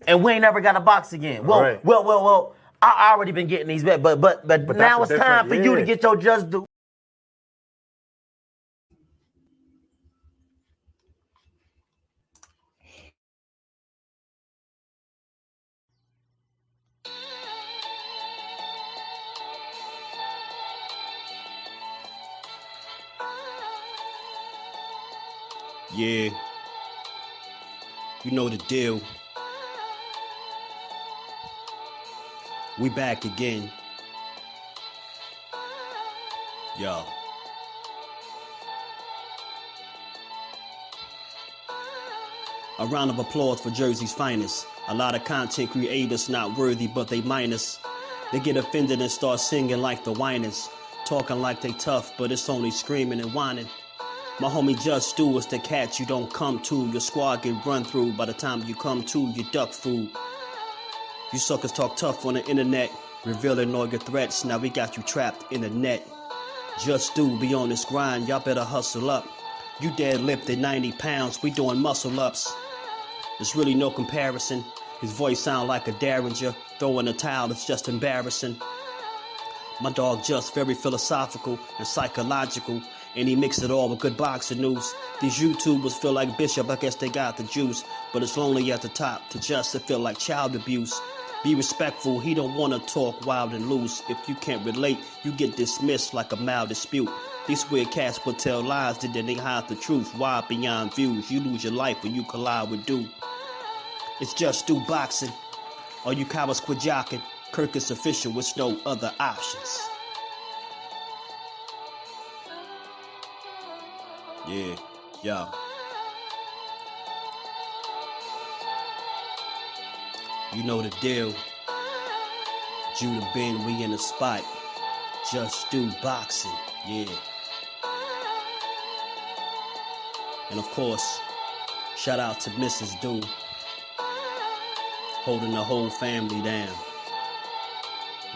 and we ain't never got a box again. Well. I already been getting these bets, but now it's time for you to get your just due. Yeah, you know the deal. We back again. Yo. A round of applause for Jersey's finest. A lot of content creators not worthy, but they minus. They get offended and start singing like the whiners. Talking like they tough, but it's only screaming and whining. My homie JusDue is the cat you don't come to. Your squad get run through. By the time you come to, you duck food. You suckers talk tough on the internet, revealing all your threats. Now we got you trapped in the net. JusDue be on this grind, y'all better hustle up. You deadlifted 90 pounds, we doing muscle ups. There's really no comparison. His voice sound like a derringer. Throwing a towel, it's just embarrassing. My dog Just very philosophical and psychological, and he mixed it all with good boxing news. These YouTubers feel like Bishop, I guess they got the juice, but it's lonely at the top to Just to feel like child abuse. Be respectful, he don't want to talk wild and loose. If you can't relate, you get dismissed like a mild dispute. These weird cats will tell lies, then they hide the truth. Why beyond views? You lose your life when you collide with dude. It's JusDueBoxing. All you cowards quit jocking. Kirk is official with no other options. Yeah, yo. You know the deal. Judah Ben, we in the spot. JusDueBoxing, yeah. And of course, shout out to Mrs. Do, holding the whole family down.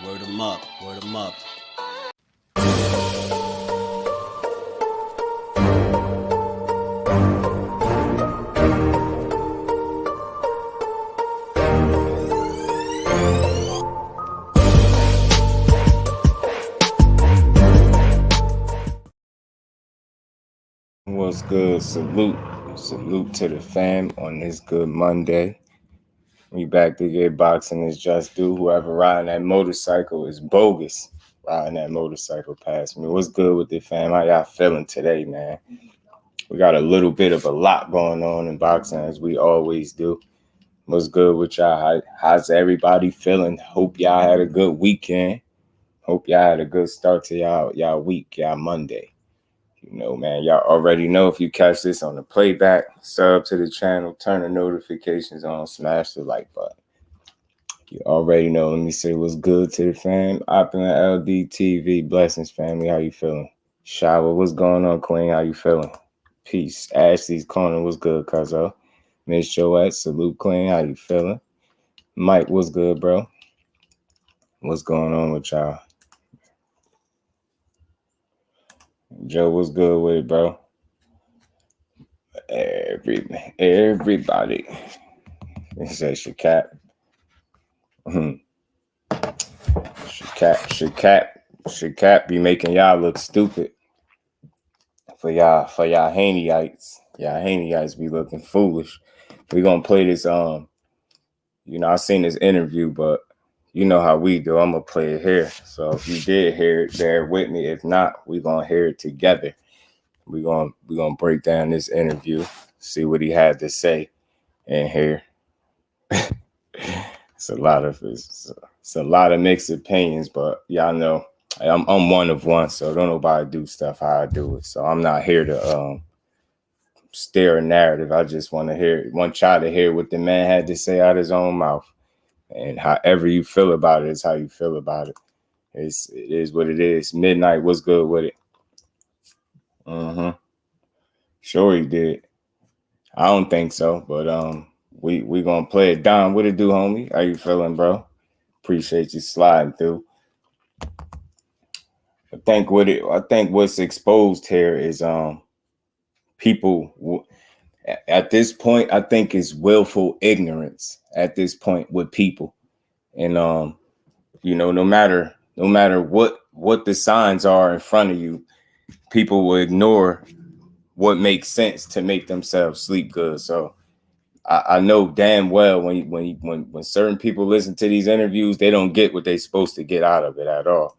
Word 'em up, word 'em up. What's good? Salute to the fam on this good Monday. We back to get boxing. It's JusDue. Whoever riding that motorcycle is bogus. Riding that motorcycle past me. What's good with the fam? How y'all feeling today, man? We got a little bit of a lot going on in boxing, as we always do. What's good with y'all? How's everybody feeling? Hope y'all had a good weekend. Hope y'all had a good start to y'all week, y'all Monday. You know, man, y'all already know if you catch this on the playback, sub to the channel, turn the notifications on, smash the like button. You already know. Let me say what's good to the fam. Opulent LD TV, blessings, family. How you feeling? Shower, what's going on, Queen? How you feeling? Peace. Ashley's corner, what's good, cuzzo? Miss Joette, salute, Queen. How you feeling? Mike, what's good, bro? What's going on with y'all? Joe, what's good with it, bro? Everybody. It says Shakur. Shakur be making y'all look stupid. For y'all Haneyites. Y'all Haneyites be looking foolish. We gonna play this. I seen this interview, but you know how we do. I'm gonna play it here. So if you did hear it, bear with me. If not, we gonna hear it together. We gonna break down this interview, see what he had to say in here. It's a lot of mixed opinions, but y'all know I'm one of one, so don't nobody do stuff how I do it. So I'm not here to steer a narrative. I just want y'all to hear what the man had to say out of his own mouth. And however you feel about it is how you feel about it. It is what it is. Midnight, what's good with it? Sure he did. I don't think so, but we gonna play it. Don, what it do, homie? How you feeling, bro? Appreciate you sliding through. I think what's exposed here is people. At this point, I think it's willful ignorance at this point with people. And no matter what the signs are in front of you, people will ignore what makes sense to make themselves sleep good. So I know damn well when certain people listen to these interviews, they don't get what they're supposed to get out of it at all.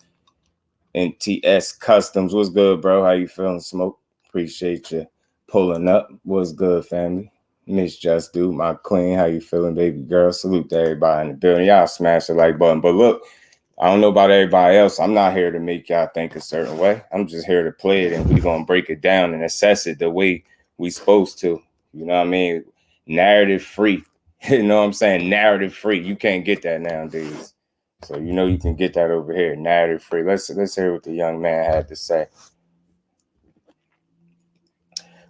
And TS Customs, what's good, bro? How you feeling, Smoke? Appreciate you pulling up. What's good, family? Miss Just Do, my queen. How you feeling, baby girl? Salute to everybody in the building. Y'all smash the like button. But look, I don't know about everybody else. I'm not here to make y'all think a certain way. I'm just here to play it, and we're going to break it down and assess it the way we supposed to. You know what I mean? Narrative free. You know what I'm saying? Narrative free. You can't get that nowadays. So you can get that over here. Narrative free. Let's hear what the young man had to say.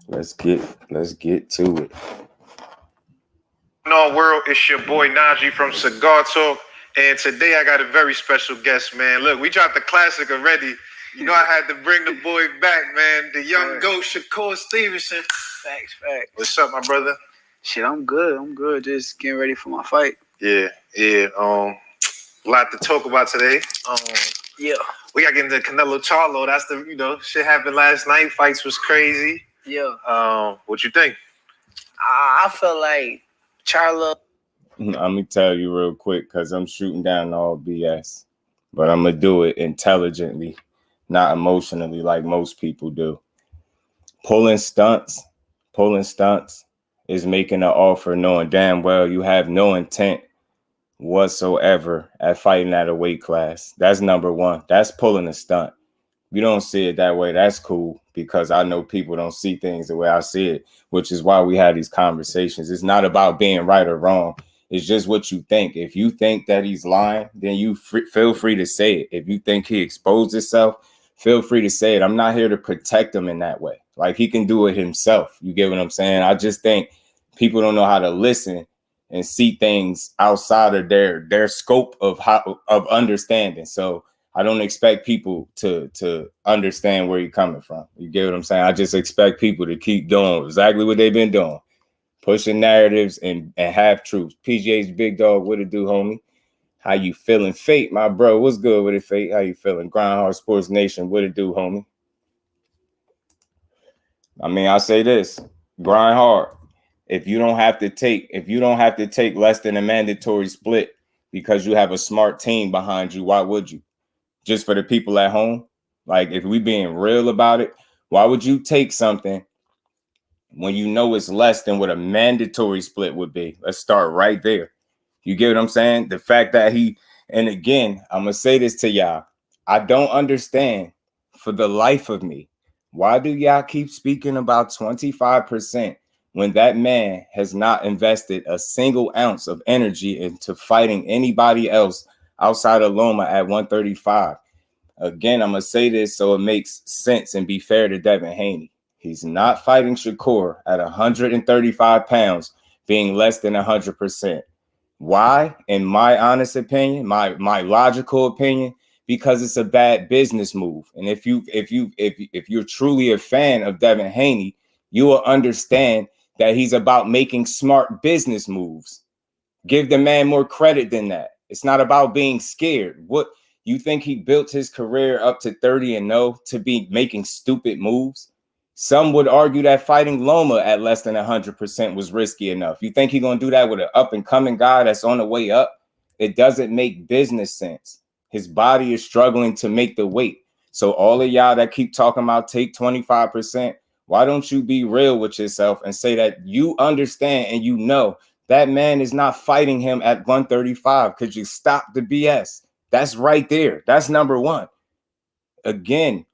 Let's get to it. No world, it's your boy Najee from Cigar Talk, and today I got a very special guest, man. Look, we dropped the classic already. I had to bring the boy back, man. The young GOAT, Shakur Stevenson. Facts. What's up, my brother? Shit, I'm good. Just getting ready for my fight. Yeah. A lot to talk about today. Yeah. We got to get into Canelo Charlo. That's the shit happened last night. Fights was crazy. Yeah. What you think? I felt like Charlo. Let me tell you real quick, because I'm shooting down all BS, but I'm gonna do it intelligently, not emotionally like most people do. Pulling stunts is making an offer knowing damn well you have no intent whatsoever at fighting at a weight class. That's number one. That's pulling a stunt. You don't see it that way. That's cool, because I know people don't see things the way I see it, which is why we have these conversations. It's not about being right or wrong. It's just what you think. If you think that he's lying, then you feel free to say it. If you think he exposed himself, feel free to say it. I'm not here to protect him in that way. Like, he can do it himself. You get what I'm saying? I just think people don't know how to listen and see things outside of their scope of understanding. So I don't expect people to understand where you're coming from. You get what I'm saying? I just expect people to keep doing exactly what they've been doing, pushing narratives and half truths. PGA's big dog, what it do, homie? How you feeling? Fate, my bro, what's good with it, Fate? How you feeling? Grindhard Sports Nation, what it do, homie? I mean, I say this, grind hard. If you don't have to take less than a mandatory split because you have a smart team behind you, why would you? Just for the people at home, like, if we being real about it, why would you take something when you know it's less than what a mandatory split would be? Let's start right there. You get what I'm saying? The fact that and again, I'm going to say this to y'all. I don't understand for the life of me. Why do y'all keep speaking about 25% when that man has not invested a single ounce of energy into fighting anybody else outside of Loma at 135? Again, I'm going to say this so it makes sense and be fair to Devin Haney. He's not fighting Shakur at 135 pounds, being less than 100%. Why? In my honest opinion, my logical opinion, because it's a bad business move. And if you're truly a fan of Devin Haney, you will understand that he's about making smart business moves. Give the man more credit than that. It's not about being scared. What you think he built his career up to 30-0 to be making stupid moves? Some would argue that fighting Loma at less than 100% was risky enough. You think he's going to do that with an up-and-coming guy that's on the way up? It doesn't make business sense. His body is struggling to make the weight. So all of y'all that keep talking about take 25%, why don't you be real with yourself and say that you understand and you know that man is not fighting him at 135? Could you stop the BS? That's right there. That's number one. Again,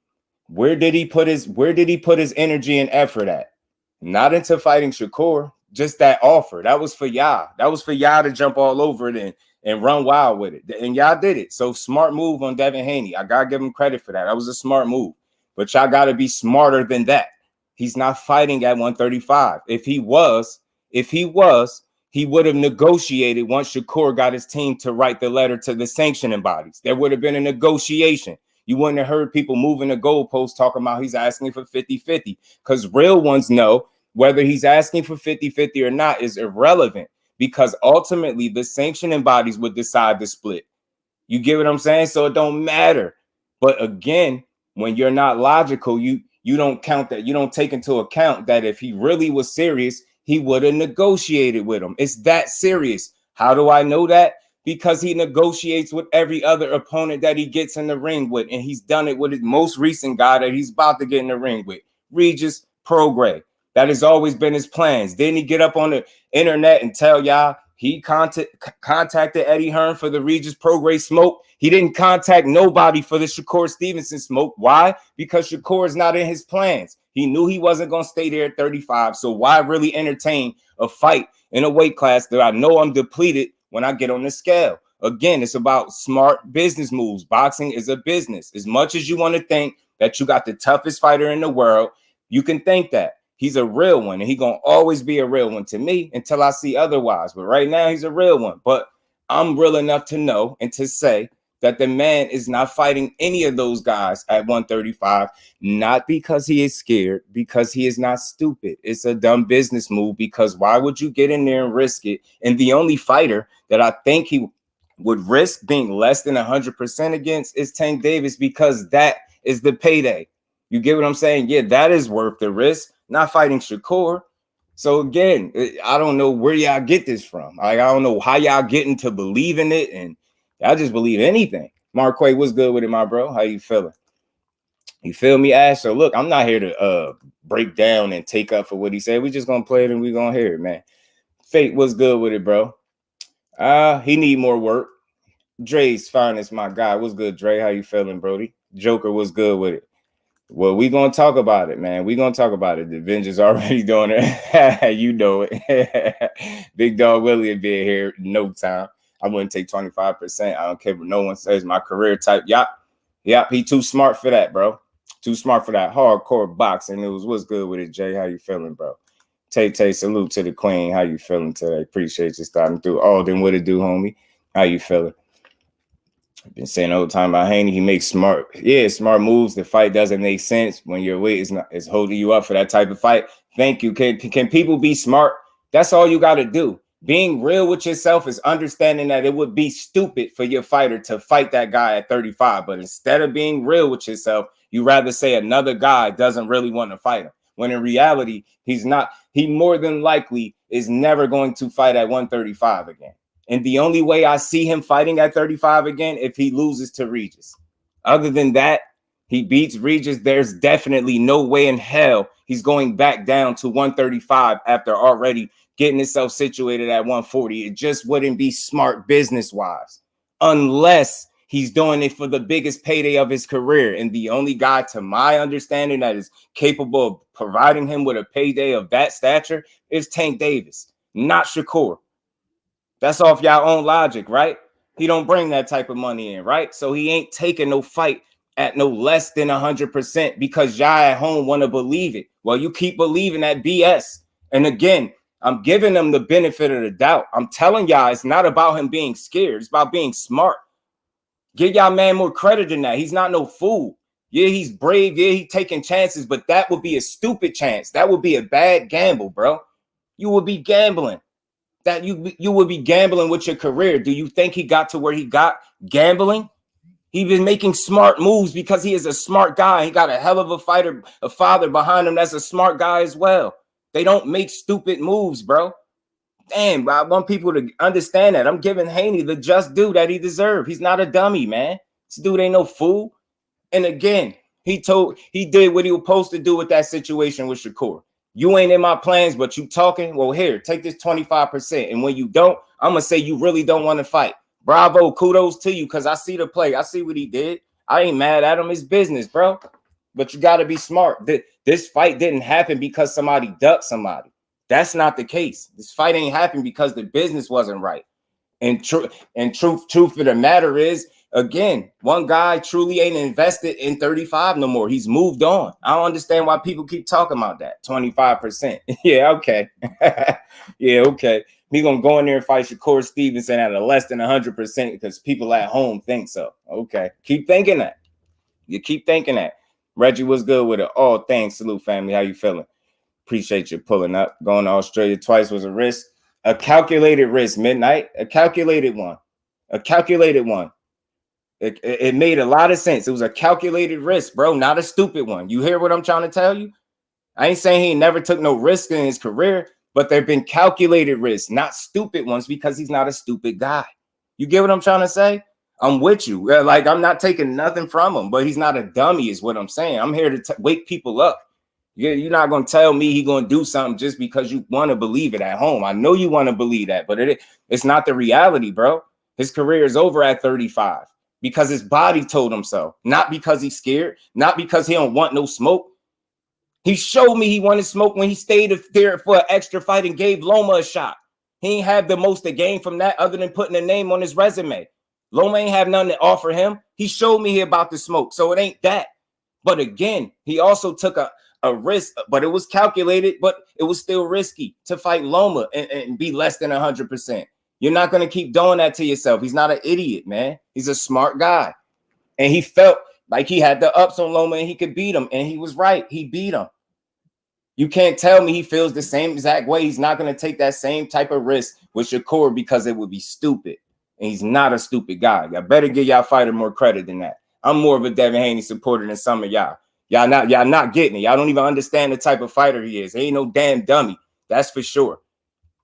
where did he put his energy and effort at? Not into fighting Shakur, just that offer. That was for y'all. That was for y'all to jump all over it and run wild with it. And y'all did it. So smart move on Devin Haney. I gotta give him credit for that. That was a smart move. But y'all gotta be smarter than that. He's not fighting at 135. If he was, he would have negotiated once Shakur got his team to write the letter to the sanctioning bodies. There would have been a negotiation. You wouldn't have heard people moving the goalposts talking about he's asking for 50-50, because real ones know Whether he's asking for 50-50 or not is irrelevant, because ultimately the sanctioning bodies would decide the split. You get what I'm saying? So it don't matter. But again, when you're not logical, you don't count that. You don't take into account that if he really was serious, he would have negotiated with him. It's that serious. How do I know that? Because he negotiates with every other opponent that he gets in the ring with. And he's done it with his most recent guy that he's about to get in the ring with, Regis Prograis. That has always been his plans. Didn't he get up on the internet and tell y'all he contacted Eddie Hearn for the Regis Prograis smoke? He didn't contact nobody for the Shakur Stevenson smoke. Why? Because Shakur is not in his plans. He knew he wasn't going to stay there at 35. So why really entertain a fight in a weight class that I know I'm depleted when I get on the scale? Again, it's about smart business moves. Boxing is a business. As much as you want to think that you got the toughest fighter in the world, you can think that. He's a real one, and he's going to always be a real one to me until I see otherwise. But right now, he's a real one. But I'm real enough to know and to say that the man is not fighting any of those guys at 135, not because he is scared, because he is not stupid. It's a dumb business move, because why would you get in there and risk it? And the only fighter that I think he would risk being less than 100% against is Tank Davis, because that is the payday. You get what I'm saying? Yeah, that is worth the risk. Not fighting Shakur. So again, I don't know where y'all get this from. I don't know how y'all getting to believe in it, and I just believe anything. Marquay, what's good with it, my bro? How you feeling? You feel me, Ash? So look, I'm not here to break down and take up for what he said. We just gonna play it and we gonna hear it, man. Fate, what's good with it, bro? He need more work. Dre's finest, my guy. What's good, Dre? How you feeling, Brody? Joker, what's good with it? Well, we're going to talk about it, man. We're going to talk about it. The Avengers already doing it. You know it. Big Dog Willie will be here in no time. I wouldn't take 25%. I don't care what no one says. My career type. Yep. He too smart for that, bro. Too smart for that hardcore boxing news. What's good with it, Jay? How you feeling, bro? Tay, salute to the queen. How you feeling today? Appreciate you starting through. Oh, then what it do, homie? How you feeling? I've been saying all the time about Haney. He makes smart moves. The fight doesn't make sense when your weight is holding you up for that type of fight. Thank you. Can people be smart? That's all you got to do. Being real with yourself is understanding that it would be stupid for your fighter to fight that guy at 35. But instead of being real with yourself, you rather say another guy doesn't really want to fight him. When in reality, he's not. He more than likely is never going to fight at 135 again. And the only way I see him fighting at 35 again, if he loses to Regis. Other than that, he beats Regis. There's definitely no way in hell he's going back down to 135 after already getting himself situated at 140. It just wouldn't be smart business-wise, unless he's doing it for the biggest payday of his career. And the only guy, to my understanding, that is capable of providing him with a payday of that stature is Tank Davis, not Shakur. That's off y'all own logic, right? He don't bring that type of money in, right? So he ain't taking no fight at no less than 100% because y'all at home want to believe it. Well, you keep believing that BS. And again, I'm giving him the benefit of the doubt. I'm telling y'all it's not about him being scared. It's about being smart. Give y'all man more credit than that. He's not no fool. Yeah, he's brave. Yeah, he's taking chances, but that would be a stupid chance. That would be a bad gamble, bro. You would be gambling. That you would be gambling with your career. Do you think he got to where he got gambling? He's been making smart moves because he is a smart guy. He got a hell of a fighter, a father behind him that's a smart guy as well. They don't make stupid moves, bro. Damn, I want people to understand that. I'm giving Haney the just due that he deserved. He's not a dummy, man. This dude ain't no fool. And again, he did what he was supposed to do with that situation with Shakur. You ain't in my plans, but you talking. Well, here, take this 25%. And when you don't, I'm going to say you really don't want to fight. Bravo, kudos to you, because I see the play. I see what he did. I ain't mad at him. It's business, bro. But you got to be smart. This fight didn't happen because somebody ducked somebody. That's not the case. This fight ain't happened because the business wasn't right. And truth of the matter is, again, one guy truly ain't invested in 35 no more. He's moved on. I don't understand why people keep talking about that. 25%. Yeah, okay. Yeah, okay. He gonna go in there and fight Shakur Stevenson at a less than 100% because people at home think so. Okay. Keep thinking that. You keep thinking that. Reggie, what's good with it? Oh, thanks. Salute, family. How you feeling? Appreciate you pulling up. Going to Australia twice was a risk. A calculated risk, Midnight. A calculated one. A calculated one. It made a lot of sense. It was a calculated risk, bro, not a stupid one. You hear what I'm trying to tell you? I ain't saying he never took no risk in his career, but there have been calculated risks, not stupid ones, because he's not a stupid guy. You get what I'm trying to say? I'm with you. Like, I'm not taking nothing from him, but he's not a dummy is what I'm saying. I'm here to wake people up. You're not going to tell me he's going to do something just because you want to believe it at home. I know you want to believe that, but it's not the reality, bro. His career is over at 35 because his body told him so, not because he's scared, not because he don't want no smoke. He showed me he wanted smoke when he stayed there for an extra fight and gave Loma a shot. He ain't have the most to gain from that other than putting a name on his resume. Loma ain't have nothing to offer him. He showed me he about to smoke, so it ain't that. But again, he also took a risk, but it was calculated, but it was still risky to fight Loma and be less than 100%. You're not going to keep doing that to yourself. He's not an idiot, man. He's a smart guy. And he felt like he had the ups on Loma and he could beat him. And he was right. He beat him. You can't tell me he feels the same exact way. He's not going to take that same type of risk with Shakur because it would be stupid. And he's not a stupid guy. Y'all better give y'all fighter more credit than that. I'm more of a Devin Haney supporter than some of y'all. Y'all not getting it. Y'all don't even understand the type of fighter he is. He ain't no damn dummy. That's for sure.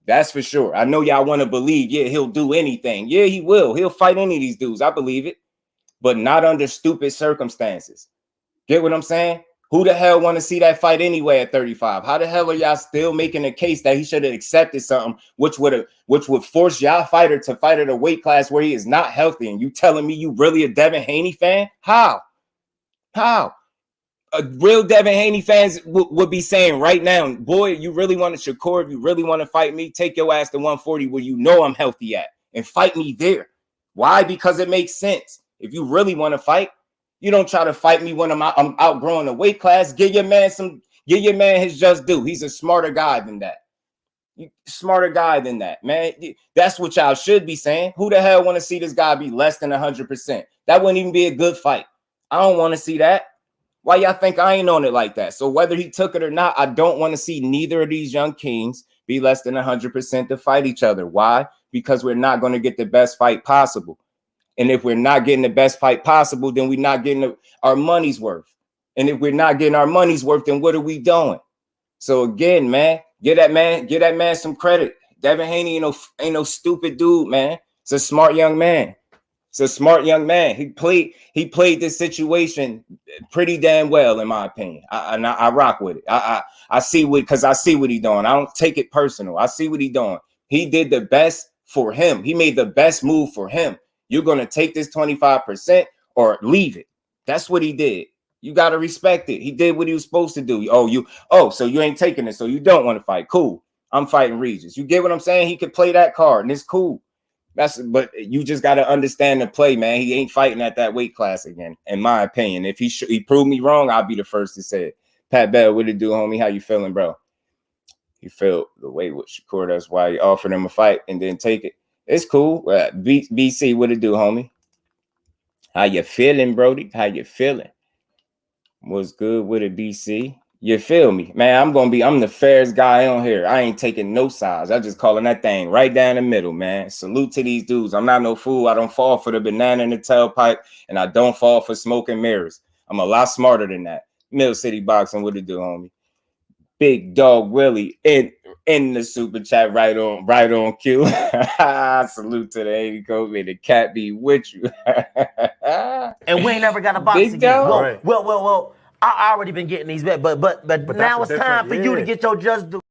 That's for sure. I know y'all want to believe, yeah, he'll do anything. Yeah, he will. He'll fight any of these dudes. I believe it. But not under stupid circumstances. Get what I'm saying? Who the hell want to see that fight anyway at 35? How the hell are y'all still making a case that he should have accepted something which would force y'all fighter to fight at a weight class where he is not healthy? And you telling me you really a Devin Haney fan? How? A real Devin Haney fans would be saying right now, boy, you really want to Shakur, if you really want to fight me, take your ass to 140 where you know I'm healthy at and fight me there. Why? Because it makes sense. If you really want to fight, you don't try to fight me when I'm outgrowing the weight class. Give your man his just due. He's a smarter guy than that. Smarter guy than that, man. That's what y'all should be saying. Who the hell want to see this guy be less than 100%? That wouldn't even be a good fight. I don't want to see that. Why y'all think I ain't on it like that? So whether he took it or not, I don't want to see neither of these young kings be less than 100% to fight each other. Why? Because we're not going to get the best fight possible. And if we're not getting the best fight possible, then we're not getting our money's worth. And if we're not getting our money's worth, then what are we doing? So again, man, get that man some credit. Devin Haney ain't no stupid dude, man. It's a smart young man. It's a smart young man. He played this situation pretty damn well, in my opinion. I rock with it. I see what he's doing. I don't take it personal. I see what he's doing. He did the best for him. He made the best move for him. You're gonna take this 25% or leave it. That's what he did. You gotta respect it. He did what he was supposed to do. So you ain't taking it, so you don't want to fight. Cool. I'm fighting Regis. You get what I'm saying? He could play that card, and it's cool. But you just got to understand the play, man. He ain't fighting at that weight class again, in my opinion. If he proved me wrong, I'll be the first to say it. Pat Bell, what it do, homie? How you feeling, bro? He felt the way with Shakur. That's why he offered him a fight and didn't take it. It's cool. BC, what it do, homie? How you feeling, Brody? How you feeling? What's good with it, BC? You feel me? Man, I'm the fairest guy on here. I ain't taking no sides. I just calling that thing right down the middle, man. Salute to these dudes. I'm not no fool. I don't fall for the banana in the tailpipe, and I don't fall for smoke and mirrors. I'm a lot smarter than that. Mill City Boxing, what it do, homie? Big Dog Willie in the super chat, right on cue. Salute to the 80 code, may the cat be with you. And we ain't never got a box Big again. Dog. Well. I already been getting these bets, but now it's time for you to get your just due.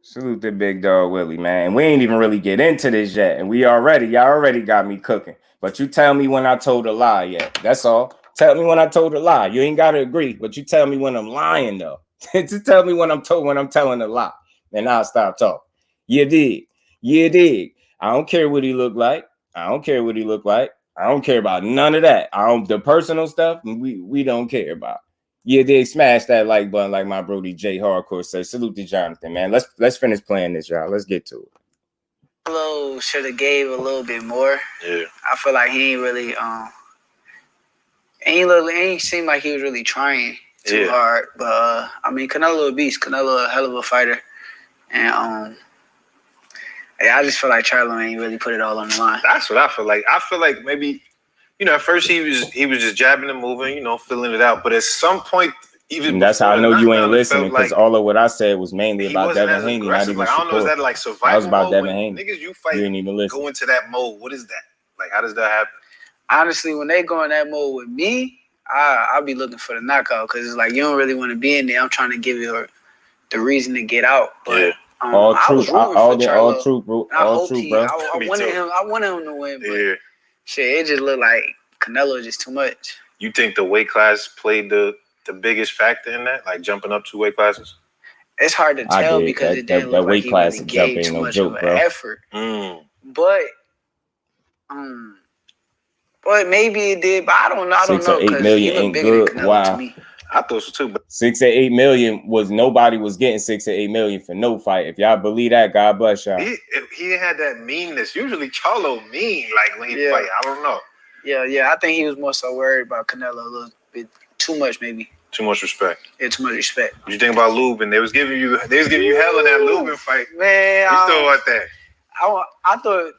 Salute to Big Dog Willie, man. We ain't even really get into this yet, and y'all already got me cooking. But you tell me when I told a lie yet. That's all. Tell me when I told a lie. You ain't gotta agree, but you tell me when I'm lying though. Just tell me when I'm telling a lie, and I'll stop talking. You dig. I don't care what he look like. I don't care about none of that. The personal stuff we don't care about. You dig. Smash that like button, like my Brody J Hardcore says. Salute to Jonathan, man. Let's finish playing this, y'all. Let's get to it. Should have gave a little bit more. Yeah. I feel like he ain't really ain't seem like he was really trying. too hard. But I mean, Canelo a beast. Canelo a hell of a fighter, and I just feel like Charlo ain't really put it all on the line. That's what I feel like. I feel like maybe, at first he was just jabbing and moving, filling it out. But at some point, even that's how I know you ain't listening, because like all of what I said was mainly about Devin Haney, not even like, I don't know, is that like survival I was about mode? Devin Haney. Niggas you fight you didn't even listen. go into that mode. What is that? Like, how does that happen? Honestly, when they go in that mode with me, I'll be looking for the knockout, because it's like you don't really want to be in there. I'm trying to give you the reason to get out. But all truth, all truth, bro. All truth, bro. I wanted him to win, but shit, it just looked like Canelo is just too much. You think the weight class played the biggest factor in that, like jumping up 2 weight classes? It's hard to tell because it didn't look like he really gave too much of an effort. But maybe it did. But I don't know. 6 or 8 million ain't good. Wow. I thought so too. But 6 or 8 million was nobody was getting 6 or 8 million for no fight. If y'all believe that, God bless y'all. He had that meanness. Usually Charlo mean like when he fight. I don't know. Yeah. I think he was more so worried about Canelo a little bit too much, maybe. Too much respect. Yeah, too much respect. What you think about Lubin? They was giving you hell in that Lubin fight. Man, you still want that? I thought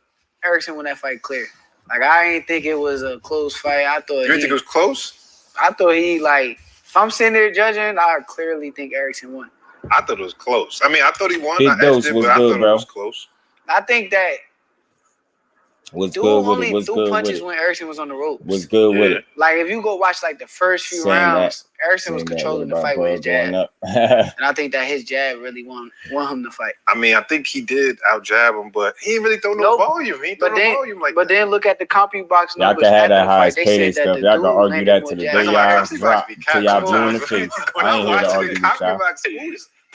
Erickson won that fight clear. Like, I ain't think it was a close fight. I thought you didn't think it was close? I thought if I'm sitting there judging, I clearly think Erickson won. I thought it was close. I mean, I thought he won. Big dose was good, bro. It was close. I think that was dude good only with it. threw punches when Erickson was on the ropes. Was good with it. Like, if you go watch like the first few rounds, Erickson was controlling the fight with his jab. And I think that his jab really won him the fight. I mean, I think he did out jab him, but he didn't really throw no volume. He didn't throw no volume like that. But then look at the CompuBox numbers. Y'all can have that highest payday stuff. Y'all can argue that to the day y'all drop, till y'all blue in the face. I ain't here to argue with y'all.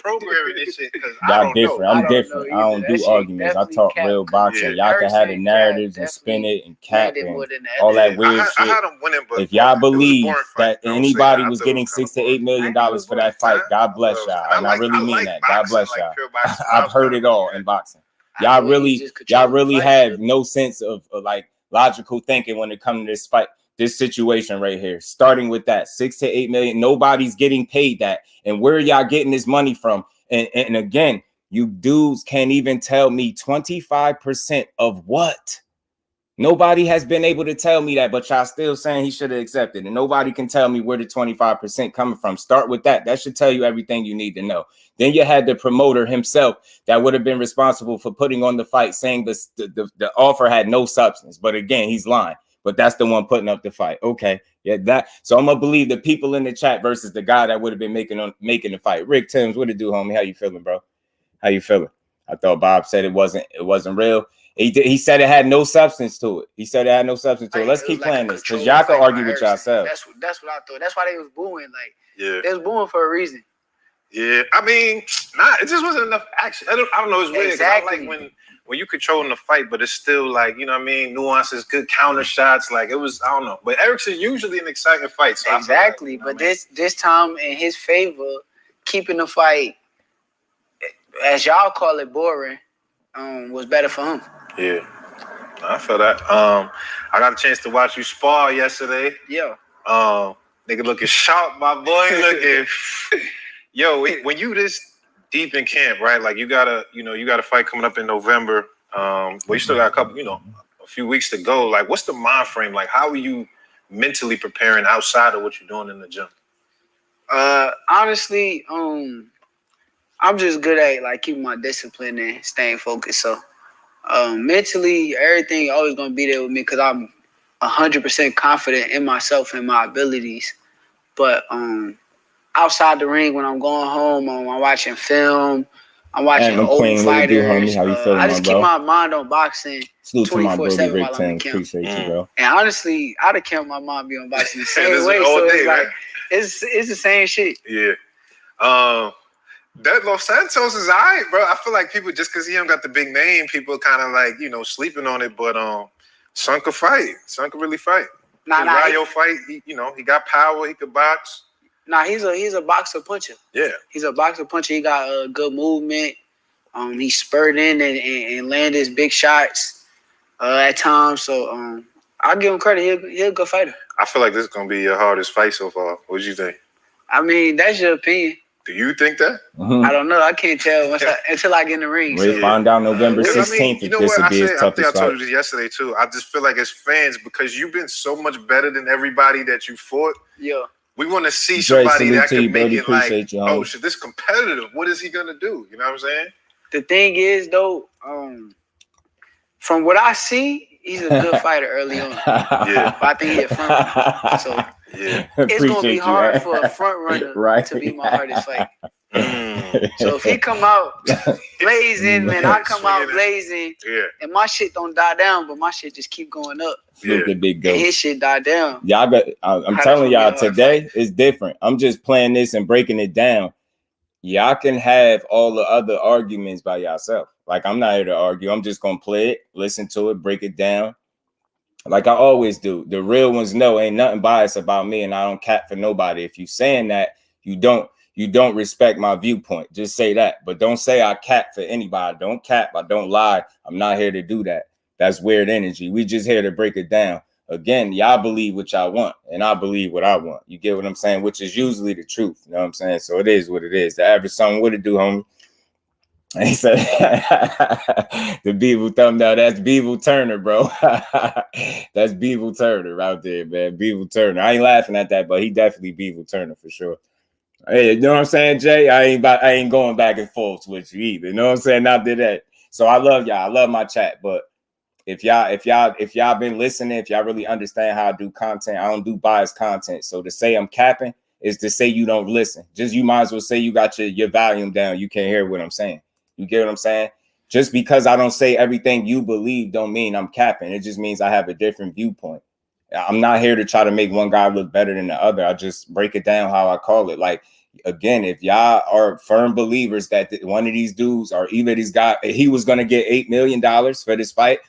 Programming this shit because y'all different. I'm different. I don't do arguments. I talk real boxing. Y'all can have the narratives and spin it and cap and all that weird shit. If y'all believe that anybody was getting $6 to $8 million for that fight, God bless y'all. And I really mean that. God bless y'all. I've heard it all in boxing. Y'all really have no sense of like logical thinking when it comes to this fight. This situation right here, starting with that 6 to 8 million, nobody's getting paid that. And where y'all getting this money from? And again, you dudes can't even tell me 25% of what? Nobody has been able to tell me that, but y'all still saying he should have accepted. And nobody can tell me where the 25% coming from. Start with that. That should tell you everything you need to know. Then you had the promoter himself that would have been responsible for putting on the fight, saying the offer had no substance. But again, he's lying. But that's the one putting up the fight. Okay. Yeah, that. So I'm gonna believe the people in the chat versus the guy that would have been making the fight. Rick Timms, what it do, homie? How you feeling, bro? How you feeling? I thought Bob said it wasn't real. He said it had no substance to it. Let's keep playing this because y'all can argue with yourselves. That's what I thought. That's why they was booing. Like, they was booing for a reason. Yeah, I mean, it just wasn't enough action. I don't know. It's weird. Exactly. I like when you controlling the fight, but it's still like, you know what I mean, nuances, good counter shots. Like, it was, I don't know. But Erickson's usually an exciting fight. So exactly. But this time in his favor, keeping the fight, as y'all call it, boring, was better for him. Yeah, I feel that. I got a chance to watch you spar yesterday. Yeah. Nigga looking sharp, my boy. Looking. Yo, when you this deep in camp, right? Like you got a fight coming up in November. Well, you still got a couple, a few weeks to go. Like, what's the mind frame? Like, how are you mentally preparing outside of what you're doing in the gym? Honestly, I'm just good at like keeping my discipline and staying focused. So, mentally, everything always gonna be there with me because I'm 100% confident in myself and my abilities. But outside the ring, when I'm going home, I'm watching film, I'm watching old fighters. I just keep my mind on boxing 24/7 while I'm in camp. Appreciate you, bro. And honestly, I'd have kept my mind be on boxing the same way. So it's like it's the same shit. Yeah. That Los Santos is all right, bro. I feel like people, just because he don't got the big name, people kind of like, sleeping on it. But Son could fight. Son could really fight. Rayo fight. He got power. He could box. He's a boxer puncher. Yeah. He's a boxer puncher. He got good movement. He spurred in and landed his big shots at times. So I'll give him credit. He's a good fighter. I feel like this is gonna be your hardest fight so far. What do you think? I mean, that's your opinion. Do you think that? Mm-hmm. I don't know. I can't tell until I get in the ring. We'll find out November 16th. You know what? I think I told you this yesterday too. I just feel like as fans, because you've been so much better than everybody that you fought. Yeah. We want to see somebody that can make it like, you, oh shit, this competitive. What is he gonna do? You know what I'm saying? The thing is though, from what I see, he's a good fighter early on. Yeah. But I think he's a front runner. So yeah, it's gonna be hard for a front runner to be my hardest fight. So if he come out blazing, man, I come out blazing, and my shit don't die down, but my shit just keep going up. The big ghost. And his shit die down. I'm telling y'all, today is different. I'm just playing this and breaking it down. Y'all can have all the other arguments by yourself. Like, I'm not here to argue. I'm just gonna play it, listen to it, break it down, like I always do. The real ones know ain't nothing biased about me, and I don't cap for nobody. If you saying that, you don't respect my viewpoint. Just say that, but don't say I cap for anybody. I don't cap. I don't lie. I'm not here to do that. That's weird energy. We just here to break it down. Again, y'all believe what y'all want, and I believe what I want. You get what I'm saying? Which is usually the truth. You know what I'm saying? So it is what it is. The average son, what it do, homie? He said, the Bivol thumbnail. That's Bivol Turner, bro. That's Bivol Turner out there, man. Bivol Turner. I ain't laughing at that, but he definitely Bivol Turner for sure. Hey, you know what I'm saying, Jay? I ain't going back and forth with you either. You know what I'm saying? Not did that. So I love y'all. I love my chat, but if y'all been listening, if y'all really understand how I do content, I don't do biased content. So to say I'm capping is to say you don't listen. Just you might as well say you got your volume down. You can't hear what I'm saying. You get what I'm saying? Just because I don't say everything you believe don't mean I'm capping. It just means I have a different viewpoint. I'm not here to try to make one guy look better than the other. I just break it down how I call it. Like, again, if y'all are firm believers that one of these dudes or either these guys, he was going to get $8 million for this fight,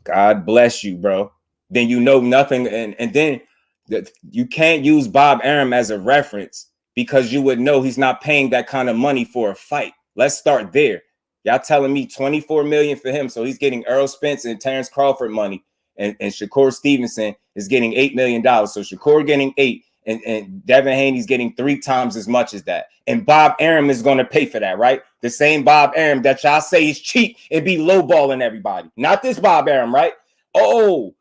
God bless you, bro. Then you know nothing. And then you can't use Bob Arum as a reference because you would know he's not paying that kind of money for a fight. Let's start there. Y'all telling me $24 million for him. So he's getting Earl Spence and Terrence Crawford money. And Shakur Stevenson is getting $8 million. So Shakur getting 8 and Devin Haney's getting 3 times as much as that. And Bob Arum is going to pay for that, right? The same Bob Arum that y'all say is cheap and be lowballing everybody. Not this Bob Arum, right? Oh,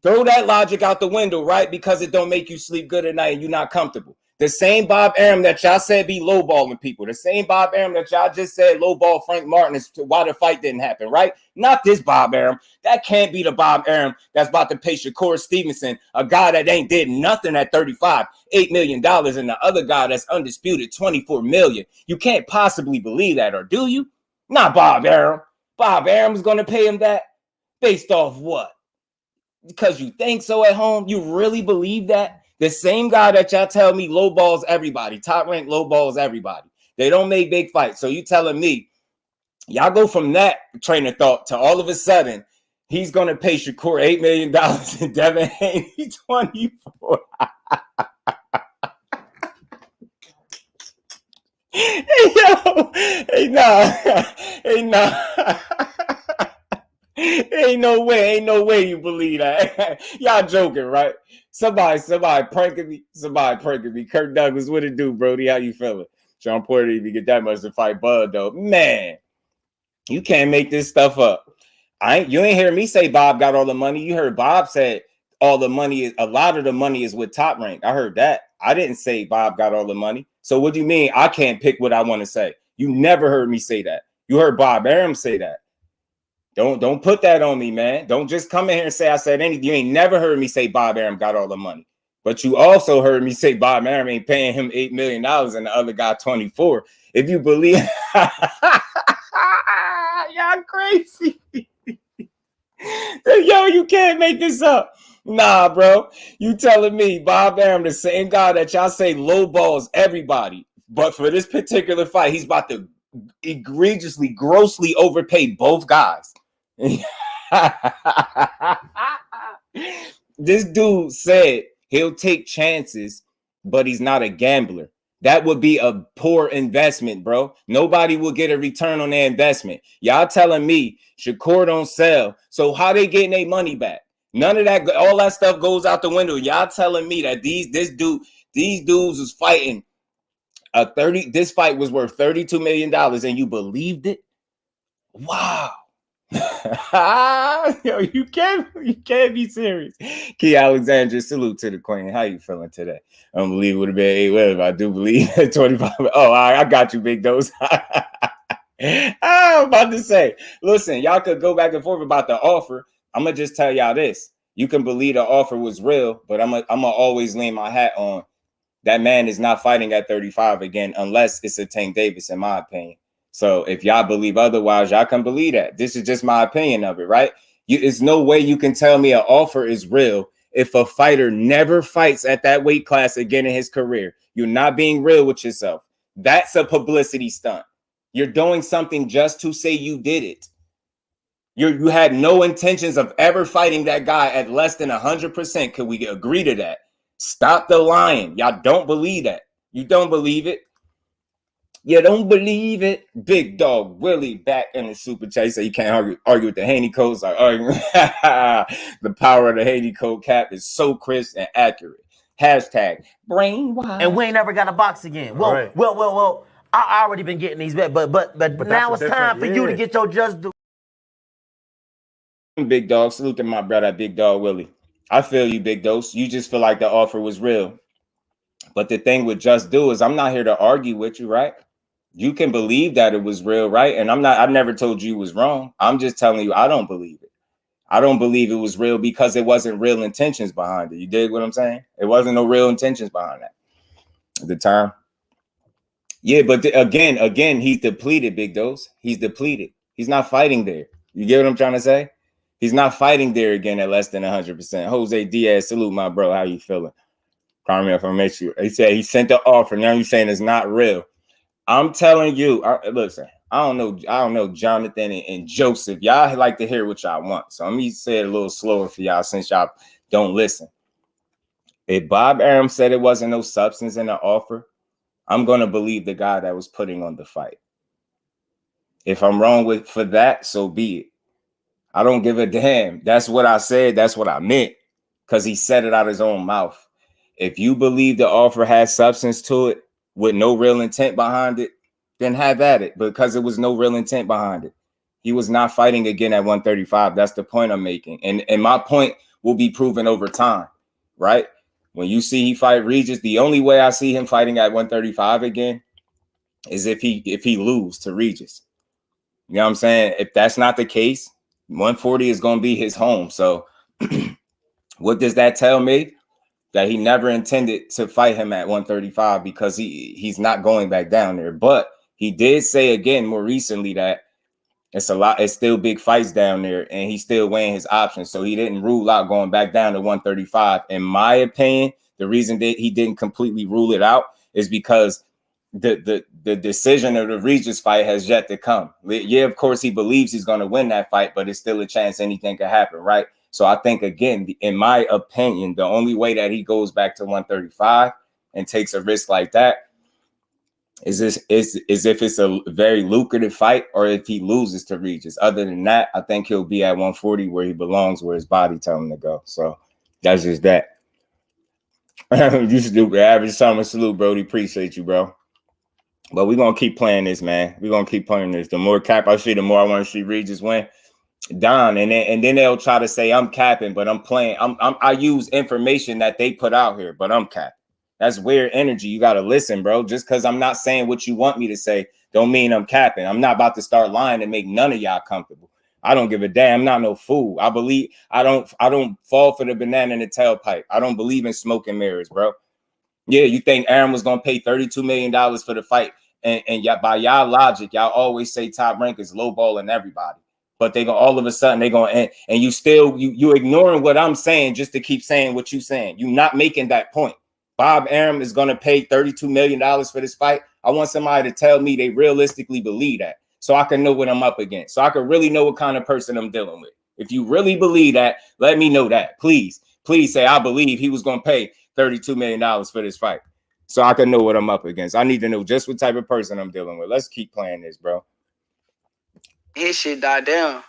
throw that logic out the window, right? Because it don't make you sleep good at night and you're not comfortable. The same Bob Arum that y'all said be lowballing people. The same Bob Arum that y'all just said lowball Frank Martin is why the fight didn't happen, right? Not this Bob Arum. That can't be the Bob Arum that's about to pay Shakur Stevenson, a guy that ain't did nothing at 35, $8 million, and the other guy that's undisputed, $24 million. You can't possibly believe that, or do you? Not Bob Arum. Bob Arum's going to pay him that based off what? Because you think so at home? You really believe that? The same guy that y'all tell me lowballs everybody, top rank lowballs everybody. They don't make big fights. So you telling me, y'all go from that train of thought to all of a sudden, he's going to pay Shakur $8 million and Devin Haney 24. Hey, yo. Hey, nah. Ain't no way you believe that. Y'all joking, right? Somebody pranking me. Kirk Douglas, what it do, Brody? How you feeling? Sean Porter didn't even get that much to fight Bud, though. Man, you can't make this stuff up. You ain't hear me say Bob got all the money. You heard Bob said all the money, a lot of the money is with Top Rank. I heard that. I didn't say Bob got all the money. So what do you mean I can't pick what I want to say? You never heard me say that. You heard Bob Arum say that. Don't put that on me, man. Don't just come in here and say I said anything. You ain't never heard me say Bob Arum got all the money. But you also heard me say Bob Arum ain't paying him $8 million and the other guy 24. If you believe, y'all crazy. Yo, you can't make this up. Nah, bro. You telling me Bob Arum, the same guy that y'all say lowballs everybody. But for this particular fight, he's about to egregiously, grossly overpay both guys. This dude said he'll take chances, but he's not a gambler. That would be a poor investment, bro. Nobody will get a return on their investment. Y'all telling me Shakur don't sell. So how they getting their money back? None of that, all that stuff goes out the window. Y'all telling me that these these dudes was fighting this fight was worth $32 million and you believed it? Wow. Yo, you can't be serious. Key Alexandra, salute to the queen. How you feeling today? I don't believe it would have been 8 whatever. I do believe 25. Oh, I got you, big dose. I'm about to say, listen, y'all could go back and forth about the offer. I'm gonna just tell y'all this. You can believe the offer was real, but I'm gonna always lean my hat on that man is not fighting at 35 again, unless it's a Tank Davis, in my opinion. So if y'all believe otherwise, y'all can believe that. This is just my opinion of it, right? It's no way you can tell me an offer is real if a fighter never fights at that weight class again in his career. You're not being real with yourself. That's a publicity stunt. You're doing something just to say you did it. You had no intentions of ever fighting that guy at less than 100%. Could we agree to that? Stop the lying. Y'all don't believe that. You don't believe it. You don't believe it. Big Dog Willie back in the super chat. He said you can't argue with the Haney code. Like arguing. The power of the Haney code cap is so crisp and accurate. Hashtag brainwash. And we ain't never got a box again. Well, right. well. I already been getting these back, but now it's time for you to get your just due. Big Dog, salute to my brother, Big Dog Willie. I feel you, Big Dose. You just feel like the offer was real. But the thing with Just Do is I'm not here to argue with you, right? You can believe that it was real, right? And I've never told you it was wrong. I'm just telling you, I don't believe it. I don't believe it was real because it wasn't real intentions behind it. You dig what I'm saying? It wasn't no real intentions behind that at the time. Yeah, but again, he's depleted, Big Dose. He's depleted. He's not fighting there. You get what I'm trying to say? He's not fighting there again at less than 100%. Jose Diaz, salute, my bro. How you feeling? Primary information. He said he sent the offer. Now you're saying it's not real. I'm telling you, listen, I don't know Jonathan and Joseph. Y'all like to hear what y'all want. So let me say it a little slower for y'all since y'all don't listen. If Bob Arum said it wasn't no substance in the offer, I'm going to believe the guy that was putting on the fight. If I'm wrong for that, so be it. I don't give a damn. That's what I said. That's what I meant because he said it out of his own mouth. If you believe the offer has substance to it with no real intent behind it, then have at it because it was no real intent behind it. He was not fighting again at 135. That's the point I'm making. And my point will be proven over time, right? When you see he fight Regis, the only way I see him fighting at 135 again is if he lose to Regis. You know what I'm saying? If that's not the case, 140 is going to be his home. So what does that tell me? That he never intended to fight him at 135 because he's not going back down there. But he did say again more recently that it's still big fights down there and he's still weighing his options. So he didn't rule out going back down to 135. In my opinion, the reason that he didn't completely rule it out is because the decision of the Regis fight has yet to come. Yeah, of course, he believes he's going to win that fight, but it's still a chance anything could happen, right? So I think, again, in my opinion, the only way that he goes back to 135 and takes a risk like that is if it's a very lucrative fight or if he loses to Regis. Other than that, I think he'll be at 140 where he belongs, where his body tells him to go. So that's just that. You should do average summer salute, Brody. Appreciate you, bro. But we're going to keep playing this, man. We're going to keep playing this. The more cap I see, the more I want to see Regis win. Don, and then they'll try to say I'm capping, but I'm playing. I use information that they put out here, but I'm capping. That's weird energy. You got to listen, bro. Just because I'm not saying what you want me to say don't mean I'm capping. I'm not about to start lying to make none of y'all comfortable. I don't give a damn. I'm not no fool. I don't fall for the banana in the tailpipe. I don't believe in smoke and mirrors, bro. Yeah, you think Aaron was going to pay $32 million for the fight. And by y'all logic, y'all always say Top Rank is lowballing everybody. But they go all of a sudden they go and you still you ignoring what I'm saying just to keep saying what you saying. You not making that point. Bob Arum is going to pay $32 million for this fight. I want somebody to tell me they realistically believe that so I can know what I'm up against. So I can really know what kind of person I'm dealing with. If you really believe that, let me know that. Please say I believe he was going to pay $32 million for this fight so I can know what I'm up against. I need to know just what type of person I'm dealing with. Let's keep playing this, bro. His shit died down.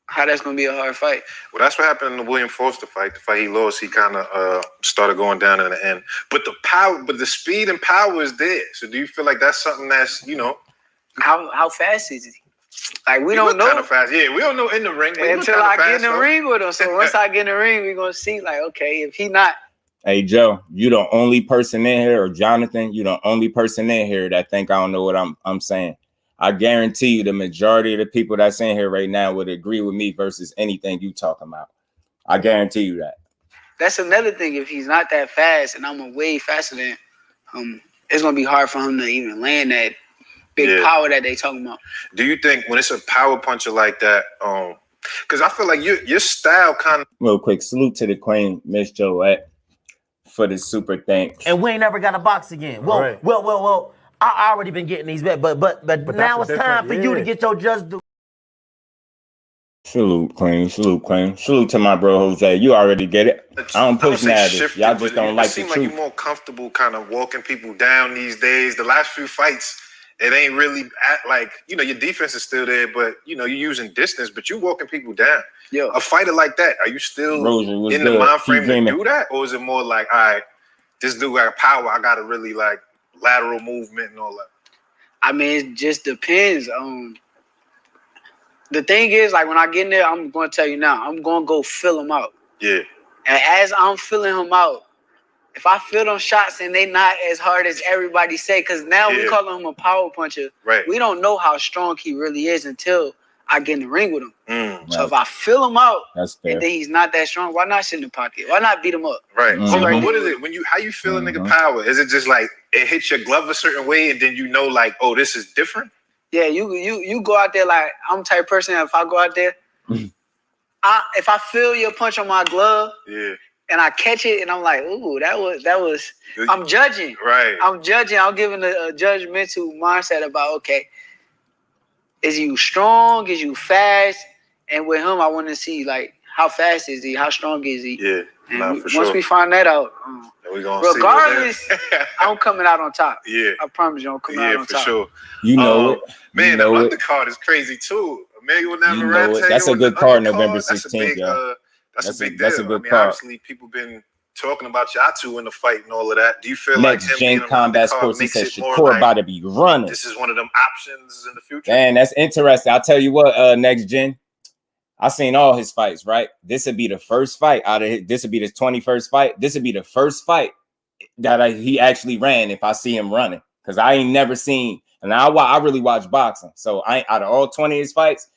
how that's gonna be a hard fight. Well, that's what happened in the William Foster fight. The fight he lost, he kind of started going down in the end. But the power, but the speed and power is there. So do you feel like that's something that's, how fast is he? Like we he don't know. Kind of fast. Yeah, we don't know in the ring. But until I get in the ring with him. So once I get in the ring, we're gonna see. Like, okay, if he not. Hey Joe, you the only person in here, or Jonathan, you the only person in here that think I don't know what I'm saying. I guarantee you the majority of the people that's in here right now would agree with me versus anything you talking about. I guarantee you that. That's another thing. If he's not that fast and I'm way faster than him, it's going to be hard for him to even land that big power that they talking about. Do you think when it's a power puncher like that, because I feel like your style kind of... Real quick, salute to the queen, Miss Joette, for the super thanks. And we ain't never got a box again. Well. I already been getting these bets, but now it's time for you to get your just do. Salute, Queen. Salute, Queen. Salute to my bro Jose. You already get it. I don't push narrative. Y'all just don't like the truth. It seems like you're more comfortable kind of walking people down these days. The last few fights, it ain't really your defense is still there, but you're using distance, but you walking people down. Yeah. A fighter like that, are you still in the mind frame to do that? Or is it more like, all right, this dude got power, I gotta really like lateral movement and all that? I mean, it just depends on. The thing is, like when I get in there, I'm going to tell you now, I'm going to go fill him out. Yeah. And as I'm filling him out, if I feel them shots and they not as hard as everybody say, because now we call him a power puncher. Right. We don't know how strong he really is until I get in the ring with him. So right. if I fill him out and then he's not that strong, why not sit in the pocket? Why not beat him up? Right. So what is it? How you feel a nigga power? Is it just like it hits your glove a certain way and then like, oh, this is different? Yeah, you go out there like I'm the type of person. If I go out there, if I feel your punch on my glove, and I catch it, and I'm like, ooh, that was. I'm judging. Right. I'm judging. I'm giving a judgmental mindset about, okay, is you strong? Is you fast? And with him, I want to see like how fast is he? How strong is he? Yeah. And once we find that out, we gonna regardless, I'm coming out on top. Yeah. I promise you, I'm coming out on top. Yeah, for sure. You know it. Man, the undercard is crazy too. Emmanuel Navarrete. That's a good card, November 16th, y'all. That's a big deal. That's a good card. Obviously, people been talking about y'all two in the fight and all of that. Do you feel Next like Gen Combat Sports, he said Shakur about to be running. This is one of them options in the future? Man, that's interesting. I'll tell you what, Next Gen, I seen all his fights, right? This would be the first fight out of his, this would be his 21st fight. This would be the first fight that he actually ran if I see him running. Because I ain't never seen, and I really watch boxing. So out of all 20 of his fights,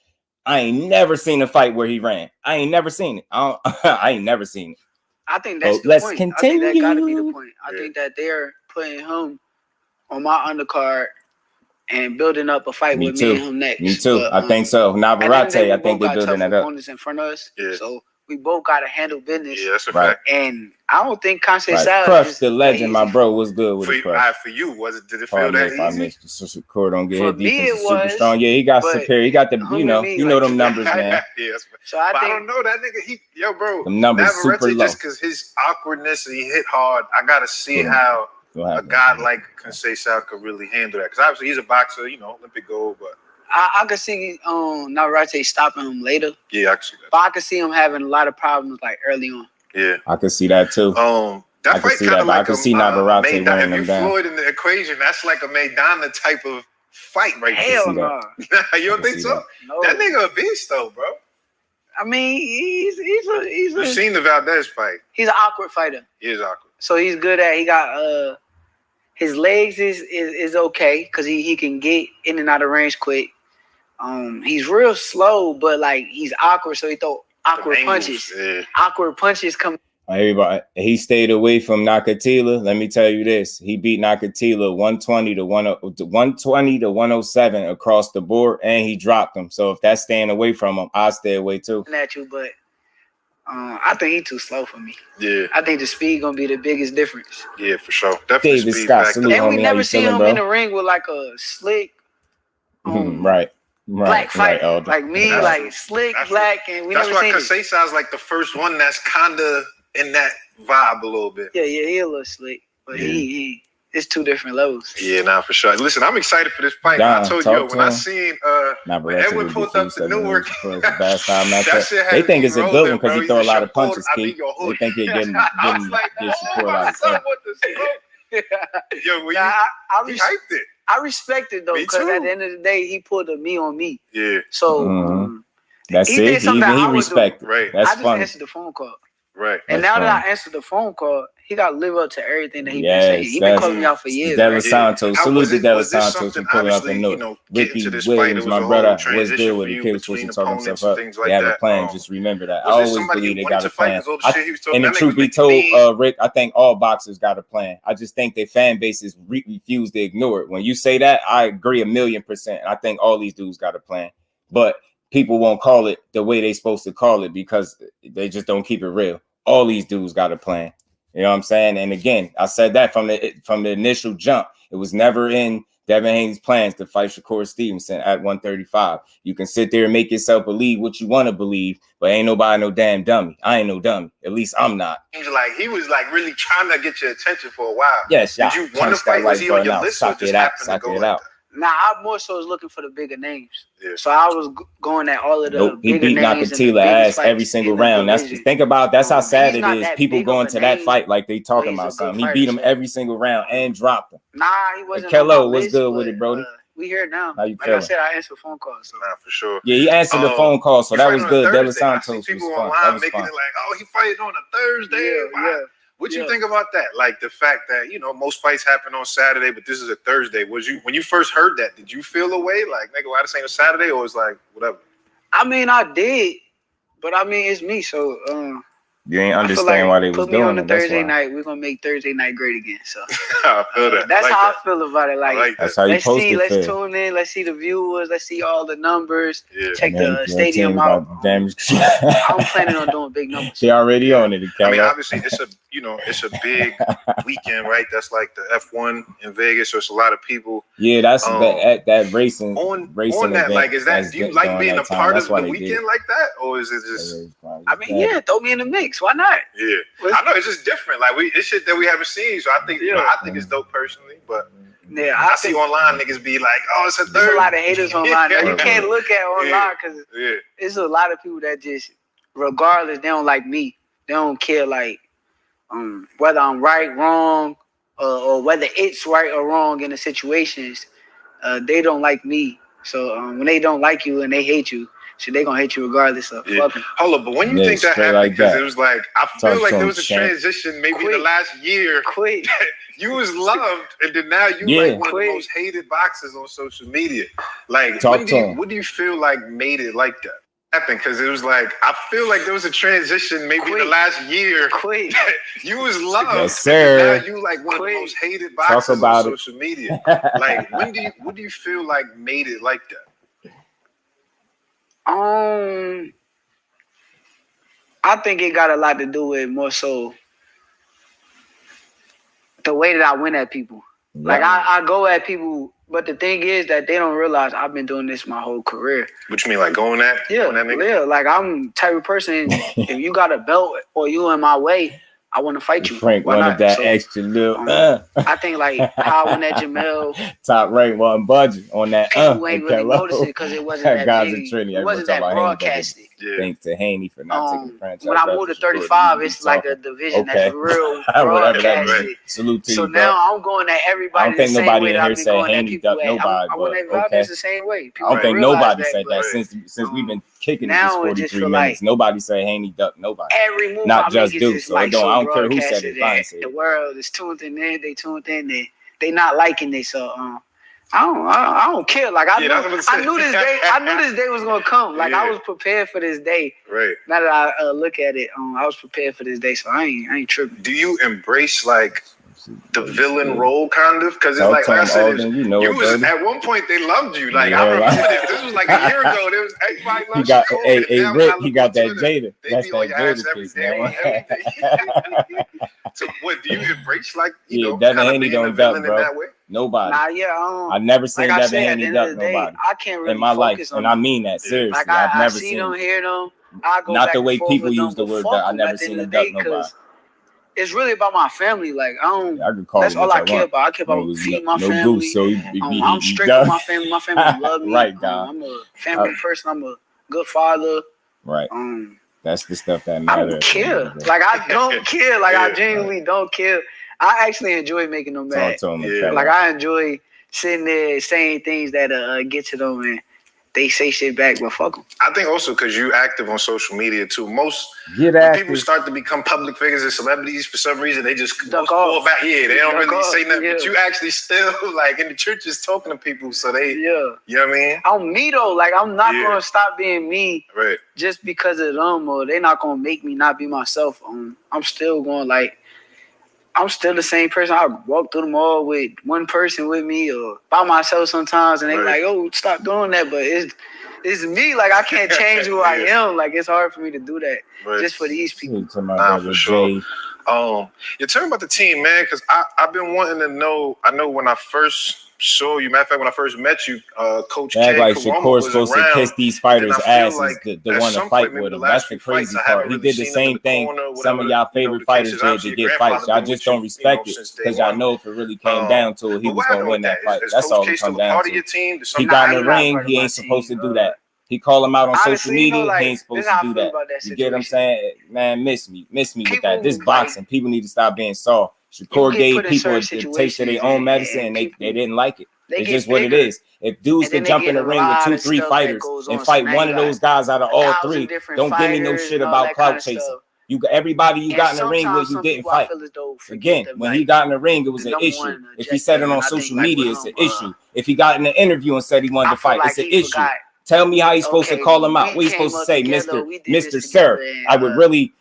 I ain't never seen a fight where he ran. I ain't never seen it. I ain't never seen it. I think that's the let's point. continue. I think that got to be the point. I think that they're putting him on my undercard and building up a fight with me and him next. Me too. But, I think so. Navarrete, I think they're building that up. Opponents in front of us. Yeah. So we both got to handle business. Yeah, that's a fact. And I don't think Conceição Crush the legend, my bro. Was good with Crush. For you, did it feel that easy? I missed Shakur don't get for his defense me, super strong. Yeah, he got superior. He got the, you know them numbers, man. Yeah, so I don't know that nigga. Bro, the numbers super low. Just because his awkwardness and he hit hard, I gotta see how a guy like Conceição could really handle that. Because obviously he's a boxer, Olympic gold, but. I could see Navarrete stopping him later. Yeah, I can see that. But I could see him having a lot of problems like early on. Yeah, I could see that too. That fight kind of like I could see Navarrete wearing him down. Floyd in the equation, that's like a Maidana type of fight right there. Hell no. You don't think so? No. That nigga a beast though, bro. I mean, he's You've seen the Valdez fight. He's an awkward fighter. He is awkward. So he's good at. He got his legs is okay because he can get in and out of range quick. He's real slow, but like he's awkward, so he throw awkward punches. Yeah. Awkward punches come. Everybody, he stayed away from Nakatila. Let me tell you this: he beat Nakatila 120 to 107 across the board, and he dropped him. So if that's staying away from him, I stay away too. At you, but I think he's too slow for me. Yeah, I think the speed gonna be the biggest difference. Yeah, for sure. Definitely David speed Scott, factor. And we never seen him in the ring with like a slick, right. Black fight, right, like me, like slick, black, and we never seen it. That's why Conceição's like the first one that's kinda in that vibe a little bit. Yeah, he a little slick, but he it's two different levels. Yeah, nah, for sure. Listen, I'm excited for this fight. I told you, when I seen when Edwin pulled up the Newark, that shit had they think it's a good one because he throw a lot of punches, Keith. They think he's getting Shakur a lot of Yo, he hyped it. I respect it though, because at the end of the day, he pulled a me on me. Yeah. So that's he it. Did something He respected. Right. I just answered the phone call. Right. And now that I answered the phone call, he got to live up to everything that he been saying. He been calling me out for years. De Los Santos. Salute to De Los Santos something, for pulling up the note. Ricky Williams, my brother, was good with the kids supposed to talk himself up. They have a plan. Just remember that. I always believe they got a plan. And the truth be told, Rick, I think all boxers got a plan. I just think their fan bases refuse to ignore it. When you say that, I agree 1,000,000%. I think all these dudes got a plan. But people won't call it the way they supposed to call it because they just don't keep it real. All these dudes got a plan. You know what I'm saying? And again, I said that from the initial jump. It was never in Devin Haney's plans to fight Shakur Stevenson at 135. You can sit there and make yourself believe what you want to believe, but ain't nobody no damn dummy. I ain't no dummy. At least I'm not. He was really trying to get your attention for a while. Yes, Did you want to fight? Was he on your list or just happened to go out? Nah, I more so was looking for the bigger names. Yeah. So I was going at all of the bigger he beat names. Nakatila ass every single round. That's how sad it is. People going to that fight like they talking about something. He beat him every single round and dropped him. Nah, he wasn't. Kello, what's good with it, Brody? We here now. How you like feeling? I said, I answered phone calls. So. Nah, for sure. Yeah, he answered the phone call, so that was good. De Los Santos was people fun. online making it like, oh, he fighting on a Thursday. Yeah. What you think about that? Like the fact that, most fights happen on Saturday, but this is a Thursday. When you first heard that, did you feel a way? Like, nigga, why this ain't a Saturday? Or it's like, whatever? I mean, I did. But I mean, it's me. So, you ain't understand why they was doing it. Put me on a Thursday night. We're going to make Thursday night great again. So, I feel that. That's how I feel about it. Like that's how you supposed to feel. Let's tune in. Let's see the viewers. Let's see all the numbers. Yeah. Check the stadium out. I'm planning on doing big numbers. She already on it. I mean, obviously, it's a big weekend, right? That's like the F1 in Vegas, so it's a lot of people. Yeah, that's that racing. On that, like, is that? Do you like being a part of the weekend like that, or is it just? I mean, yeah, throw me in the mix. Why not? Yeah, I know it's just different. Like it's shit that we haven't seen, so I think I think it's dope personally, but. Yeah, I see online niggas be like, "Oh, it's a Thursday." There's a lot of haters online. You can't look at online because it's a lot of people that just, regardless, they don't like me. They don't care like whether I'm right, wrong, or whether it's right or wrong in the situations. They don't like me. So when they don't like you and they hate you, so they gonna hate you regardless of fucking. Hold up, but when you think that happened, because it was like I feel like there was a transition maybe in the last year. You was loved, and then now you like one of the most hated boxers on social media. Like, what do you feel like made it like that? Happened because it was like I feel like there was a transition maybe in the last year. You was loved, yes, sir. And now you like one of the most hated boxers on social media. Like, what do you feel like made it like that? I think it got a lot to do with more so the way that I went at people. Yeah. Like I go at people, but the thing is that they don't realize I've been doing this my whole career. What you mean, like going at? Yeah, like I'm the type of person, if you got a belt or you in my way, I want to fight you. Frank wanted that extra little. I think like how I went at Jamel. Top rank wasn't budget on that. People ain't really noticing because it wasn't that big. It wasn't that broadcasted. Thanks to Haney for not taking the franchise. When I moved to 35, it's like a division that's real broadcasted. Salute to you, so now I'm going at everybody. I don't think nobody in here said Haney ducked nobody. I went at everybody the same way. I don't think nobody said that since we've been kicking it this 43 minutes. Nobody said Haney ducked nobody. Every move not I just make do is so. I don't care who said it. The world is tuned in there. They tuned in there. They not liking it. So I don't care. Like I knew this day. I knew this day was gonna come. Like I was prepared for this day. Right. Now that I look at it, I was prepared for this day. So I ain't tripping. Do you embrace like the villain role kind of? Because it's like I said, you was at one point they loved you. Like I remember this was like a year ago. There was everybody loved you. Rick, he got that Jada. That's that Jada piece, man. So what do you embrace? Like Devin Haney don't duck, bro. Nobody. Nah, I never seen Devin Haney duck nobody. I can't really in my life, and I mean that seriously. Like I've never seen them, hear them. Not the way people use the word duck. I never seen him duck nobody. it's really about my family. Like I don't. Yeah, I could call that's all I care about. I care about feeding my family. Goose, so I'm straight with my family. My family love me. Right, God. I'm a family person. I'm a good father. Right. That's the stuff that matters. I don't care. Like I don't care. Like I genuinely don't care. I actually enjoy making them mad. Like I enjoy sitting there saying things that get to them and they say shit back, but fuck them. I think also because you're active on social media too. Most people start to become public figures and celebrities for some reason. They just fall back. Yeah, they don't really say nothing. Yeah. But you actually still like in the churches talking to people. So they, you know what I mean? I'm me though. Like I'm not gonna stop being me. Right. Just because of them, or they're not gonna make me not be myself. I'm still going like. I'm still the same person. I walk through the mall with one person with me or by myself sometimes, and they like, "Oh, stop doing that." But it's me. Like I can't change who I am. Like it's hard for me to do that just for these people. Nah, for sure. You're talking about the team, man, because I've been wanting to know. I know when I first saw you, matter of fact, when I first met you, Coach K, like Shakur's supposed to kiss these fighters' asses like the one to fight with him. That's the crazy part. He did the same thing some of y'all favorite fighters did to get fights. Y'all just don't respect it because y'all know if it really came down to it, he was going to win that fight. That's all it come down to. He got in the ring. He ain't supposed to do that. He called him out on social media. He ain't supposed to do that. You get what I'm saying? Man, miss me with that. This boxing, people need to stop being soft. Shakur gave people a taste of their own medicine, and they didn't like it. It's just what it is. If dudes could jump in the ring with 2-3 fighters and fight one of those guys out of all three, don't give me no shit about clout chasing. Everybody you got in the ring with, you didn't fight. Again, when he got in the ring, it was an issue. If he said it on social media, it's an issue. If he got in an interview and said he wanted to fight, it's an issue. Tell me how he's supposed to call him out. What he's supposed to say, Mr. Sir. I would really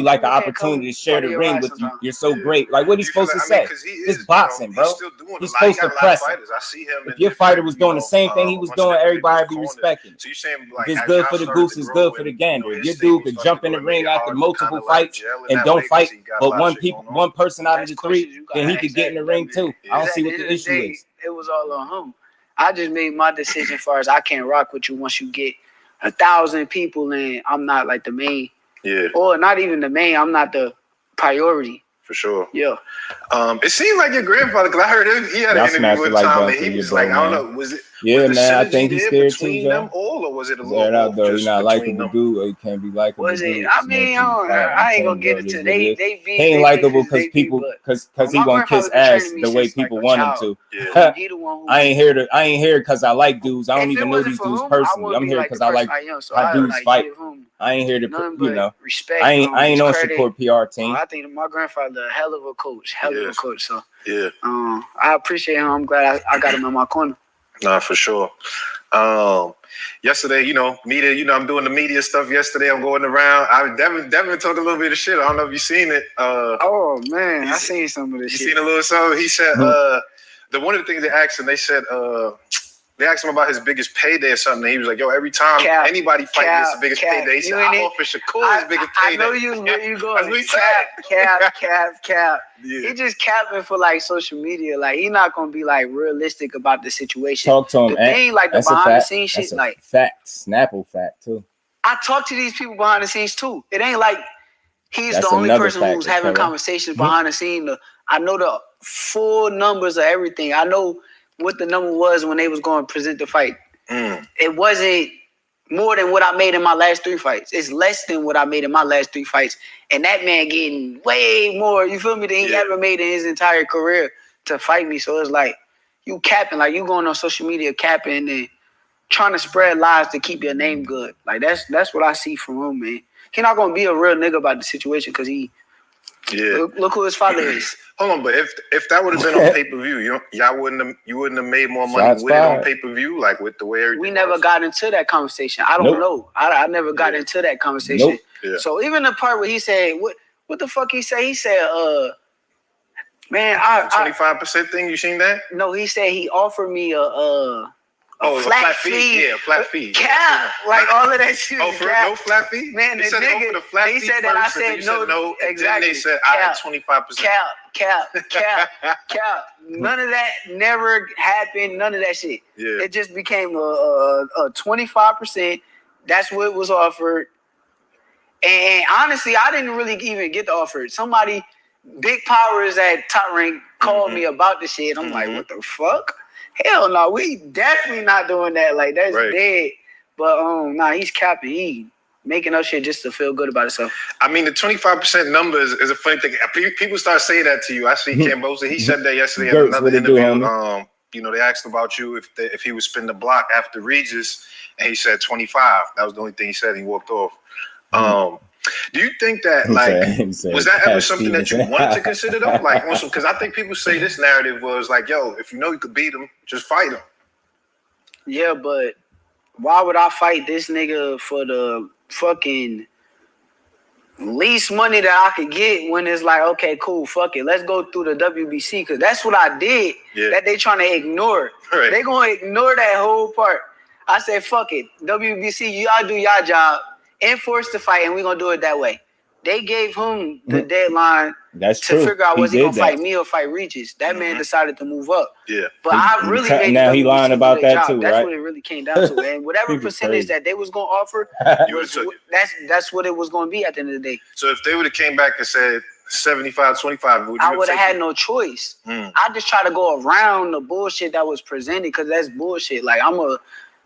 like an opportunity to share the ring with you. You're so great. Like what he's supposed to say? This boxing, bro. He's supposed to press him. If your fighter was doing the same thing he was doing, everybody would be respecting. So you're saying if it's good for the goose, it's good for the gander. If your dude could jump in the ring after multiple fights and don't fight, but one person out of the three, then he could get in the ring too. I don't see what the issue is. It was all on him. I just made my decision as far as I can't rock with you once you get 1,000 people and I'm not like the main. Yeah. Or not even the main. I'm not the priority. For sure. Yeah. It seemed like your grandfather, because I heard he had an interview with Tom, and he was like, I don't know, was it? Yeah, man, I think he's scared too, them all, or was it a little out though? He's not likable dude, or he can't be likable. Was it? I mean, I ain't gonna get it to they he ain't likable because people because he gonna kiss ass the way people want him to. Yeah. I ain't here because I like dudes. I don't even know these dudes personally. I'm here because I like how dudes fight. I ain't here to, you know, respect. I ain't on Shakur PR team. I think my grandfather a hell of a coach, So yeah, I appreciate him. I'm glad I got him in my corner. Nah, for sure. Yesterday, media, I'm doing the media stuff yesterday. I'm going around. Devin talked a little bit of shit. I don't know if you've seen it. Oh man, I seen some of this shit. You seen a little something? He said one of the things they asked him, they asked him about his biggest payday or something. And he was like, "Yo, every time anybody fight, it's the biggest payday." He said, "I offer Shakur his biggest payday." I know where you going. Cap. Yeah. He just capping for like social media. Like he not gonna be like realistic about the situation. Talk to him. The thing, like the behind the scenes shit, like fact, Snapple fact too. I talk to these people behind the scenes too. It ain't like he's the only person who's having conversations behind the scene. I know the full numbers of everything. I know what the number was when they was going to present the fight. It wasn't more than what I made in my last 3 fights. It's less than what I made in my last 3 fights. And that man getting way more, you feel me, than he ever made in his entire career to fight me. So it's like you capping, like you going on social media capping and trying to spread lies to keep your name good. Like that's what I see from him, man. He not gonna be a real nigga about the situation because he look who his father is. Hold on, but if that would have been on pay-per-view, you wouldn't have made more money with it on pay-per-view, like with the way everything. We never got into that conversation. I don't know. I never got into that conversation. Yeah. So even the part where he said, what the fuck he say? He said, man, 25% thing. You seen that? No, he said he offered me a flat fee. Yeah, flat fee. Cap. Like all of that shit. Oh, for no flat fee? Man, the nigga, he said that I said no. Exactly. Then they said I had 25%. Cap. None of that never happened. None of that shit. Yeah. It just became a 25%. That's what was offered. And honestly, I didn't really even get the offer. Somebody big powers at Top Rank called me about the shit. I'm like, what the fuck? Hell no, we definitely not doing that. Like, that's dead. But nah, he's capping. He making up shit just to feel good about himself. I mean, the 25% number is a funny thing. People start saying that to you. I see Cambosa. He said that yesterday at another interview. You know, they asked about you if he would spin the block after Regis, and he said 25. That was the only thing he said. He walked off. Do you think that, was that ever something that you wanted to consider, though? Like, also, because I think people say this narrative was like, yo, if you know you could beat him, just fight him. Yeah, but why would I fight this nigga for the fucking least money that I could get when it's like, okay, cool, fuck it. Let's go through the WBC, because that's what I did that they trying to ignore. Right. They going to ignore that whole part. I said, fuck it. WBC, y'all do y'all job. Enforce the fight, and we're going to do it that way. They gave him the deadline to figure out was he going to fight me or fight Regis. That man decided to move up. Yeah. But I really made now he lying about that too, That's right? what it really came down to. And whatever percentage that they was going to offer, that's what it was going to be at the end of the day. So if they would have came back and said 75-25, I would have had no choice. I just try to go around the bullshit that was presented, because that's bullshit. Like, I'm a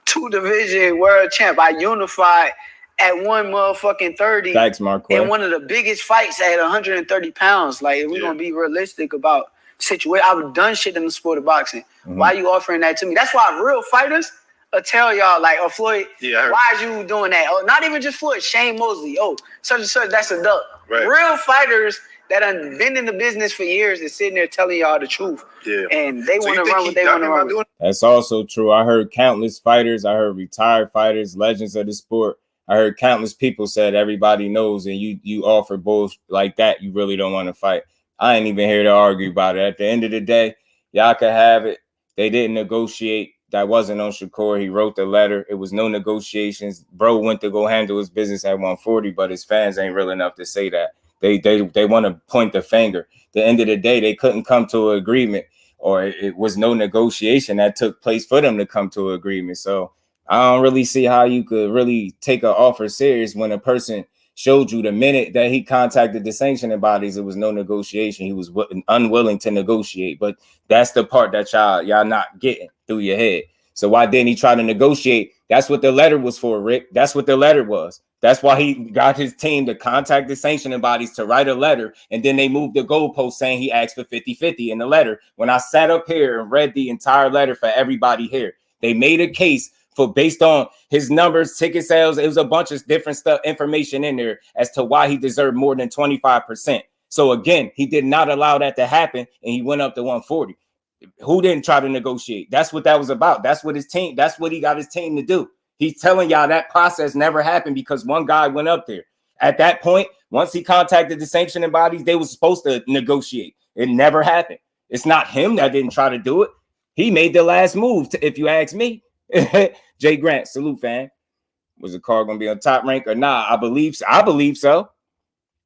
2-division world champ. I unified at one motherfucking 30. Thanks, Mark. In one of the biggest fights at 130 pounds. Like, if we're going to be realistic about situation, I've done shit in the sport of boxing. Why are you offering that to me? That's why real fighters will tell y'all, like, oh, Floyd, why is you doing that? Oh, not even just Floyd, Shane Mosley. Oh, such and such, that's a duck. Right. Real fighters that have been in the business for years is sitting there telling y'all the truth. Yeah. And they want to run what they want to run with. That's also true. I heard countless fighters. I heard retired fighters, legends of the sport. I heard countless people said everybody knows, and you offer bullshit like that, you really don't want to fight. I ain't even here to argue about it. At the end of the day, y'all could have it. They didn't negotiate. That wasn't on Shakur. He wrote the letter. It was no negotiations. Bro went to go handle his business at 140, but his fans ain't real enough to say that. They want to point the finger. At the end of the day, they couldn't come to an agreement, or it was no negotiation that took place for them to come to an agreement. So I don't really see how you could really take an offer serious when a person showed you the minute that he contacted the sanctioning bodies, it was no negotiation. He was unwilling to negotiate. But that's the part that y'all not getting through your head. So why didn't he try to negotiate? That's what the letter was for, Rick. That's what the letter was. That's why he got his team to contact the sanctioning bodies to write a letter. And then they moved the goalpost saying he asked for 50-50 in the letter. When I sat up here and read the entire letter for everybody here, they made a case for based on his numbers, ticket sales. It was a bunch of different stuff, information in there as to why he deserved more than 25%. So again, he did not allow that to happen, and he went up to 140. Who didn't try to negotiate? That's what that was about. That's what he got his team to do. He's telling y'all that process never happened because one guy went up there. At that point, once he contacted the sanctioning bodies, they were supposed to negotiate. It never happened. It's not him that didn't try to do it. He made the last move, if you ask me. Jay Grant, salute, fan. Was the card going to be on Top Rank or not? I believe so.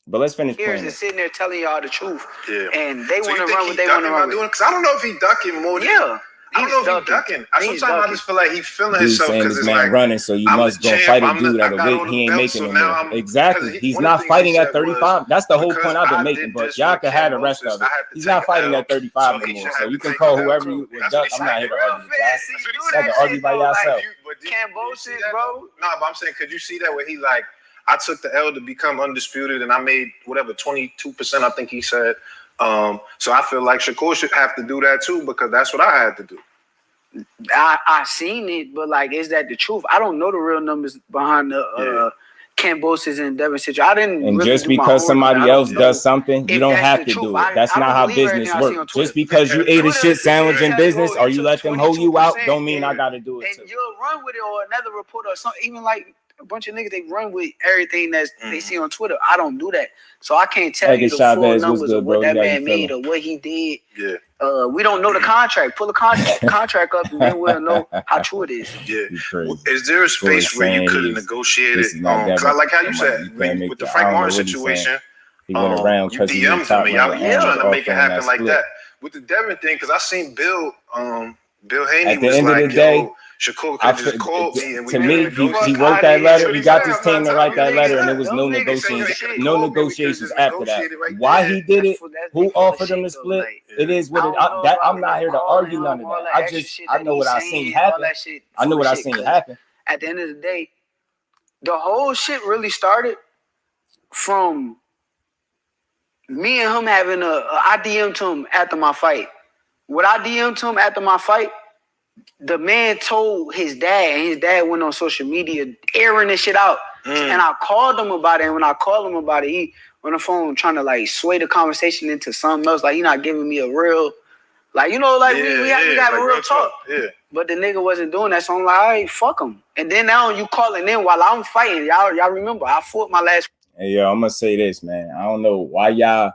But let's finish. Here's is sitting there telling y'all the truth. Yeah. And they want to run what they want to run. Because I don't know if he ducking more than I don't know if he's ducking. Sometimes I just feel like he's feeling himself because it's like running, so you must go fight a dude at a weight he ain't making no more. Exactly. He's not fighting at 35. That's the whole point I've been making. But y'all can have the rest of it. He's not fighting at 35 anymore. So you can call whoever you duck. I'm not here to argue with y'all. You have to argue by yourself. Cambosa, bro. No, but I'm saying, could you see that where he like, I took the L to become undisputed, and I made whatever 22%. I think he said. So I feel like Shakur should have to do that too, because that's what I had to do. I seen it, but like, is that the truth? I don't know the real numbers behind the Cambosa's and Devin situation. I didn't. And really just because somebody else does something, you don't have to do it. That's not how business works. Just because you ate a shit sandwich in business, or you let them hold you out, don't mean I got to do it too. And you'll run with it, or another reporter, or something. Even like a bunch of niggas, they run with everything that they see on Twitter. I don't do that, so I can't tell you the full numbers of what that man made or what he did. Yeah. We don't know the contract. Pull the contract up, and then we'll know how true it is. Yeah. Is there a space where you could have negotiated? Because I like how you said with the Frank Martin situation. He went around you DM'd him, and y'all trying to make it happen like that. With the Devin thing, because I seen Bill Haney at the end of the day. Shakur could just call me and to me, he wrote that letter. He got his team to write that letter, and there was no negotiations after that. Why he did it? Who offered him to split? It is what it. I'm not here to argue none of that. I know what I seen happen. I know what I seen happen. At the end of the day, the whole shit really started from me and him having I DM'd him after my fight. What I DM'd him after my fight, the man told his dad, and his dad went on social media airing this shit out. And I called him about it, and when I called him about it, he on the phone trying to like sway the conversation into something else. Like, he not giving me a real, like, you know, like we got a real talk. Yeah. But the nigga wasn't doing that, so I'm like, all right, fuck him. And then now you calling in while I'm fighting. Y'all remember, I fought my last. Hey, yo, I'm gonna say this, man. I don't know why y'all,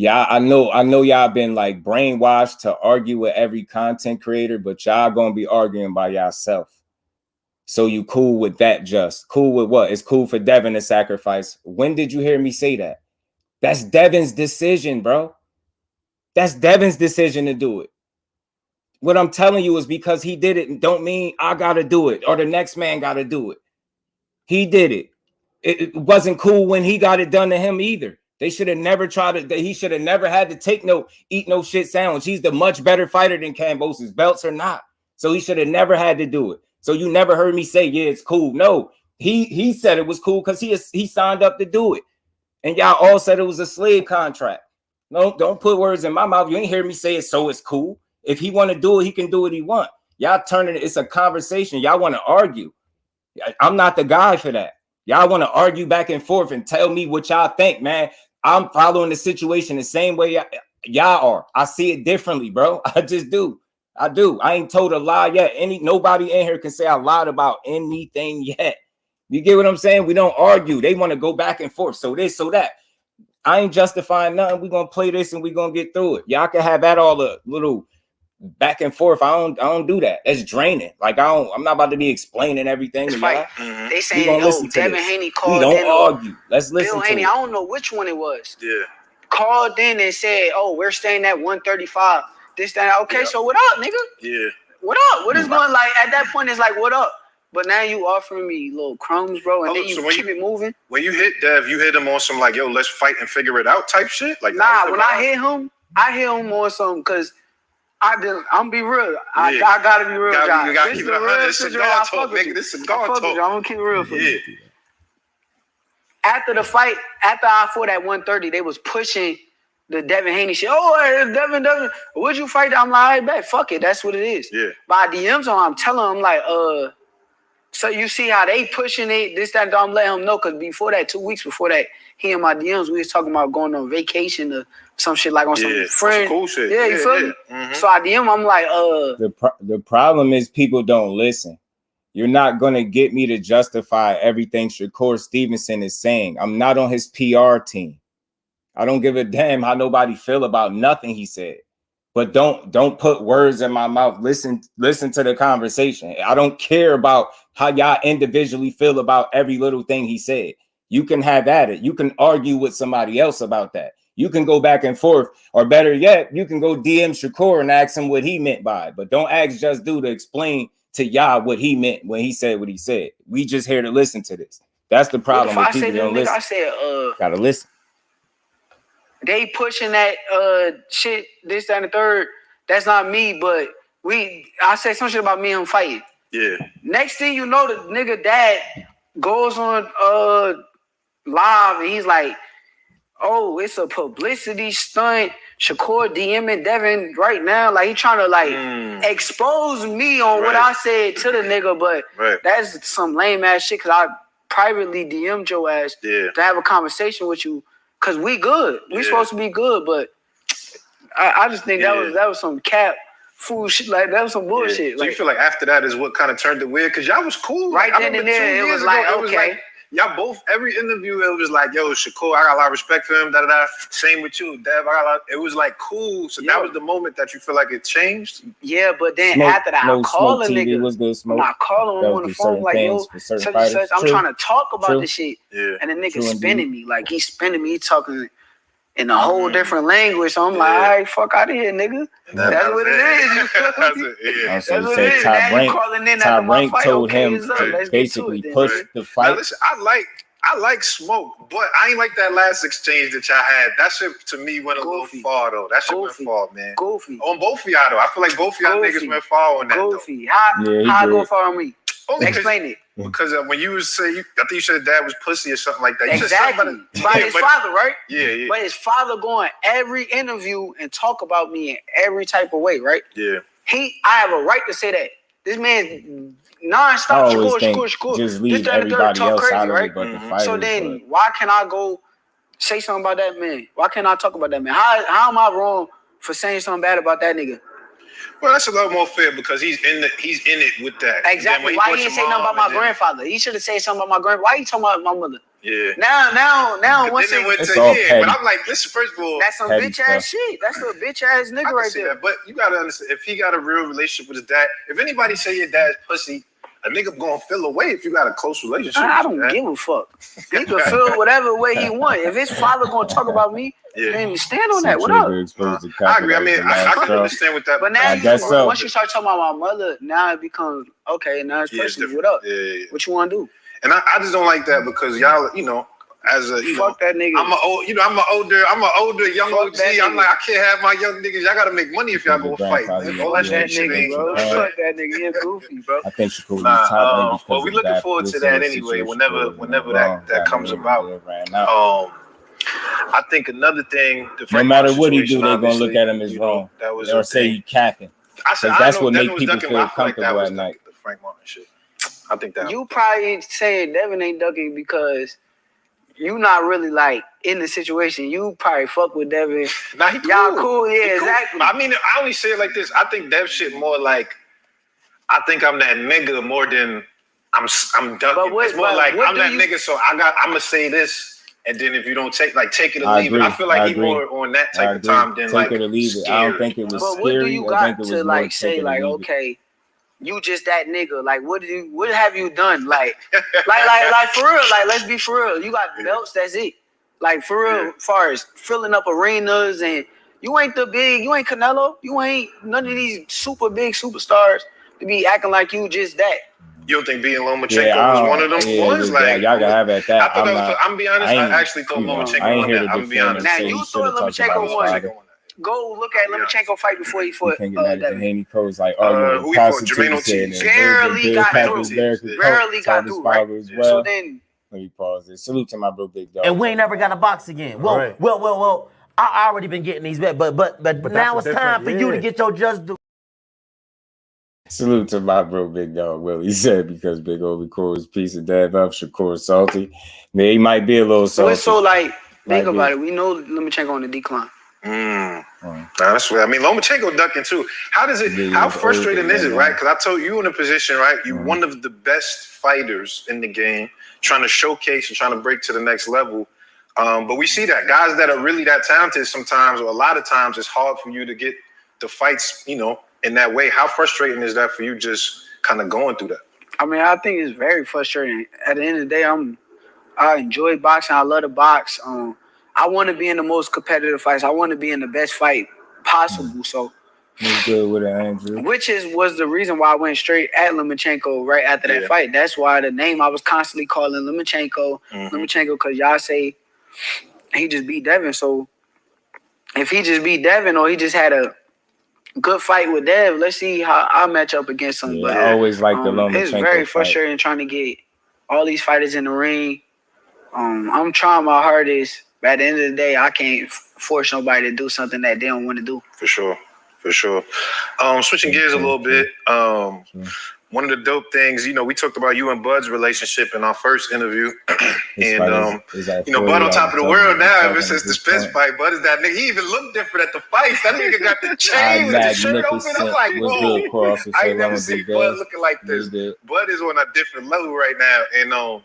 I know y'all been like brainwashed to argue with every content creator, but y'all gonna be arguing by yourself. So you cool with that? Just cool with what? It's cool for Devin to sacrifice. When did you hear me say that? That's Devin's decision, bro. That's Devin's decision to do it. What I'm telling you is because he did it don't mean I gotta do it or the next man gotta do it. He did it. It wasn't cool when he got it done to him either. They should have never tried to. He should have never had to eat no shit sandwich. He's the much better fighter than Kambosos, belts or not. So he should have never had to do it. So you never heard me say, yeah, it's cool. No, he said it was cool because he signed up to do it. And y'all all said it was a slave contract. No, don't put words in my mouth. You ain't hear me say it, so it's cool. If he want to do it, he can do what he want. Y'all turning it's a conversation. Y'all want to argue. I'm not the guy for that. Y'all want to argue back and forth and tell me what y'all think, man. I'm following the situation the same way y'all are. I see it differently, bro. I just do. I do. I ain't told a lie yet. Nobody in here can say I lied about anything yet. You get what I'm saying? We don't argue. They want to go back and forth. So this, so that. I ain't justifying nothing. We're gonna play this and we're gonna get through it. Y'all can have that all the little back and forth. I don't do that. That's draining. Like I'm not about to be explaining everything. It's right. They saying, oh, Devin Haney called in. We don't argue. Let's listen to Haney, it. I don't know which one it was. Yeah. Called in and said, oh, we're staying at 135. This, that. Okay, yeah. So what up, nigga? Yeah. What up? What is going like at that point? It's like, what up? But now you offering me little crumbs, bro, and then you keep it moving. When you hit Dev, you hit him on some like, yo, let's fight and figure it out type shit. Like, nah, when I hit him on some because I'm be real. I gotta be real, John. You gotta keep it 100. This cigar talk, nigga. This cigar talk. I'm gonna keep it real for you. After the fight, after I fought at 130, they was pushing the Devin Haney shit. Oh, Devin, would you fight? I'm like, all right, bet, fuck it. That's what it is. Yeah. By DMs on, I'm telling him like, so you see how they pushing it, this, that, I'm letting him know, because before that, 2 weeks before that, he and my DMs, we was talking about going on vacation or some shit like on some friend. Cool shit. Yeah, you feel me? Mm-hmm. So I DM, I'm like, The problem is people don't listen. You're not going to get me to justify everything Shakur Stevenson is saying. I'm not on his PR team. I don't give a damn how nobody feel about nothing he said. But don't put words in my mouth. Listen to the conversation. I don't care about how y'all individually feel about every little thing he said. You can have at it. You can argue with somebody else about that. You can go back and forth, or better yet, you can go DM Shakur and ask him what he meant by it. But don't ask JusDue to explain to y'all what he meant when he said what he said. We just here to listen to this. That's the problem with people don't listen. I said, gotta listen. They pushing that shit, this, that, and the third. That's not me, but I said some shit about me and him fighting. Yeah. Next thing you know, the nigga dad goes on live and he's like, oh, it's a publicity stunt. Shakur DMing Devin right now. Like, he trying to expose me on what I said to the nigga, but that's some lame ass shit, because I privately DM'd your ass to have a conversation with you. Cause we good. We supposed to be good, but I just think that was some cap fool shit. Like, that was some bullshit. So like, you feel like after that is what kind of turned it weird? Cause y'all was cool. Right then and there, it was like, okay. Y'all both, every interview, it was like, yo, Shakur, I got a lot of respect for him. Da da da. Same with you, Dev. It was like cool. So that was the moment that you feel like it changed. Yeah, but then after that, I call a nigga. Was good smoke. I call him on the phone like, yo, such and such. I'm trying to talk about this shit. Yeah. And the nigga spinning me. Like, he's spinning me. He talking in a whole different language. So I'm like, all right, fuck out of here, nigga. That's what it is. That's what it is. Top Rank told him to basically push the fight. Now listen, I like Smoke, but I ain't like that last exchange that y'all had. That shit to me went a little far though. That shit went far, man. Goofy. On both of y'all though. I feel like both of y'all niggas went far on that. Goofy. How go far on me? Explain it. Because when you say, I think you said dad was pussy or something like that. You exactly. By his father, right? Yeah. But his father going every interview and talk about me in every type of way, right? Yeah. I have a right to say that. This man non-stop Shakur. Just leave everybody else crazy, out of it, but the fighters. So then, why can't I go say something about that man? Why can't I talk about that man? How am I wrong for saying something bad about that nigga? Well, that's a little more fair because he's in it with that. Exactly. Why he didn't say nothing about my grandfather? He should have said something about my grandfather. Why he talking about my mother? Yeah. Now once it went to but I'm like, listen, first of all, that's some bitch ass shit. That's a bitch ass nigga right there. That, but you gotta understand, if he got a real relationship with his dad, if anybody say your dad's pussy, a nigga gonna feel away if you got a close relationship. I don't give a fuck. He can feel whatever way he want. If his father gonna talk about me, then stand on that. What up? I agree. I mean, I can understand with that. But now, once you start talking about my mother, now it becomes okay. Now it's personal. What up? Yeah. What you want to do? And I just don't like that because y'all, you know, as a fuck that nigga. I'm an older young OG. I'm like, I can't have my young niggas. Y'all gotta make money if y'all gonna fight. Fuck that nigga, bro. Fuck that nigga. You're goofy, bro. I think Shakur top well, we looking forward to that anyway. Whenever that comes about. I think another thing. No matter what he do, they're gonna look at him as wrong. Or say he capping. That's what makes people feel comfortable at night. The Frank Martin shit. I think that you probably saying Devin ain't ducking because you not really like in the situation. You probably fuck with Devin. Nah, he cool. Y'all cool, yeah, exactly. I mean, I only say it like this. I think Dev shit more like I think I'm that nigga more than I'm ducking. It's more like I'm that nigga, so I'm gonna say this, and then if you don't take it or leave it. I feel like he more on that type of time than like take it or leave it. I don't think it was scary. But what do you got to like say like okay? You just that nigga. Like, what have you done? Like for real. Like, let's be for real. You got belts. That's it. Like for real. As far as filling up arenas, and you ain't you ain't Canelo. You ain't none of these super big superstars to be acting like you just that. You don't think being Lomachenko was one of them ones? Like, y'all can have at that. I'm be honest. I actually thought Lomachenko won that. I'm be honest. Now you thought Lomachenko won. Go look at Lomachenko fight before he fought. Haney Co's like, who he fought? Jermaine Ortiz. Barely got through. So then, let me pause this. Salute to my bro Big Dog. And we ain't never got to box again. Well. I already been getting these bets, but now it's time for you to get your just due. Salute to my bro Big Dog. Well, he said because Big O records piece of dab up, Shakur salty. Man, he might be a little salty. So like, think about it. We know Lomachenko on the decline. That's what I mean. Lomachenko ducking too. How frustrating is it, right? Because I told you in a position, right? You're one of the best fighters in the game, trying to showcase and trying to break to the next level. But we see that guys that are really that talented sometimes, or a lot of times, it's hard for you to get the fights, you know, in that way. How frustrating is that for you just kind of going through that? I mean, I think it's very frustrating. At the end of the day, I enjoy boxing. I love to box. I want to be in the most competitive fights. I want to be in the best fight possible. So, good with it, Andrew. Which was the reason why I went straight at Lomachenko right after that fight. That's why the name I was constantly calling Lomachenko, because y'all say he just beat Devin. So if he just beat Devin or he just had a good fight with Dev, let's see how I match up against him. But I always like the Lomachenko. It's very frustrating trying to get all these fighters in the ring. I'm trying my hardest. But at the end of the day, I can't force nobody to do something that they don't want to do. For sure. Switching gears a little bit. One of the dope things, you know, we talked about you and Bud's relationship in our first interview. And, you know, Bud on top of the world now ever since the Spence fight. Bud is that nigga. He even looked different at the fights. That nigga got the chain with the shirt open. I'm like, whoa. I ain't never seen Bud looking like this. Bud is on a different level right now. And,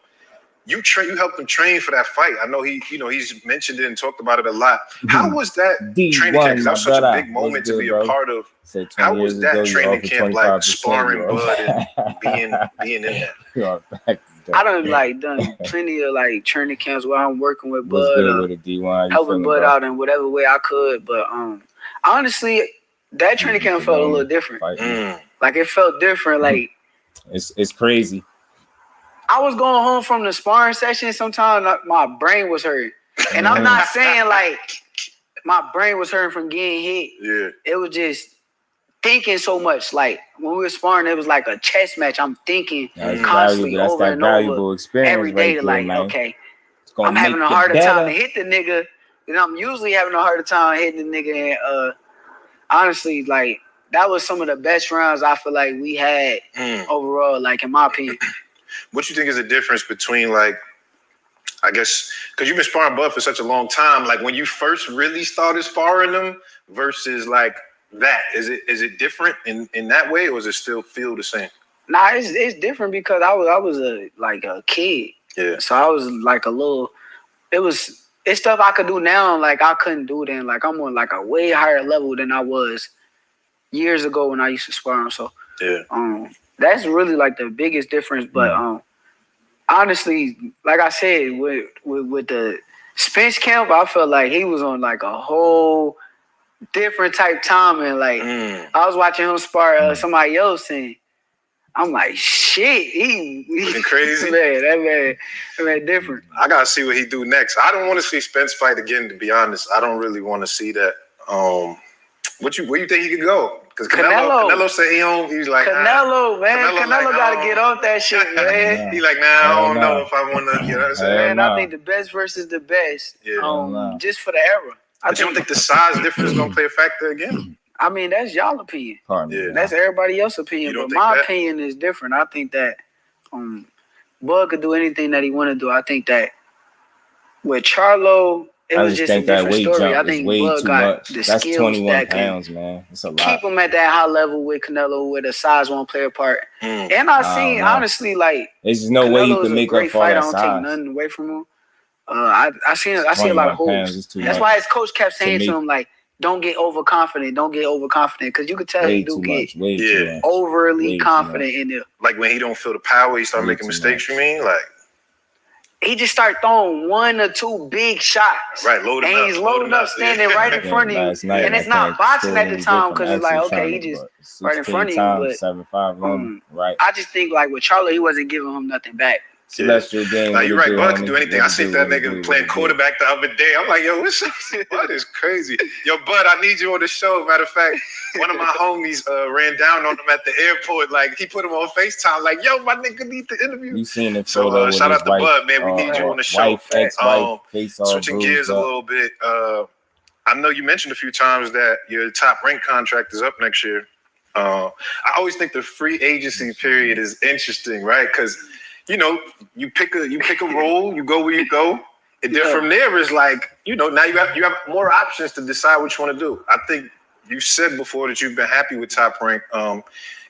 you helped him train for that fight. I know he's mentioned it and talked about it a lot. How was that training camp? Because that was such a big moment to be a part of. How was that training camp like, sparring Bud and being in there? I done plenty of like training camps where I'm working with Bud, with a D1, helping Bud out in whatever way I could. But honestly, that training camp felt a little different. Like it felt different. Like it's crazy. I was going home from the sparring session. Sometimes my brain was hurting, and I'm not saying like my brain was hurting from getting hit. Yeah, it was just thinking so much. Like when we were sparring, it was like a chess match. I'm thinking constantly over and over every day to like, okay, I'm having a harder time to hit the nigga. You know, I'm usually having a harder time hitting the nigga. And honestly, like that was some of the best rounds I feel like we had overall, like in my opinion. What you think is the difference between like, I guess, because you've been sparring Bud for such a long time, like when you first really started sparring them versus like that, is it different in that way, or does it still feel the same? Nah, it's different because I was a kid. Yeah. So I was like it's stuff I could do now, like I couldn't do then. Like I'm on like a way higher level than I was years ago when I used to spar him. So yeah. That's really like the biggest difference. But honestly, like I said, with the Spence camp, I felt like he was on like a whole different type timing. Like I was watching him spar somebody else, and I'm like, shit, he looking crazy. Man, that man different. I gotta see what he do next. I don't want to see Spence fight again, to be honest. I don't really want to see that. Where you think he could go? Because Canelo said he don't. He's like Canelo, man. Canelo gotta get off that shit, man. He like, I don't know if I want to. You know what I'm saying? Man, I think the best versus the best. Yeah. Just for the era. But you don't think the size difference is gonna play a factor again? I mean, that's y'all opinion. Yeah. That's everybody else's opinion. But my opinion is different. I think that Bud could do anything that he want to do. I think that with Charlo, it was just a different story. I think Bud got the That's skills 21 pounds, man. It's a lot. Keep him at that high level with Canelo, where the size won't play a part. And I seen honestly, like, there's just no way you can make up for that size. I don't take nothing away from him. I see a lot of holes. That's why his coach kept saying to him, like, don't get overconfident. Don't get overconfident. Because you could tell he do get overly confident in there. Like when he don't feel the power, he start making mistakes, you mean? Like he just start throwing 1 or 2 big shots. Right, loading up. He's loading up, standing right in front of you. And it's not boxing at the time because it's like, okay, he just right in front of you. But 7'5", right. I just think like with Charlo, he wasn't giving him nothing back. Celestial game. Nah, you're right. Bud can do anything. I seen that nigga playing quarterback the other day. I'm like, yo, Bud is crazy. Yo, Bud, I need you on the show. Matter of fact, one of my homies ran down on him at the airport. Like, he put him on FaceTime. Like, yo, my nigga need the interview. You seen it? So shout out to Bud, man. We need you on the show. Switching gears a little bit. I know you mentioned a few times that your top rank contract is up next year. I always think the free agency period is interesting, right? Because you know, you pick a role, you go where you go, and then from there is like, you know, now you have more options to decide what you want to do. I think you said before that you've been happy with Top Rank.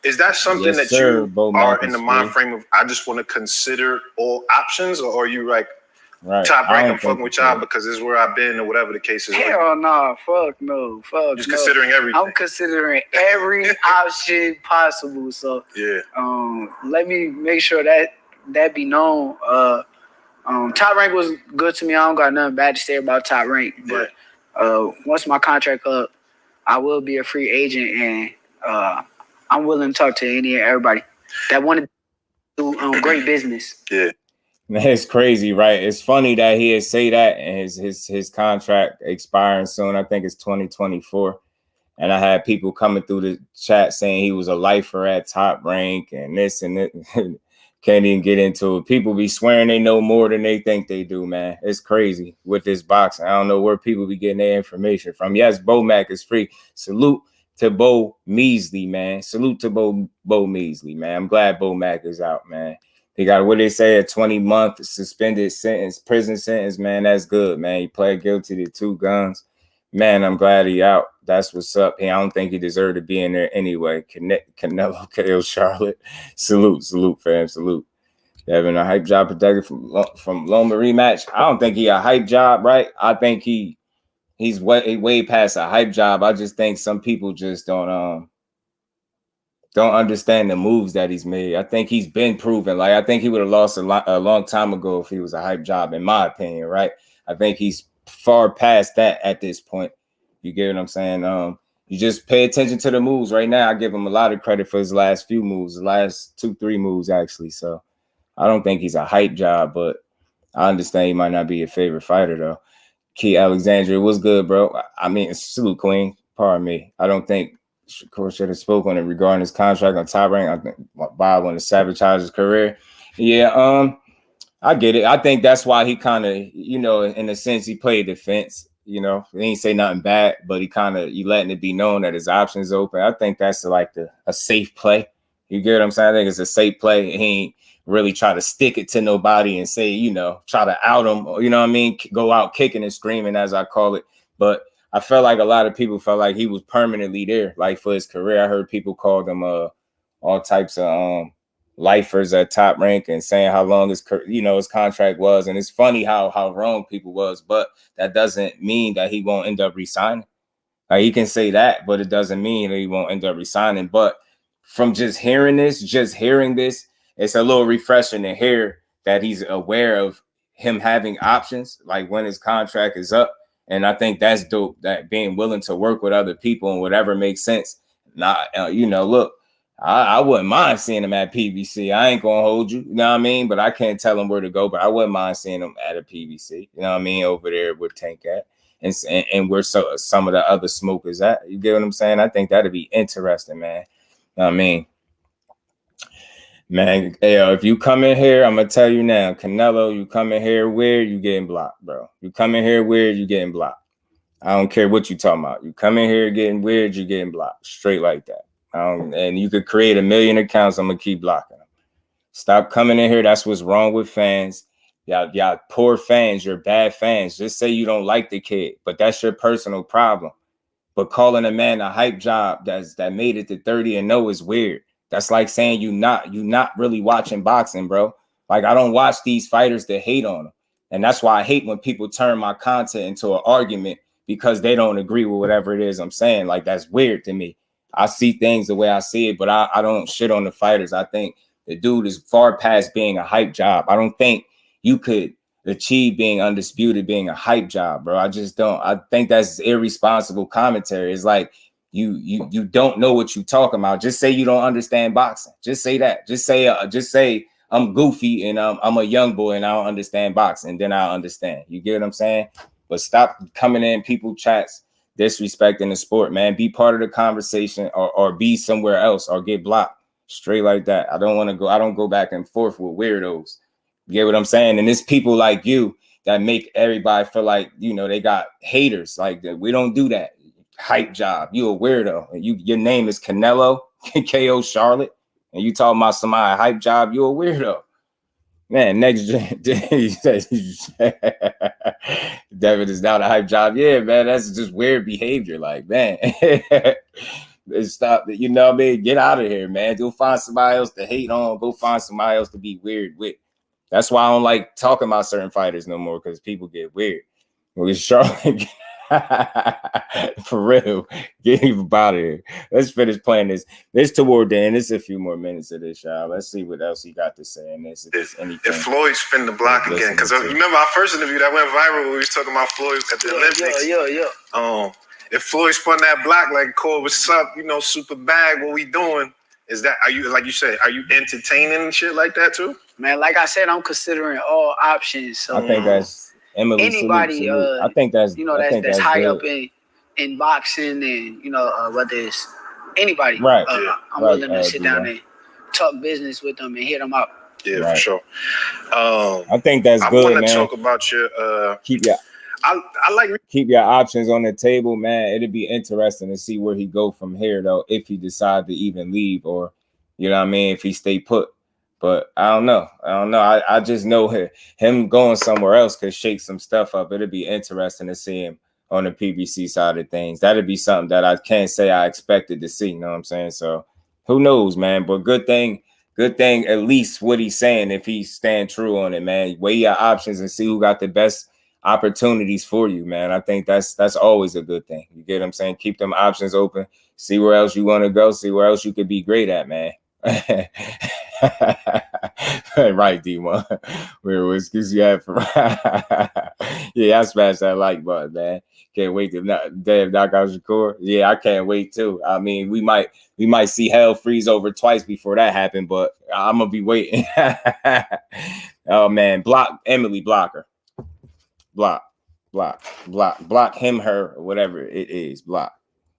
Is that something that you are in the mind frame of? I just want to consider all options, or are you like Top Rank? I'm fucking with y'all because this is where I've been, or whatever the case is. Hell no, fuck no, fuck. Just considering everything. I'm considering every option possible. So yeah, let me make sure that be known. Top Rank was good to me. I don't got nothing bad to say about Top Rank. But once my contract up, I will be a free agent, and I'm willing to talk to any and everybody that want to do great business. Yeah, man, it's crazy, right? It's funny that he'd say that, and his contract expiring soon. I think it's 2024. And I had people coming through the chat saying he was a lifer at Top Rank and this and that. Can't even get into it. People be swearing they know more than they think they do, man. It's crazy with this boxing. I don't know where people be getting their information from. Yes, Bomac is free. Salute to Bo Measley, man. Salute to Bo Measley, man. I'm glad Bomac is out, man. He got, what they say, a 20-month suspended sentence, prison sentence, man. That's good, man. He pled guilty to 2 guns. Man, I'm glad he out. That's what's up. Hey, I don't think he deserved to be in there anyway. Canelo KO Charlotte. Salute, fam. Salute. Having a hype job protected from Loma rematch. I don't think he a hype job, right? I think he's way past a hype job. I just think some people just don't don't understand the moves that he's made. I think he's been proven. Like, I think he would have lost a long time ago if he was a hype job, in my opinion, right? I think he's far past that at this point. You get what I'm saying? You just pay attention to the moves right now. I give him a lot of credit for his last few moves, the last 2-3 moves, actually. So I don't think he's a hype job, but I understand he might not be your favorite fighter, though. Key Alexandria was good, bro. I mean, salute, Queen. Pardon me. I don't think Shakur should have spoken on it regarding his contract on Top Rank. I think Bob wanted to sabotage his career. Yeah, I get it. I think that's why he kind of, in a sense, he played defense. He ain't say nothing bad, but you letting it be known that his options open. I think that's like a safe play. You get what I'm saying? I think it's a safe play. He ain't really try to stick it to nobody and say, try to out him, you know what I mean? Go out kicking and screaming, as I call it. But I felt like a lot of people felt like he was permanently there, like for his career. I heard people call them all types of lifers at Top Rank and saying how long his contract was. And it's funny how wrong people was, but that doesn't mean that he won't end up resigning. Like, he can say that, but it doesn't mean that he won't end up resigning. But from just hearing this, it's a little refreshing to hear that he's aware of him having options, like when his contract is up. And I think that's dope, that being willing to work with other people and whatever makes sense. Look, I wouldn't mind seeing him at PBC. I ain't gonna hold you, you know what I mean? But I can't tell him where to go. But I wouldn't mind seeing him at a PBC, you know what I mean, over there where Tank at, and where some of the other smokers at. You get what I'm saying? I think that'd be interesting, man. You know what I mean? Man, if you come in here, I'm gonna tell you now, Canelo, you come in here weird, you getting blocked, bro. You come in here weird, you getting blocked. I don't care what you talking about. You come in here getting weird, you getting blocked, straight like that. And you could create 1 million accounts. I'm gonna keep blocking them. Stop coming in here. That's what's wrong with fans. Y'all poor fans. You're bad fans. Just say you don't like the kid, but that's your personal problem. But calling a man a hype job that made it to 30-0 is weird. That's like saying you not really watching boxing, bro. Like, I don't watch these fighters that hate on them, and that's why I hate when people turn my content into an argument because they don't agree with whatever it is I'm saying. Like, that's weird to me. I see things the way I see it, but I don't shit on the fighters. I think the dude is far past being a hype job. I don't think you could achieve being undisputed being a hype job, bro. I just don't. I think that's irresponsible commentary. It's like you don't know what you're talking about. Just say you don't understand boxing. Just say that. Just say I'm goofy and I'm a young boy and I don't understand boxing. Then I'll understand. You get what I'm saying? But stop coming in people chats disrespecting the sport, man. Be part of the conversation or be somewhere else or get blocked. Straight like that. I don't go back and forth with weirdos. You get what I'm saying? And it's people like you that make everybody feel like, they got haters. Like, we don't do that. Hype job. You a weirdo. And your name is Canelo, KO Charlotte, and you talking about somebody hype job, you a weirdo. Man, next gen, Devin is not a hype job. Yeah, man, that's just weird behavior. Like, man, stop. You know what I mean? Get out of here, man. Go find somebody else to hate on. Go find somebody else to be weird with. That's why I don't like talking about certain fighters no more, because people get weird. Well, Charlotte, for real, get him out of here. Let's finish playing this. This toward the end. It's a few more minutes of this, y'all. Let's see what else he got to say in this. If Floyd spin the block again, because you remember our first interview that went viral when we was talking about Floyd at the Olympics. Yeah. If Floyd spun that block like, Cole, what's up? Super bag. What we doing? Are you, like you said, are you entertaining and shit like that too? Man, like I said, I'm considering all options. So I think that's Emily. Anybody, I think that's that's high up in boxing and whether it's anybody, right? I'm willing to sit down and talk business with them and hear them out. Yeah, right. For sure. I think that's good, man. I want to talk about your keep your options on the table, man. It'd be interesting to see where he go from here, though, if he decide to even leave, or if he stay put. But I don't know. I just know him going somewhere else could shake some stuff up. It'd be interesting to see him on the PBC side of things. That'd be something that I can't say I expected to see. You know what I'm saying? So who knows, man? But good thing. At least what he's saying, if he stand true on it, man. Weigh your options and see who got the best opportunities for you, man. I think that's always a good thing. You get what I'm saying? Keep them options open. See where else you want to go. See where else you could be great at, man. Right, D1. Where was excuse you have for yeah, I smashed that like button, man. Can't wait to knock out Shakur. Yeah, I can't wait too. I mean, we might see hell freeze over twice before that happened, but I'm gonna be waiting. Oh man, block Emily, block her. Block him, her, or whatever it is. Block.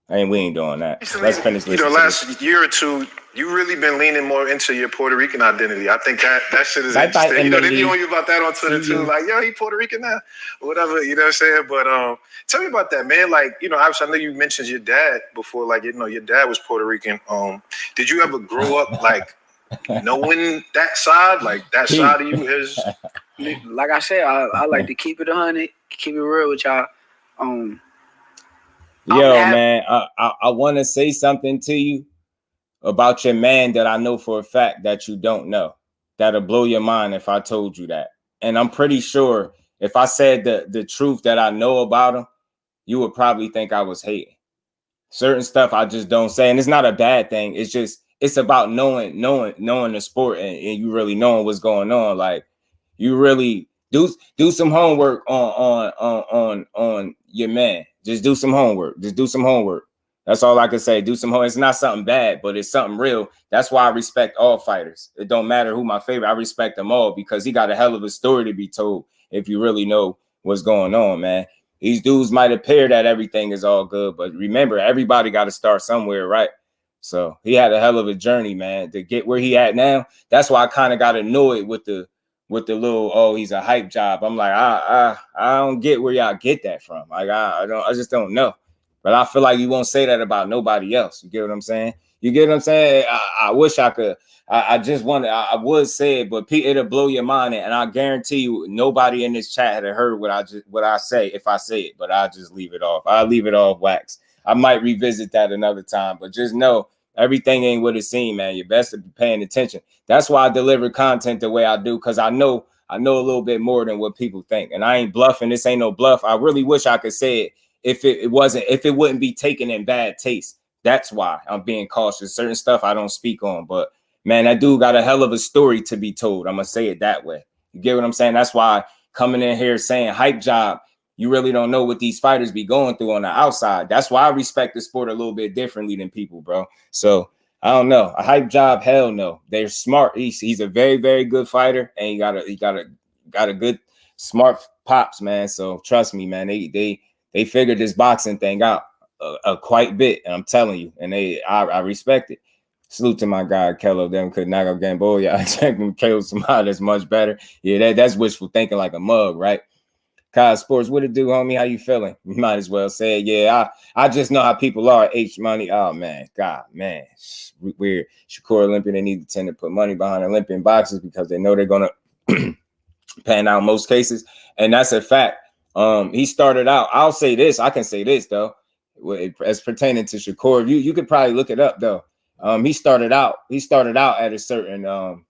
We ain't doing that. Let's finish this. Last year or two, you really been leaning more into your Puerto Rican identity. I think that shit is interesting. They be on you about that on Twitter too. Like, yo, he Puerto Rican now, or whatever. You know what I'm saying? But tell me about that, man. Like, obviously, I know you mentioned your dad before. Like, your dad was Puerto Rican. Did you ever grow up like knowing that side? Like that side of you is. Like I said, I like to keep it 100, keep it real with y'all. Man, I want to say something to you about your man that I know for a fact that you don't know. That'll blow your mind if I told you that. And I'm pretty sure if I said the truth that I know about him, you would probably think I was hating. Certain stuff I just don't say. And it's not a bad thing. It's about knowing the sport and you really knowing what's going on. Like, you really do some homework on your man. Just do some homework. That's all I can say. Do some homework. It's not something bad, but it's something real. That's why I respect all fighters. It don't matter who my favorite. I respect them all because he got a hell of a story to be told if you really know what's going on, man. These dudes might appear that everything is all good, but remember, everybody got to start somewhere, right? So he had a hell of a journey, man, to get where he at now. That's why I kind of got annoyed with the little, he's a hype job. I'm like, I don't get where y'all get that from. Like, I just don't know. But I feel like you won't say that about nobody else. You get what I'm saying? I wish I could. I would say it, but it'll blow your mind. And I guarantee you, nobody in this chat had heard what I say if I say it, but I'll just leave it off. I'll leave it off wax. I might revisit that another time, but just know everything ain't what it seems, man. You're best to be paying attention. That's why I deliver content the way I do, because I know a little bit more than what people think. And I ain't bluffing. This ain't no bluff. I really wish I could say it if it wouldn't be taken in bad taste. That's why I'm being cautious. Certain stuff I don't speak on. But man, that dude got a hell of a story to be told. I'm gonna say it that way. You get what I'm saying? That's why coming in here saying hype job, you really don't know what these fighters be going through on the outside. That's why I respect the sport a little bit differently than people, bro. So I don't know. A hype job, hell no. They're smart. He's a very, very good fighter, and he got a good smart pops, man. So trust me, man. They figured this boxing thing out quite a bit, and I'm telling you, and I respect it. Salute to my guy Kello. Them could knock out Gamboa. I expect him to kill somebody that's much better. Yeah, that's wishful thinking like a mug, right? Kyle Sports, what it do, homie? How you feeling? You might as well say it. Yeah, I just know how people are. H money. Oh man, God, man, weird. Shakur Olympian, they need to tend to put money behind Olympian boxers because they know they're gonna pan out in most cases, and that's a fact. He started out. I'll say this. I can say this though, as pertaining to Shakur. You could probably look it up though. He started out at a certain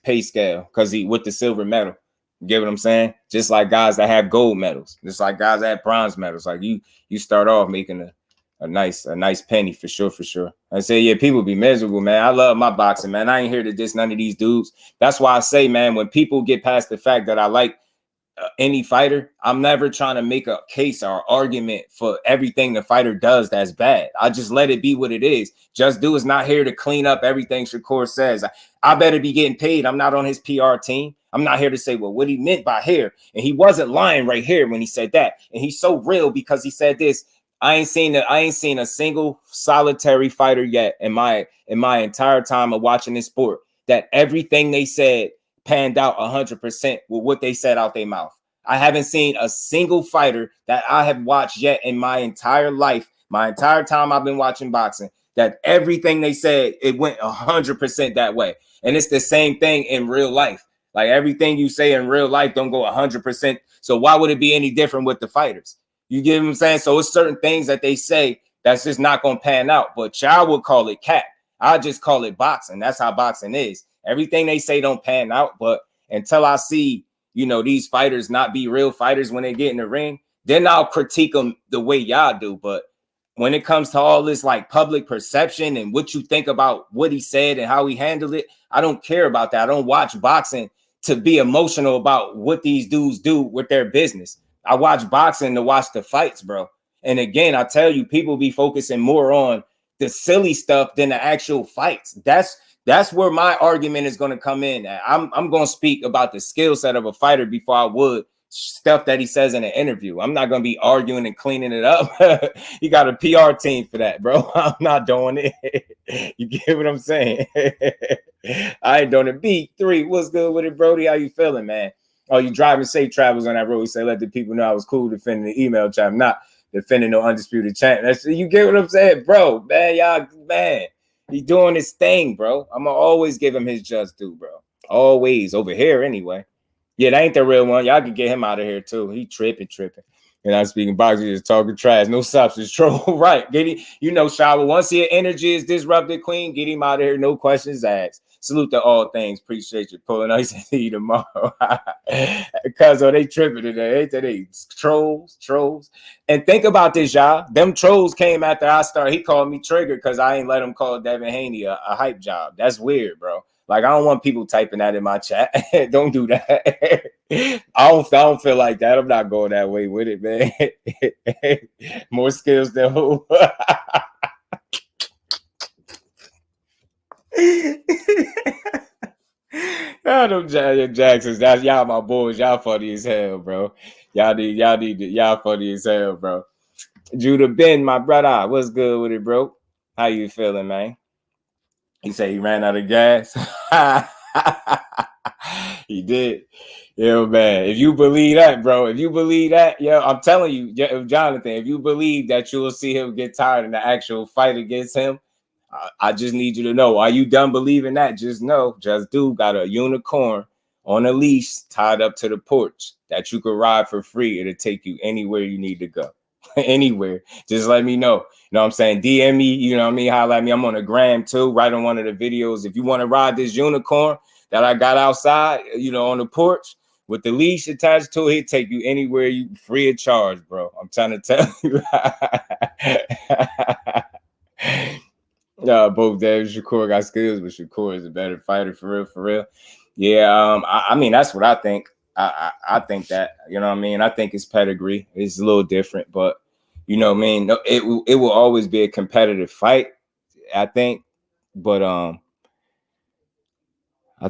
pay scale because he with the silver medal. You get what I'm saying? Just like guys that have gold medals, just like guys that have bronze medals. Like you start off making a nice penny for sure. I say, yeah, people be miserable, man. I love my boxing, man. I ain't here to diss none of these dudes. That's why I say, man, when people get past the fact that I like any fighter, I'm never trying to make a case or argument for everything the fighter does that's bad. I just let it be what it is. Just Do is not here to clean up everything Shakur says. I better be getting paid. I'm not on his PR team. I'm not here to say, well, what he meant by here. And he wasn't lying right here when he said that. And he's so real because he said this. I ain't seen a single solitary fighter yet in my entire time of watching this sport that everything they said panned out 100% with what they said out their mouth. I haven't seen a single fighter that I have watched yet in my entire life, my entire time I've been watching boxing, that everything they said, it went 100% that way. And it's the same thing in real life. Like everything you say in real life don't go 100%. So why would it be any different with the fighters? You get what I'm saying? So it's certain things that they say that's just not going to pan out. But y'all would call it cap. I just call it boxing. That's how boxing is. Everything they say don't pan out. But until I see you know, these fighters not be real fighters when they get in the ring, then I'll critique them the way y'all do. But when it comes to all this like public perception and what you think about what he said and how he handled it, I don't care about that. I don't watch boxing to be emotional about what these dudes do with their business. I watch boxing to watch the fights, bro. And again, I tell you, people be focusing more on the silly stuff than the actual fights. That's where my argument is going to come in. I'm going to speak about the skill set of a fighter before I would stuff that he says in an interview. I'm not going to be arguing and cleaning it up. You got a PR team for that, bro. I'm not doing it. You get what I'm saying? I ain't doing it. B3, what's good with it, Brody? How you feeling, man? Oh, you driving safe travels on that road. He said, let the people know I was cool defending the email chat. I'm not defending no undisputed champ. You get what I'm saying, bro? Man, y'all, man. He doing his thing, bro. I'm going to always give him his just due, bro. Always. Over here, anyway. Yeah, that ain't the real one. Y'all can get him out of here, too. He tripping. And I'm speaking boxing, just talking trash. No substance. Troll. Right. Get him. You know, Shower. Once your energy is disrupted, Queen, get him out of here. No questions asked. Salute to all things. Appreciate you pulling up. See you tomorrow. Because they tripping today. Ain't they? Trolls. And think about this, y'all. Them trolls came after I started. He called me triggered because I ain't let him call Devin Haney a hype job. That's weird, bro. Like, I don't want people typing that in my chat. Don't do that. I don't feel like that. I'm not going that way with it, man. More skills than who? Them Jacksons, that's y'all my boys. Y'all funny as hell, bro. Y'all funny as hell, bro. Judah Ben, my brother, what's good with it, bro? How you feeling, man? He said he ran out of gas. He did. Yo, man, if you believe that, bro, I'm telling you, Jonathan, if you believe that you will see him get tired in the actual fight against him, I just need you to know, are you done believing that? Just know, JusDue got a unicorn on a leash tied up to the porch that you could ride for free. It'll take you anywhere you need to go. Anywhere. Just let me know. You know what I'm saying? DM me, you know what I mean? Holla at me. I'm on the gram too, right on one of the videos. If you want to ride this unicorn that I got outside, you know, on the porch with the leash attached to it, it'll take you anywhere you free of charge, bro. I'm trying to tell you. Both Davis Shakur got skills, but Shakur is a better fighter for real. Yeah, I mean, that's what I think. I think that, you know what I mean? I think his pedigree is a little different, but you know what I mean? It will always be a competitive fight, I think. But I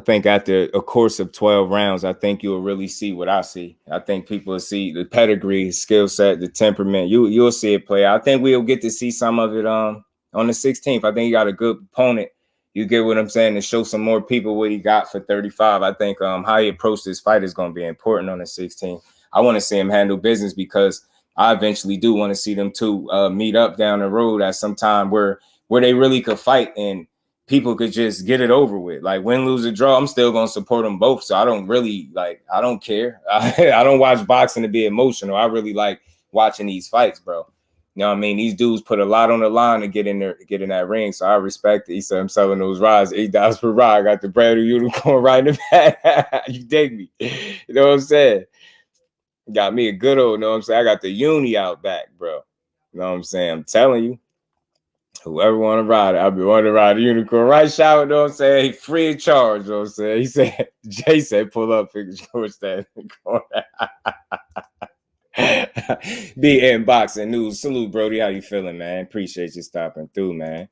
think after a course of 12 rounds, I think you'll really see what I see. I think people will see the pedigree, his skill set, the temperament. You'll see it play out. I think we'll get to see some of it on the 16th. I think he got a good opponent. You get what I'm saying? To show some more people what he got for 35. I think how he approached this fight is going to be important on the 16th. I want to see him handle business because I eventually do want to see them two meet up down the road at some time where they really could fight and people could just get it over with. Like win, lose, or draw, I'm still going to support them both. So I don't really I don't care. I don't watch boxing to be emotional. I really like watching these fights, bro. You know what I mean? These dudes put a lot on the line to get in there, get in that ring. So I respect it. He said I'm selling those rides, $8 per ride. I got the brand new unicorn right in the back. You dig me? You know what I'm saying? Got me a good old, you know what I'm saying? I got the uni out back, bro. You know what I'm saying? I'm telling you. Whoever want to ride it, I'll be wanting to ride a unicorn. Right, Shower, you know what I'm saying? Free of charge, you know what I'm saying? He said, Jay said, pull up, fingers crossed that in the corner. BN Boxing News. Salute, Brody. How you feeling, man? Appreciate you stopping through, man.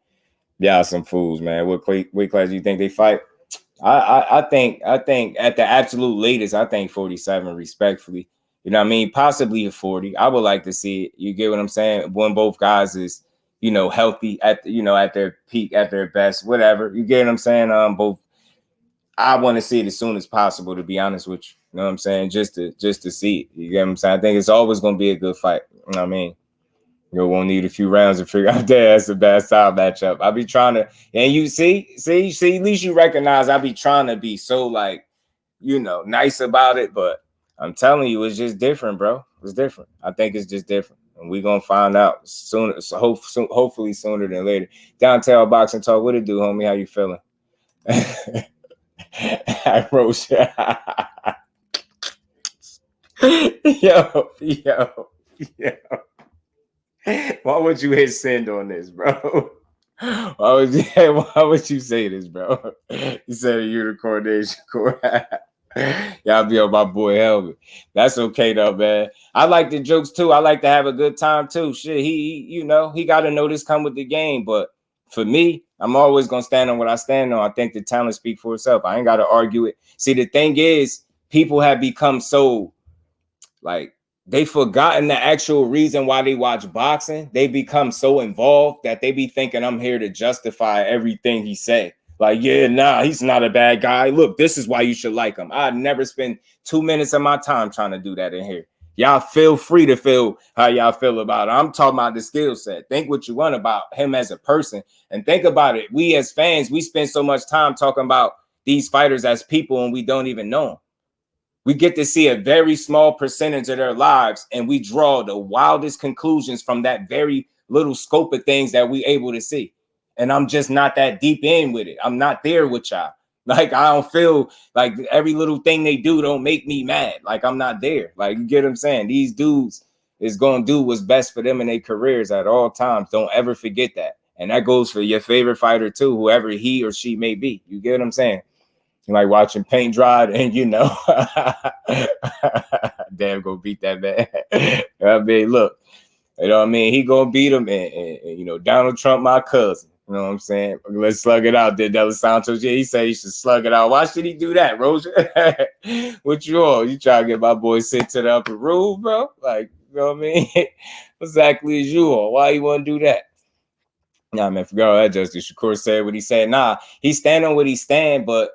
Y'all some fools, man. What weight class do you think they fight? I think at the absolute latest, I think 47, respectfully. You know what I mean? Possibly a 40. I would like to see it. You get what I'm saying? When both guys is, you know, healthy at their peak, at their best, whatever. You get what I'm saying? Both. I want to see it as soon as possible, to be honest with you. You know what I'm saying? Just to see it. You get what I'm saying? I think it's always going to be a good fight. You know what I mean? You won't need a few rounds to figure out that's a bad style matchup. I be trying to, and you see, at least you recognize I be trying to be so like, you know, nice about it. But I'm telling you, it's just different, bro. It's different. I think it's just different. And we're going to find out sooner. So hopefully sooner than later. Downtown Boxing Talk. What it do, homie? How you feeling? Roach. Yo. Why would you hit send on this, bro? Why would you say this, bro? You said a unicorn name, Shakur. Y'all be on my boy Helmet. That's okay though, man. I like the jokes too. I like to have a good time too. Shit, he got to know this come with the game. But for me, I'm always gonna stand on what I stand on. I think the talent speak for itself. I ain't got to argue it. See, the thing is, people have become so like they've forgotten the actual reason why they watch boxing. They become so involved that they be thinking I'm here to justify everything he say. Like, yeah, nah, he's not a bad guy. Look, this is why you should like him. I'd never spend 2 minutes of my time trying to do that in here. Y'all feel free to feel how y'all feel about it. I'm talking about the skill set. Think what you want about him as a person. And think about it. We as fans, we spend so much time talking about these fighters as people and we don't even know them. We get to see a very small percentage of their lives, and we draw the wildest conclusions from that very little scope of things that we able to see. And I'm just not that deep in with it. I'm not there with y'all. Like, I don't feel like every little thing they do don't make me mad. Like, I'm not there. Like, you get what I'm saying? These dudes is going to do what's best for them in their careers at all times. Don't ever forget that. And that goes for your favorite fighter, too, whoever he or she may be. You get what I'm saying? Like watching paint dry, and damn, go beat that man. I mean, look, you know what I mean? He gonna beat him, and Donald Trump, my cousin. You know what I'm saying? Let's slug it out there, Delos Santos. Yeah, he said he should slug it out. Why should he do that, Roger? What you on? You try to get my boy sent to the upper room, bro? Like, you know what I mean? Exactly as you on. Why you want to do that? Nah, man, forget all that. Justice Shakur said what he said. Nah, he stand on what he stand, but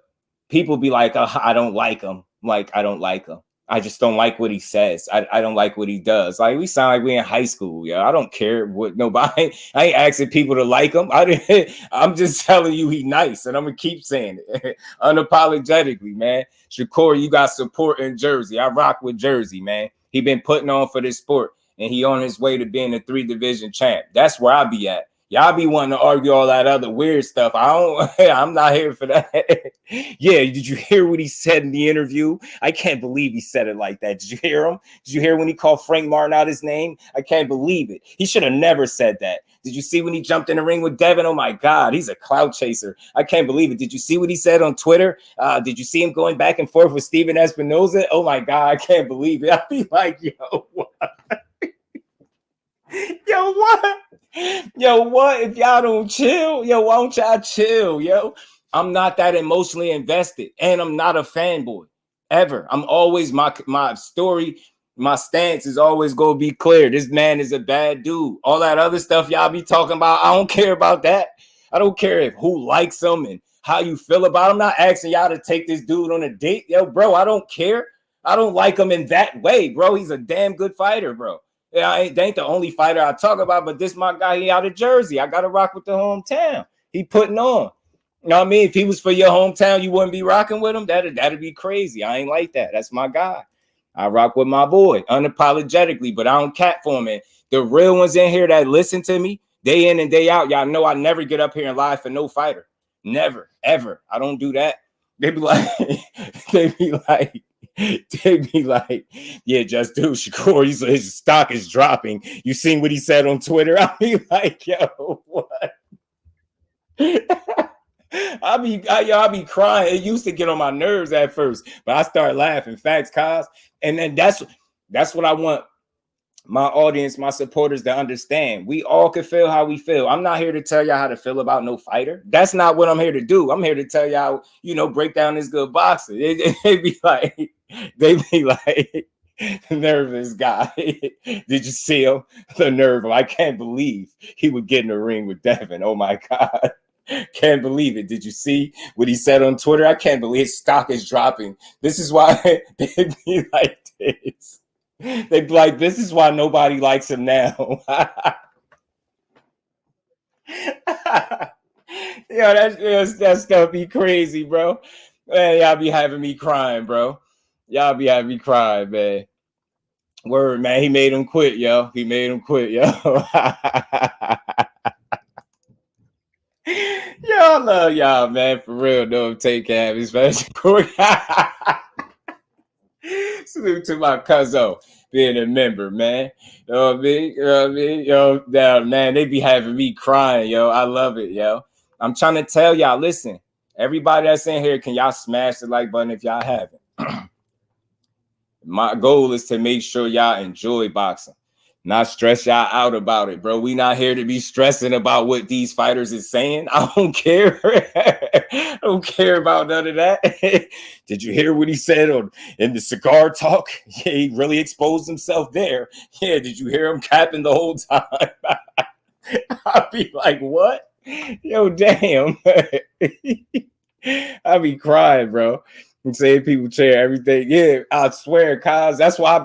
people be like, oh, I don't like him. Like, I don't like him. I just don't like what he says. I don't like what he does. Like, we sound like we in high school. Yeah, I don't care what nobody. I ain't asking people to like him. I'm just telling you he nice, and I'm gonna keep saying it unapologetically, man. Shakur, you got support in Jersey. I rock with Jersey, man. He been putting on for this sport, and he on his way to being a 3-division champ. That's where I be at. Y'all be wanting to argue all that other weird stuff. I'm not here for that. Yeah, did you hear what he said in the interview? I can't believe he said it like that. Did you hear him? Did you hear when he called Frank Martin out his name? I can't believe it. He should have never said that. Did you see when he jumped in the ring with Devin? Oh my God, he's a clout chaser. I can't believe it. Did you see what he said on Twitter? Did you see him going back and forth with Steven Espinoza? Oh my God, I can't believe it. I'd be like, yo, what? Yo, what? Yo, what? If y'all don't chill, yo, why don't y'all chill, yo? I'm not that emotionally invested, and I'm not a fanboy ever. I'm always my story, my stance is always gonna be clear. This man is a bad dude. All that other stuff y'all be talking about, I don't care about that. I don't care if who likes him and how you feel about him. I'm not asking y'all to take this dude on a date, yo, bro. I don't care. I don't like him in that way, bro. He's a damn good fighter, bro. Yeah, they ain't the only fighter I talk about, but this my guy, he out of Jersey. I got to rock with the hometown. He putting on. You know what I mean? If he was for your hometown, you wouldn't be rocking with him. That'd be crazy. I ain't like that. That's my guy. I rock with my boy unapologetically, but I don't cap for him. And the real ones in here that listen to me day in and day out, y'all know I never get up here and lie for no fighter. Never, ever. I don't do that. They be like, yeah, just do Shakur. His stock is dropping. You seen what he said on Twitter? I be like, yo, what? I be crying. It used to get on my nerves at first, but I started laughing. Facts, cause, and then that's what I want my audience, my supporters to understand. We all can feel how we feel. I'm not here to tell y'all how to feel about no fighter. That's not what I'm here to do. I'm here to tell y'all, break down this good boxing. They be like, nervous guy. Did you see him? The nerve. I can't believe he would get in the ring with Devin. Oh my God. Can't believe it. Did you see what he said on Twitter? I can't believe his stock is dropping. This is why they be like this. They be like, this is why nobody likes him now. That stuff be crazy, bro. Man, y'all be having me crying, bro. Y'all be having me crying, man. Word, man. He made him quit, yo. He made him quit, yo. Yo, I love y'all, man. For real, no take care, especially Salute to my cousin being a member, man. You know what I mean? You know what I mean? Yo, damn, man, they be having me crying, yo. I love it, yo. I'm trying to tell y'all, listen, everybody that's in here, can y'all smash the like button if y'all haven't? My goal is to make sure y'all enjoy boxing, not stress y'all out about it, bro. We not here to be stressing about what these fighters is saying. I don't care. I don't care about none of that. Did you hear what he said in the Cigar talk? Yeah, he really exposed himself there. Yeah, did you hear him capping the whole time? I'd be like, what? Yo, damn. I'd be crying, bro. And saying people share everything. Yeah, I swear, cuz that's why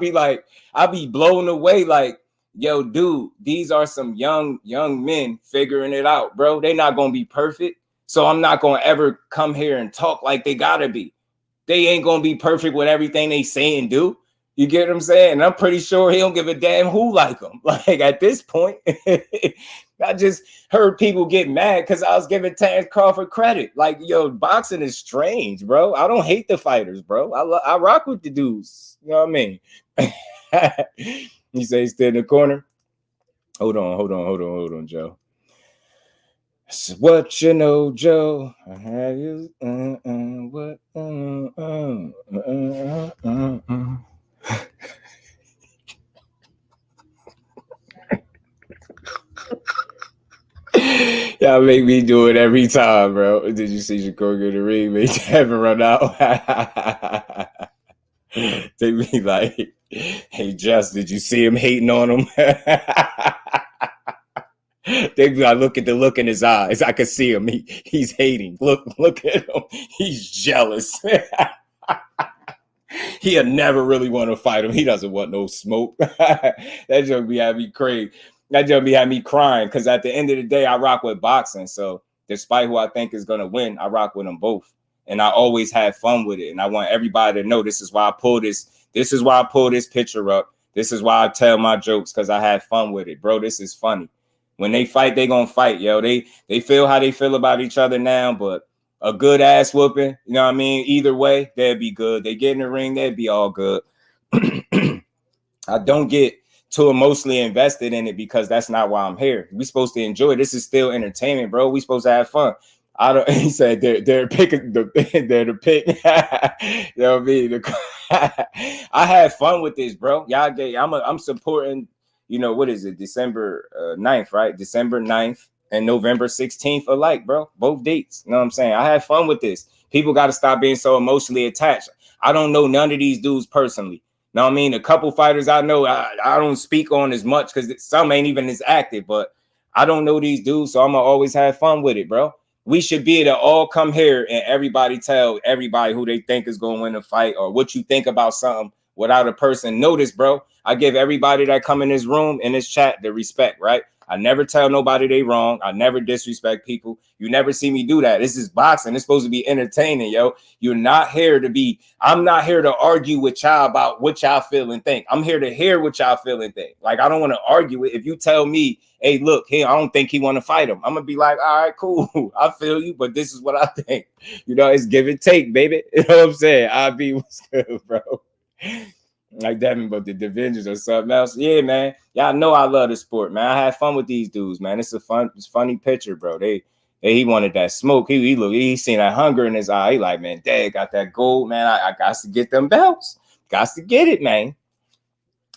I be blown away. Like, yo, dude, these are some young men figuring it out, bro. They're not gonna be perfect. So I'm not gonna ever come here and talk like they gotta be. They ain't gonna be perfect with everything they say and do. You get what I'm saying? And I'm pretty sure he don't give a damn who like him. Like at this point, I just heard people get mad because I was giving Terrence Crawford credit. Like, yo, boxing is strange, bro. I don't hate the fighters, bro. I rock with the dudes. You know what I mean? You say he's still in the corner? Hold on, Joe. So what you know, Joe? I have you. What? Y'all make me do it every time, bro. Did you see Shakur get the ring? Make Devin run out. They be like, hey, Just, did you see him hating on him? They be like, look at the look in his eyes. I can see him. He's hating. Look at him. He's jealous. He'll never really want to fight him. He doesn't want no smoke. That joke be having me crazy. That joke be having me crying because at the end of the day, I rock with boxing. So despite who I think is going to win, I rock with them both. And I always have fun with it. And I want everybody to know this is why I pull this. This is why I pull this picture up. This is why I tell my jokes, because I have fun with it. Bro, this is funny. When they fight, they going to fight, yo. They feel how they feel about each other now, but a good ass whooping, you know what I mean? Either way, they'd be good. They get in the ring, they'd be all good. I don't get too emotionally invested in it because that's not why I'm here. We're supposed to enjoy. This is still entertainment, bro. We supposed to have fun. He said they're picking the pick. You know what I mean? I had fun with this, bro. I'm supporting, you know, what is it? December 9th, right? December 9th and November 16th alike, bro. Both dates. You know what I'm saying? I had fun with this. People got to stop being so emotionally attached. I don't know none of these dudes personally. Know what I mean? A couple fighters I know, I don't speak on as much because some ain't even as active, but I don't know these dudes, so I'm going to always have fun with it, bro. We should be able to all come here and everybody tell everybody who they think is going to win a fight or what you think about something without a person notice, bro. I give everybody that come in this room, in this chat, the respect, right? I never tell nobody they wrong. I never disrespect people. You never see me do that. This is boxing. It's supposed to be entertaining, yo. You're not here to be, I'm not here to argue with y'all about what y'all feel and think. I'm here to hear what y'all feel and think. Like, I don't want to argue it. If you tell me, hey, look, hey, I don't think he want to fight him, I'm going to be like, all right, cool. I feel you, but this is what I think. You know, it's give and take, baby. You know what I'm saying? I be what's good, bro. Like that, but the divisions or something else. Yeah, man. Y'all know I love the sport, man. I had fun with these dudes, man. It's funny picture, bro. He wanted that smoke. He seen that hunger in his eye. He like, man, dad got that gold, man. I got to get them belts. Got to get it, man.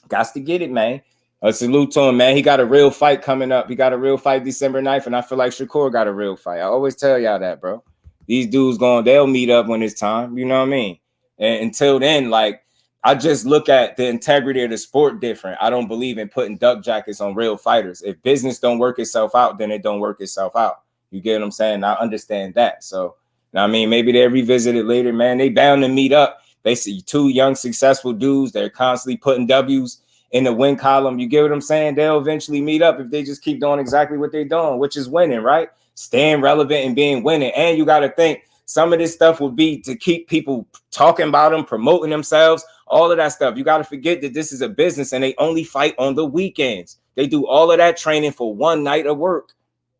Got to get it, man. A salute to him, man. He got a real fight coming up. He got a real fight December 9th, and I feel like Shakur got a real fight. I always tell y'all that, bro. These dudes they'll meet up when it's time. You know what I mean? And until then, like, I just look at the integrity of the sport different. I don't believe in putting duck jackets on real fighters. If business don't work itself out, then it don't work itself out. You get what I'm saying? I understand that. So, I mean, maybe they'll revisit it later, man. They bound to meet up. They see two young, successful dudes. They're constantly putting W's in the win column. You get what I'm saying? They'll eventually meet up if they just keep doing exactly what they're doing, which is winning, right? Staying relevant and being winning. And you got to think some of this stuff would be to keep people talking about them, promoting themselves. All of that stuff. You got to forget that this is a business and they only fight on the weekends. They do all of that training for one night of work.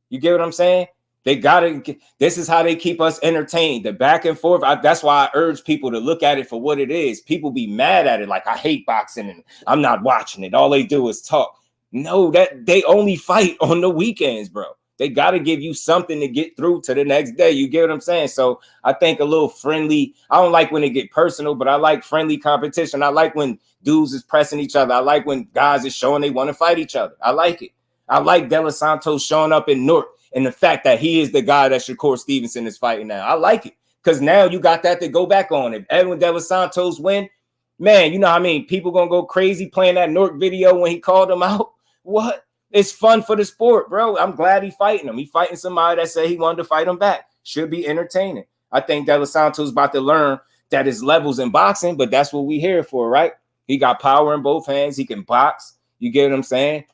You get what I'm saying? They gotta. This is how they keep us entertained. The back and forth. That's why I urge people to look at it for what it is. People be mad at it, like I hate boxing and I'm not watching it. All they do is talk. No, that they only fight on the weekends, bro. They gotta give you something to get through to the next day. You get what I'm saying? So I think a little friendly. I don't like when it get personal, but I like friendly competition. I like when dudes is pressing each other. I like when guys is showing they want to fight each other. I like it. I like De Los Santos showing up in Newark. And the fact that he is the guy that Shakur Stevenson is fighting now. I like it. Because now you got that to go back on. If Edwin De Los Santos win, man, you know how I mean? People going to go crazy playing that Newark video when he called him out. What? It's fun for the sport, bro. I'm glad he fighting him. He fighting somebody that said he wanted to fight him back. Should be entertaining. I think De Los Santos about to learn that his levels in boxing, but that's what we here for, right? He got power in both hands. He can box. You get what I'm saying?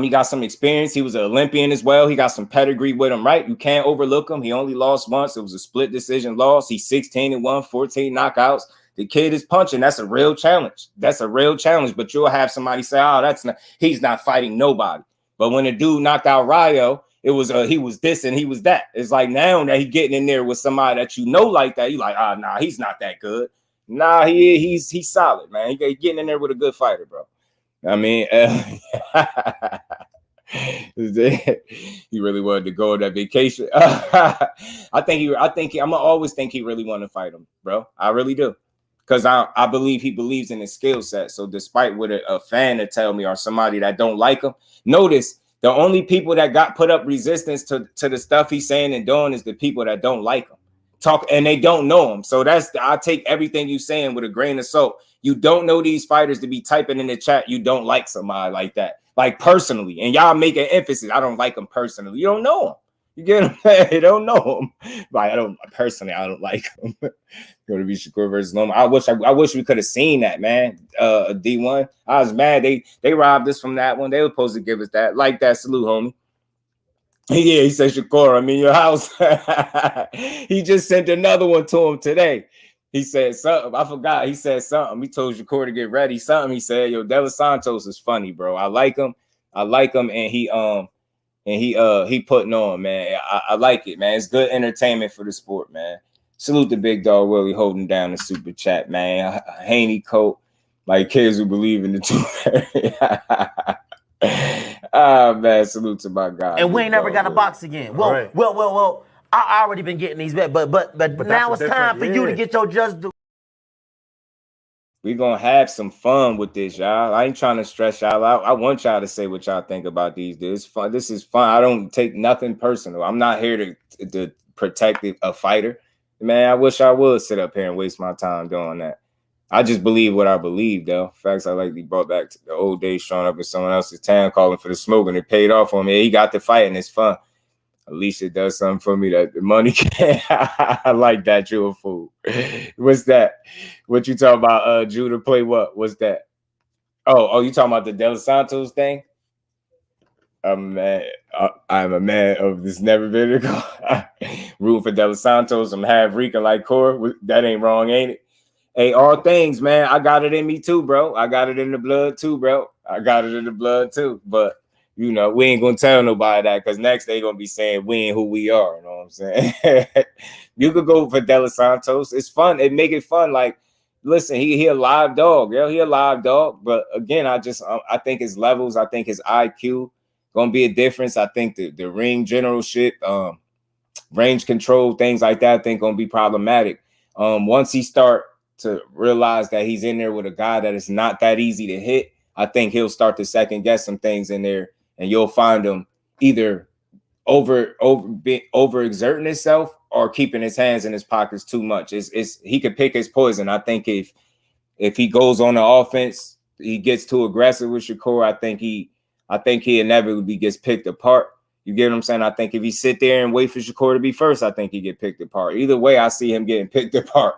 He got some experience. He was an Olympian as well. He got some pedigree with him, right? You can't overlook him. He only lost once. It was a split decision loss. He's 16-1, 14 knockouts. The kid is punching. That's a real challenge. That's a real challenge. But you'll have somebody say, "Oh, he's not fighting nobody." But when a dude knocked out Rayo, it was he was this and he was that. It's like now that he getting in there with somebody that you know like that, you like, nah, he's not that good. Nah, he's solid, man. He getting in there with a good fighter, bro. I mean, he really wanted to go on that vacation. I'm gonna always think he really want to fight him, bro. I really do, because I believe he believes in his skill set. So despite what a fan to tell me or somebody that don't like him, notice the only people that got put up resistance to the stuff he's saying and doing is the people that don't like him. And they don't know him. So I take everything you saying with a grain of salt. You don't know these fighters to be typing in the chat. You don't like somebody like that, like personally. And y'all make an emphasis. I don't like him personally. You don't know him. You get him? You don't know him. Like I don't like him. Going to be Shakur versus Loma. I wish we could have seen that, man. D1. I was mad. They robbed us from that one. They were supposed to give us that. Like that. Salute, homie. Yeah, he said, Shakur, I'm in your house. He just sent another one to him today. He said something. I forgot. He said something. He told Shakur to get ready. Something he said, yo, De Los Santos is funny, bro. I like him. And he putting on, man. I like it, man. It's good entertainment for the sport, man. Salute the big dog Willie holding down the super chat, man. Haney coat, like kids who believe in the truth. Man, salute to my guy. And we ain't never got a box again. Well, right. well. I already been getting these bets, but now it's time for you to get your just do. We gonna have some fun with this, y'all. I ain't trying to stress y'all out. I want y'all to say what y'all think about these. This fun. This is fun. I don't take nothing personal. I'm not here to protect a fighter. Man, I wish I would sit up here and waste my time doing that. I just believe what I believe, though. Facts I like to be brought back to the old days, showing up in someone else's town, calling for the smoke, and it paid off on me. He got the fight, and it's fun. At least it does something for me that the money can't. I like that. You're a fool. What's that? What you talking about? Judah play what? What's that? Oh, you talking about the De Los Santos thing? I'm a man of this never been rooting for De Los Santos. I'm half Rican like Cora. That ain't wrong, ain't it? Hey, all things, man. I got it in me too, bro. I got it in the blood too, bro. But you know, we ain't gonna tell nobody that, because next they gonna be saying we ain't who we are. You know what I'm saying? You could go for De Los Santos. It's fun. It make it fun. Like, listen, he a live dog, yo. He a live dog. But again, I think his levels, I think his IQ gonna be a difference. I think the ring generalship, range control, things like that, I think gonna be problematic. Once he start to realize that he's in there with a guy that is not that easy to hit, I think he'll start to second guess some things in there, and you'll find him either overexerting himself or keeping his hands in his pockets too much. He could pick his poison. I think if he goes on the offense, he gets too aggressive with Shakur, I think he inevitably gets picked apart. You get what I'm saying? I think if he sit there and wait for Shakur to be first, I think he get picked apart. Either way, I see him getting picked apart.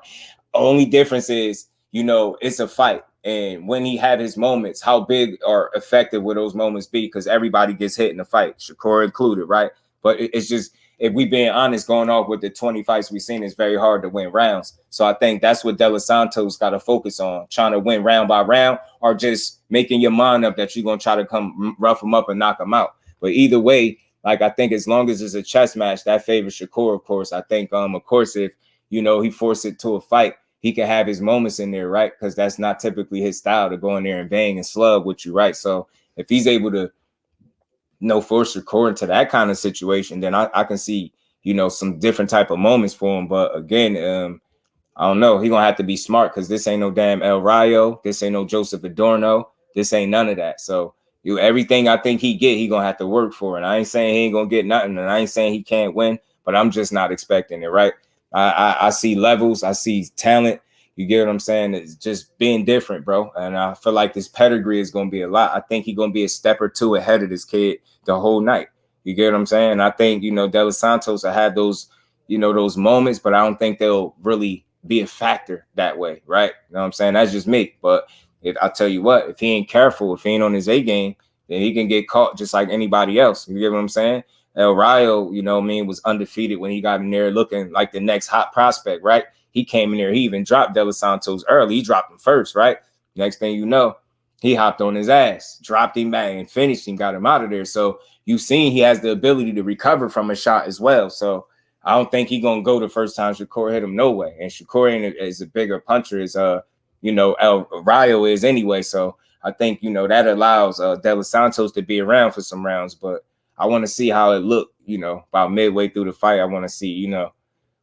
Only difference is, you know, it's a fight. And when he had his moments, how big or effective will those moments be? Because everybody gets hit in the fight, Shakur included, right? But it's just, if we being honest, going off with the 20 fights we've seen, it's very hard to win rounds. So I think that's what De Los Santos got to focus on, trying to win round by round, or just making your mind up that you're going to try to come rough him up and knock him out. But either way, Like, I think as long as it's a chess match, that favors Shakur, of course. I think, of course, if, you know, he forced it to a fight, he can have his moments in there, right? Because that's not typically his style to go in there and bang and slug with you, right? So if he's able to, you know, force Shakur into that kind of situation, then I can see, you know, some different type of moments for him. But again, I don't know. He gonna have to be smart because this ain't no damn El Rayo. This ain't no Joseph Adorno. This ain't none of that. So everything I think he gonna have to work for. And I ain't saying he ain't gonna get nothing, and I ain't saying he can't win, but I'm just not expecting it, right? I see levels, I see talent. You get what I'm saying? It's just being different, bro. And I feel like this pedigree is gonna be a lot. I think he's gonna be a step or two ahead of this kid the whole night. You get what I'm saying? I think, you know, De Los Santos will have those, you know, those moments, but I don't think they'll really be a factor that way, right? You know what I'm saying? That's just me. But I'll tell you what, if he ain't careful, if he ain't on his A game, then he can get caught just like anybody else. You get what I'm saying? El Rayo, you know what I mean, was undefeated when he got in there looking like the next hot prospect, right? He came in there, he even dropped De Los Santos early. He dropped him first, right? Next thing you know, he hopped on his ass, dropped him back and finished him, got him out of there. So you've seen he has the ability to recover from a shot as well. So I don't think he's gonna go the first time Shakur hit him, no way. And Shakur is a bigger puncher as you know, El Rayo is anyway. So I think, you know, that allows De Los Santos to be around for some rounds. But I want to see how it looked, you know, about midway through the fight. I want to see, you know,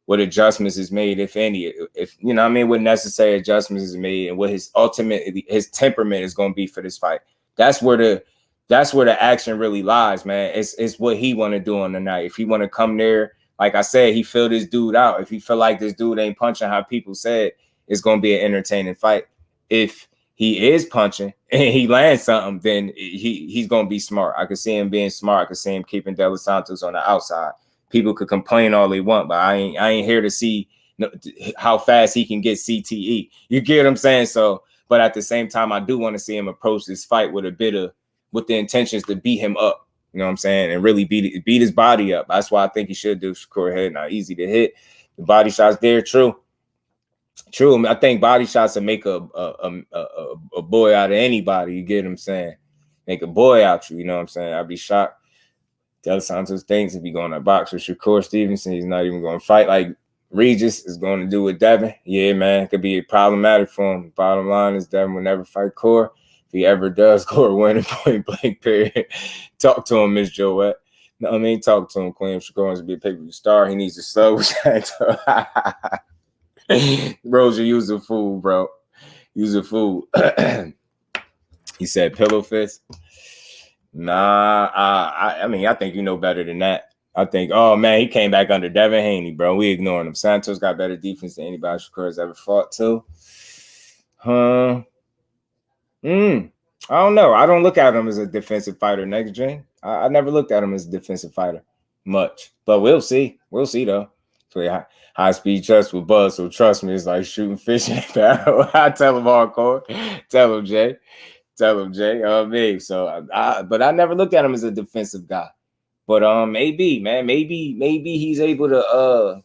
what adjustments is made, if any, if you know what I mean, what necessary adjustments is made, and what his temperament is going to be for this fight. That's where the action really lies, man. It's what he want to do on the night. If he want to come there, like I said, he feel this dude out. If he feel like this dude ain't punching how people said, it's going to be an entertaining fight. If he is punching and he lands something, then he's going to be smart. I could see him being smart. I could see him keeping De Los Santos on the outside. People could complain all they want, but I ain't here to see how fast he can get CTE. You get what I'm saying? So, but at the same time, I do want to see him approach this fight with the intentions to beat him up. You know what I'm saying? And really beat his body up. That's why I think he should do Shakur head. Not easy to hit. The body shots there, true. I think body shots will make a boy out of anybody. You get what I'm saying? Make a boy out you. You know what I'm saying? I'd be shocked. De Los Santos thinks if he going to box with Shakur Stevenson, he's not even going to fight like Regis is going to do with Devin. Yeah, man, it could be problematic for him. Bottom line is Devin will never fight Core. If he ever does, Core win a point blank period. Talk to him, Miss Joette. No, I mean, talk to him, Queen. If Shakur wants to be a pay-per-view star, he needs to slow. Roger, use a fool, bro. Use a fool. He said pillow fist. Nah, I mean, I think you know better than that. I think, oh, man, he came back under Devin Haney, bro. We ignoring him. Santos got better defense than anybody Shakur has ever fought to. I don't know. I don't look at him as a defensive fighter, next gen. I never looked at him as a defensive fighter much. But we'll see. We'll see, though. So high-speed trust with Buzz, so trust me, it's like shooting fish in a barrel. I tell him hardcore. Tell him, Jay. Tell him, Jay. Babe. So, but I never looked at him as a defensive guy. But maybe, man, maybe he's able to,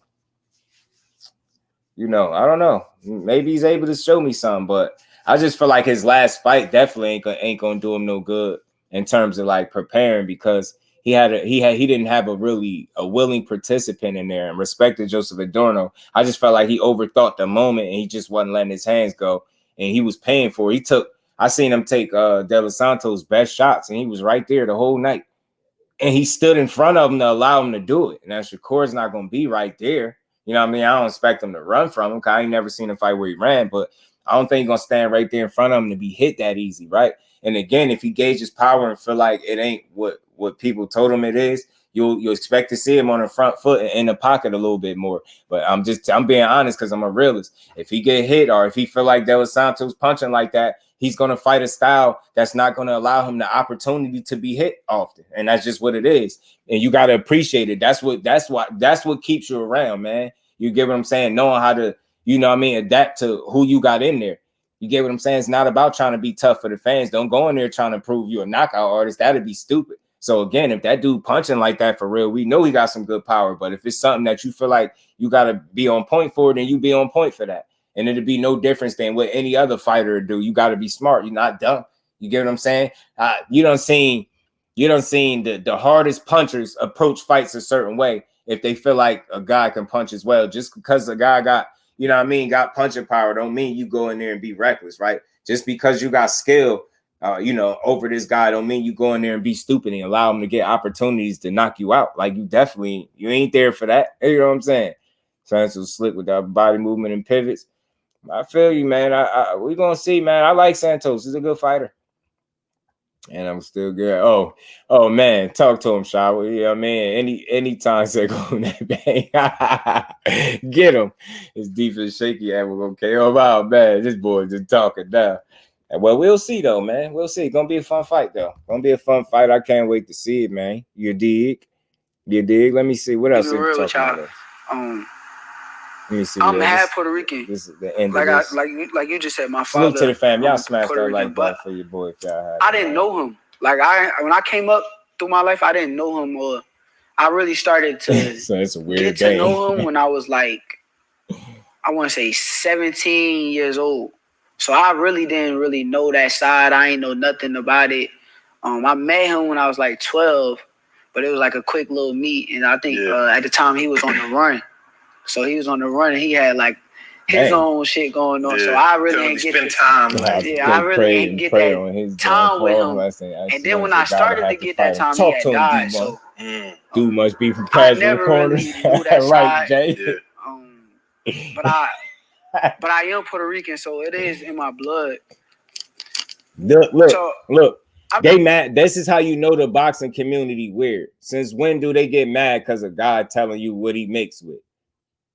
you know, I don't know. Maybe he's able to show me something. But I just feel like his last fight definitely ain't gonna do him no good in terms of like preparing, because he didn't have a willing participant in there. And respect to Joseph Adorno, I just felt like he overthought the moment and he just wasn't letting his hands go, and he was paying for it. I seen him take De Los Santos' best shots, and he was right there the whole night. And he stood in front of him to allow him to do it. And now Shakur's not going to be right there. You know what I mean? I don't expect him to run from him, because I ain't never seen a fight where he ran. But I don't think he's going to stand right there in front of him to be hit that easy, right? And again, if he gauges power and feel like it ain't what people told him it is, you'll expect to see him on the front foot and in the pocket a little bit more. But I'm being honest, because I'm a realist. If he get hit, or if he feel like De Los Santos punching like that, he's going to fight a style that's not going to allow him the opportunity to be hit often. And that's just what it is. And you got to appreciate it. That's what keeps you around, man. You get what I'm saying? Knowing how to, you know what I mean, adapt to who you got in there. You get what I'm saying? It's not about trying to be tough for the fans. Don't go in there trying to prove you're a knockout artist. That'd be stupid. So again, if that dude punching like that for real, we know he got some good power. But if it's something that you feel like you got to be on point for, then you be on point for that. And it'd be no difference than what any other fighter would do. You got to be smart. You're not dumb. You get what I'm saying? You done seen You done seen the hardest punchers approach fights a certain way if they feel like a guy can punch as well. Just because a guy got, you know what I mean, got punching power, don't mean you go in there and be reckless, right? Just because you got skill, you know, over this guy, don't mean you go in there and be stupid and allow him to get opportunities to knock you out. Like, you ain't there for that. You know what I'm saying? Santos slick with that body movement and pivots. I feel you, man. We're gonna see, man. I like Santos. He's a good fighter. And I'm still good. Oh man, talk to him, Shakur. You know what I mean? Anytime they go on that bang, get him. His defense shaky and we're gonna KO him out, man. This boy just talking now. Well, we'll see though, man. We'll see. Gonna be a fun fight though. Gonna be a fun fight. I can't wait to see it, man. You dig? Let me see what else. Real with y'all. Let me see. I'm half Puerto Rican. This is the end like of this. Like you just said, my father. Salute to the fam. Y'all smashed Puerto that Rican, like that for your boy if y'all had. I didn't know him. Like when I came up through my life, I didn't know him, or I really started to so it's a weird get to know him when I was like, I want to say 17 years old. So I really didn't really know that side. I ain't know nothing about it. I met him when I was like 12, but it was like a quick little meet, and I think at the time he was on the run. So he was on the run, and he had like his own shit going on. So I really ain't get time. I really ain't get that time with him. And then when I started to get that time, he had died. So dude must be from casual corners, right, Jay? But I am Puerto Rican, so it is in my blood. Look. They mad. This is how you know the boxing community weird. Since when do they get mad because a guy telling you what he makes with?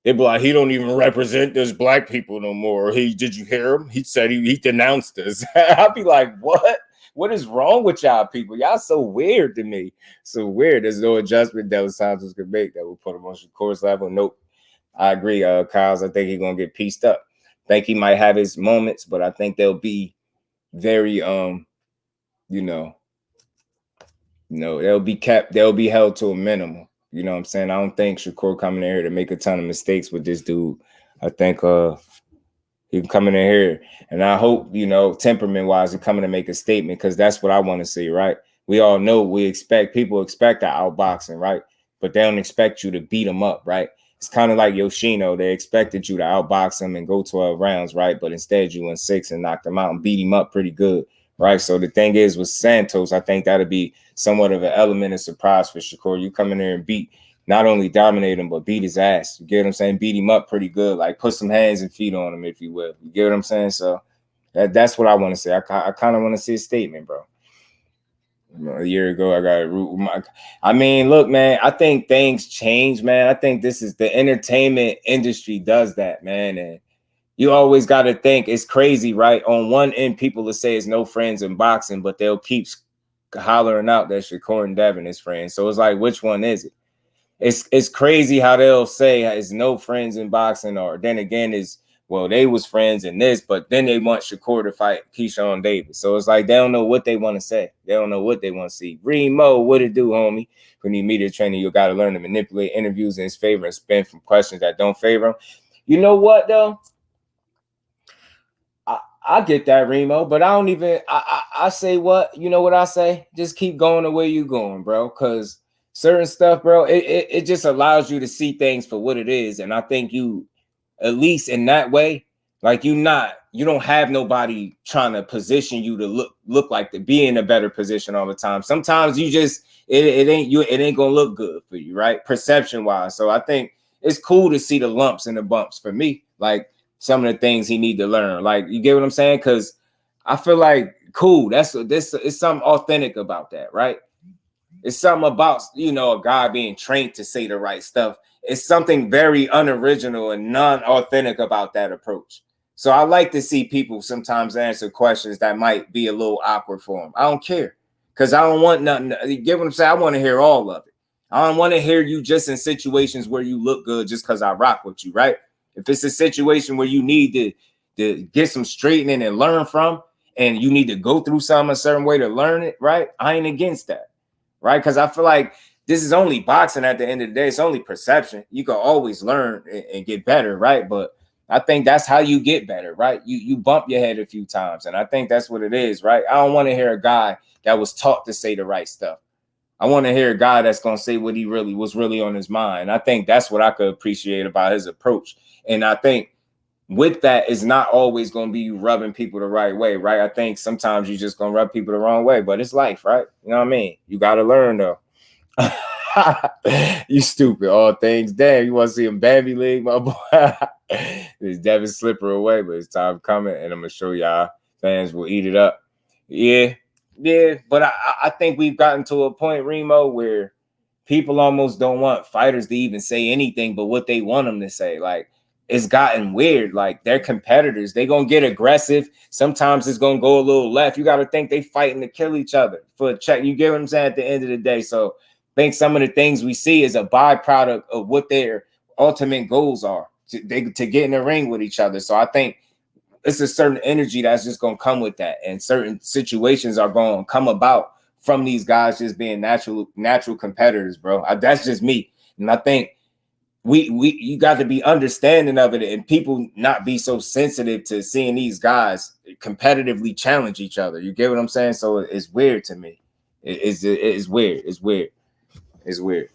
They be like, he don't even represent us black people no more. Did you hear him? He said he denounced us. I'll be like, what? What is wrong with y'all people? Y'all so weird to me. So weird. There's no adjustment Dos Santos could make that will put him on Shakur's level. Nope. I agree, Kyles. I think he's gonna get pieced up. I think he might have his moments, but I think they'll be very they'll be held to a minimum. You know what I'm saying? I don't think Shakur coming in here to make a ton of mistakes with this dude. I think he coming in here, and I hope, temperament-wise, he's coming to make a statement, because that's what I want to see, right? We all know people expect the outboxing, right? But they don't expect you to beat them up, right? It's kind of like Yoshino. They expected you to outbox him and go 12 rounds, right? But instead you went 6 and knocked him out and beat him up pretty good. Right. So the thing is with Santos, I think that'll be somewhat of an element of surprise for Shakur. You come in there and not only dominate him, but beat his ass. You get what I'm saying? Beat him up pretty good. Like put some hands and feet on him, if you will. You get what I'm saying? So that's what I want to say. I kind of want to see a statement, bro. A year ago, I got a root. Look, man, I think things change, man. I think this is the entertainment industry does that, man. And you always got to think it's crazy, right? On one end, people will say it's no friends in boxing, but they'll keep hollering out that Shakur and Devin is friends. So it's like, which one is it? It's crazy how they'll say it's no friends in boxing, or then again they was friends in this, but then they want Shakur to fight Keyshawn Davis. So it's like they don't know what they want to say. They don't know what they want to see. Remo, what it do, homie? When you meet a trainer, you got to learn to manipulate interviews in his favor and spin from questions that don't favor him. You know what, though? I get that, Remo, but I don't even, I say what, you know what I say? Just keep going the way you going, bro, because certain stuff, bro, it just allows you to see things for what it is, and I think you, at least in that way, like you don't have nobody trying to position you to look like to be in a better position all the time. Sometimes you just, it ain't gonna look good for you, right? Perception-wise. So I think it's cool to see the lumps and the bumps for me, like, some of the things he need to learn. Like, you get what I'm saying? Because I feel like, cool, it's something authentic about that, right? It's something about, a guy being trained to say the right stuff. It's something very unoriginal and non-authentic about that approach. So I like to see people sometimes answer questions that might be a little awkward for them. I don't care, because I don't want nothing. You get what I'm saying? I want to hear all of it. I don't want to hear you just in situations where you look good just because I rock with you, right? If it's a situation where you need to get some straightening and learn from, and you need to go through something a certain way to learn it, right? I ain't against that, right? Because I feel like this is only boxing at the end of the day. It's only perception. You can always learn and get better, right? But I think that's how you get better, right? You bump your head a few times, and I think that's what it is, right? I don't want to hear a guy that was taught to say the right stuff, I want to hear a guy that's going to say what he really was really on his mind. I think that's what I could appreciate about his approach. And I think with that, it's not always going to be rubbing people the right way, right? I think sometimes you're just going to rub people the wrong way, but it's life, right? You know what I mean? You got to learn, though. You stupid. All things. Damn, you want to see him Bambi League, my boy? This Devin Slipper away, but it's time coming, and I'm going to show y'all. Fans will eat it up. Yeah, but I think we've gotten to a point, Remo, where people almost don't want fighters to even say anything but what they want them to say. Like, it's gotten weird. Like, they're competitors. They're going to get aggressive. Sometimes it's going to go a little left. You got to think they fighting to kill each other for a check. You get what I'm saying at the end of the day? So I think some of the things we see is a byproduct of what their ultimate goals are to get in the ring with each other. So I think it's a certain energy that's just going to come with that. And certain situations are going to come about from these guys just being natural competitors, bro. That's just me. And I think you got to be understanding of it and people not be so sensitive to seeing these guys competitively challenge each other. You get what I'm saying? So it's weird to me. It's weird. It's weird. It's weird.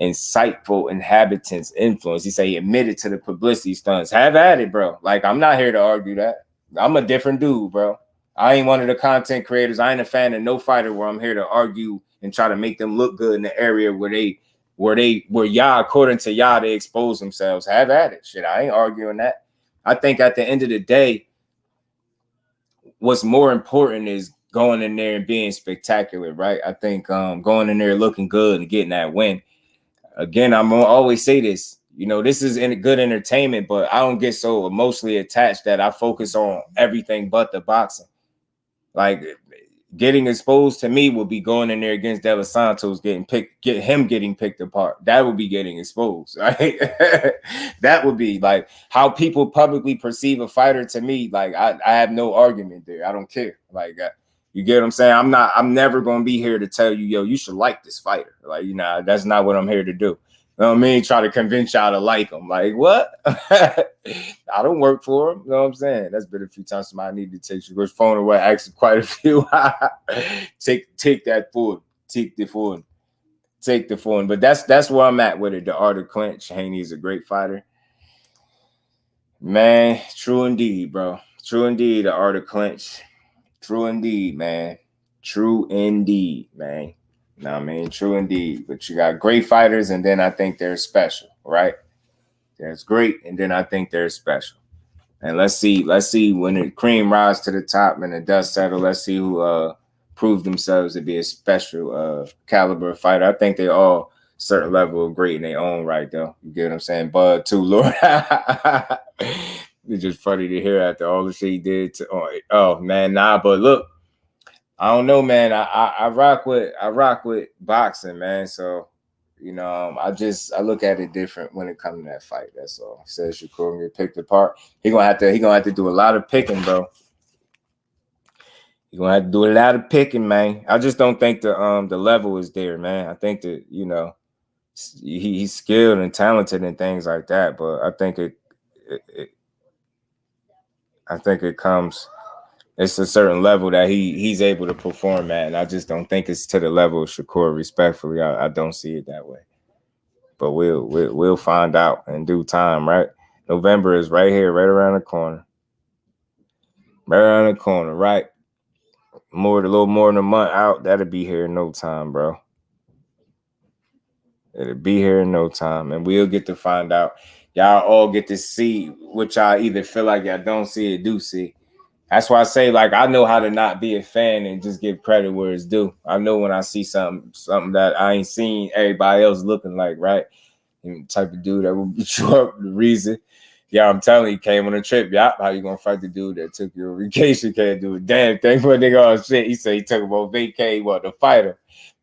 Insightful inhabitants influence. He say he admitted to the publicity stunts. Have at it, bro. Like, I'm not here to argue that. I'm a different dude, bro. I ain't one of the content creators. I ain't a fan of no fighter where I'm here to argue and try to make them look good in the area where y'all, according to y'all, they expose themselves. Have at it. Shit, I ain't arguing that. I think at the end of the day, what's more important is going in there and being spectacular, right? I think going in there looking good and getting that win. Again, I'm gonna always say this. You know, this is good entertainment, but I don't get so emotionally attached that I focus on everything but the boxing. Like, getting exposed to me would be going in there against De Los Santos, getting picked apart. That would be getting exposed, right? That would be like how people publicly perceive a fighter to me. Like, I have no argument there. I don't care. Like, you get what I'm saying? I'm never going to be here to tell you, yo, you should like this fighter. Like, you know, that's not what I'm here to do. You know what I mean? Try to convince y'all to like him. Like, what? I don't work for him. You know what I'm saying? That's been a few times somebody needed to take your phone away. Actually, quite a few. Take that forward. Take the forward. Take the forward. But that's where I'm at with it. The art of clinch. Haney is a great fighter. Man, true indeed, bro. True indeed, the art of clinch. True indeed, man. True indeed, man. You know what I mean? True indeed. But you got great fighters, and then I think they're special, right? That's great, and then I think they're special. And let's see when the cream rises to the top and the dust settles. Let's see who prove themselves to be a special caliber fighter. I think they all certain level of great in their own right, though. You get what I'm saying? Bud too, Lord. It's just funny to hear after all the shit he did to. Oh man, nah. But look, I don't know, man. I rock with boxing, man. So, you know, I look at it different when it comes to that fight. That's all. Says Shakur get picked apart. He gonna have to do a lot of picking, bro. He gonna have to do a lot of picking, man. I just don't think the level is there, man. I think that, you know, he's skilled and talented and things like that, but I think it comes. It's a certain level that he's able to perform at, and I just don't think it's to the level of Shakur. Respectfully, I don't see it that way. But we'll find out in due time, right? November is right here, right around the corner. Right around the corner, right? A little more than a month out. That'll be here in no time, bro. It'll be here in no time, and we'll get to find out. Y'all all get to see what y'all either feel like y'all don't see or do see. That's why I say, like, I know how to not be a fan and just give credit where it's due. I know when I see something that I ain't seen everybody else looking like, right? And the type of dude that will show up the reason. Yeah, I'm telling you, came on a trip. Yeah, how you gonna fight the dude that took your vacation? Can't do a damn thing for a nigga. Oh shit, he said he took him on vacation. He wanted to fight him.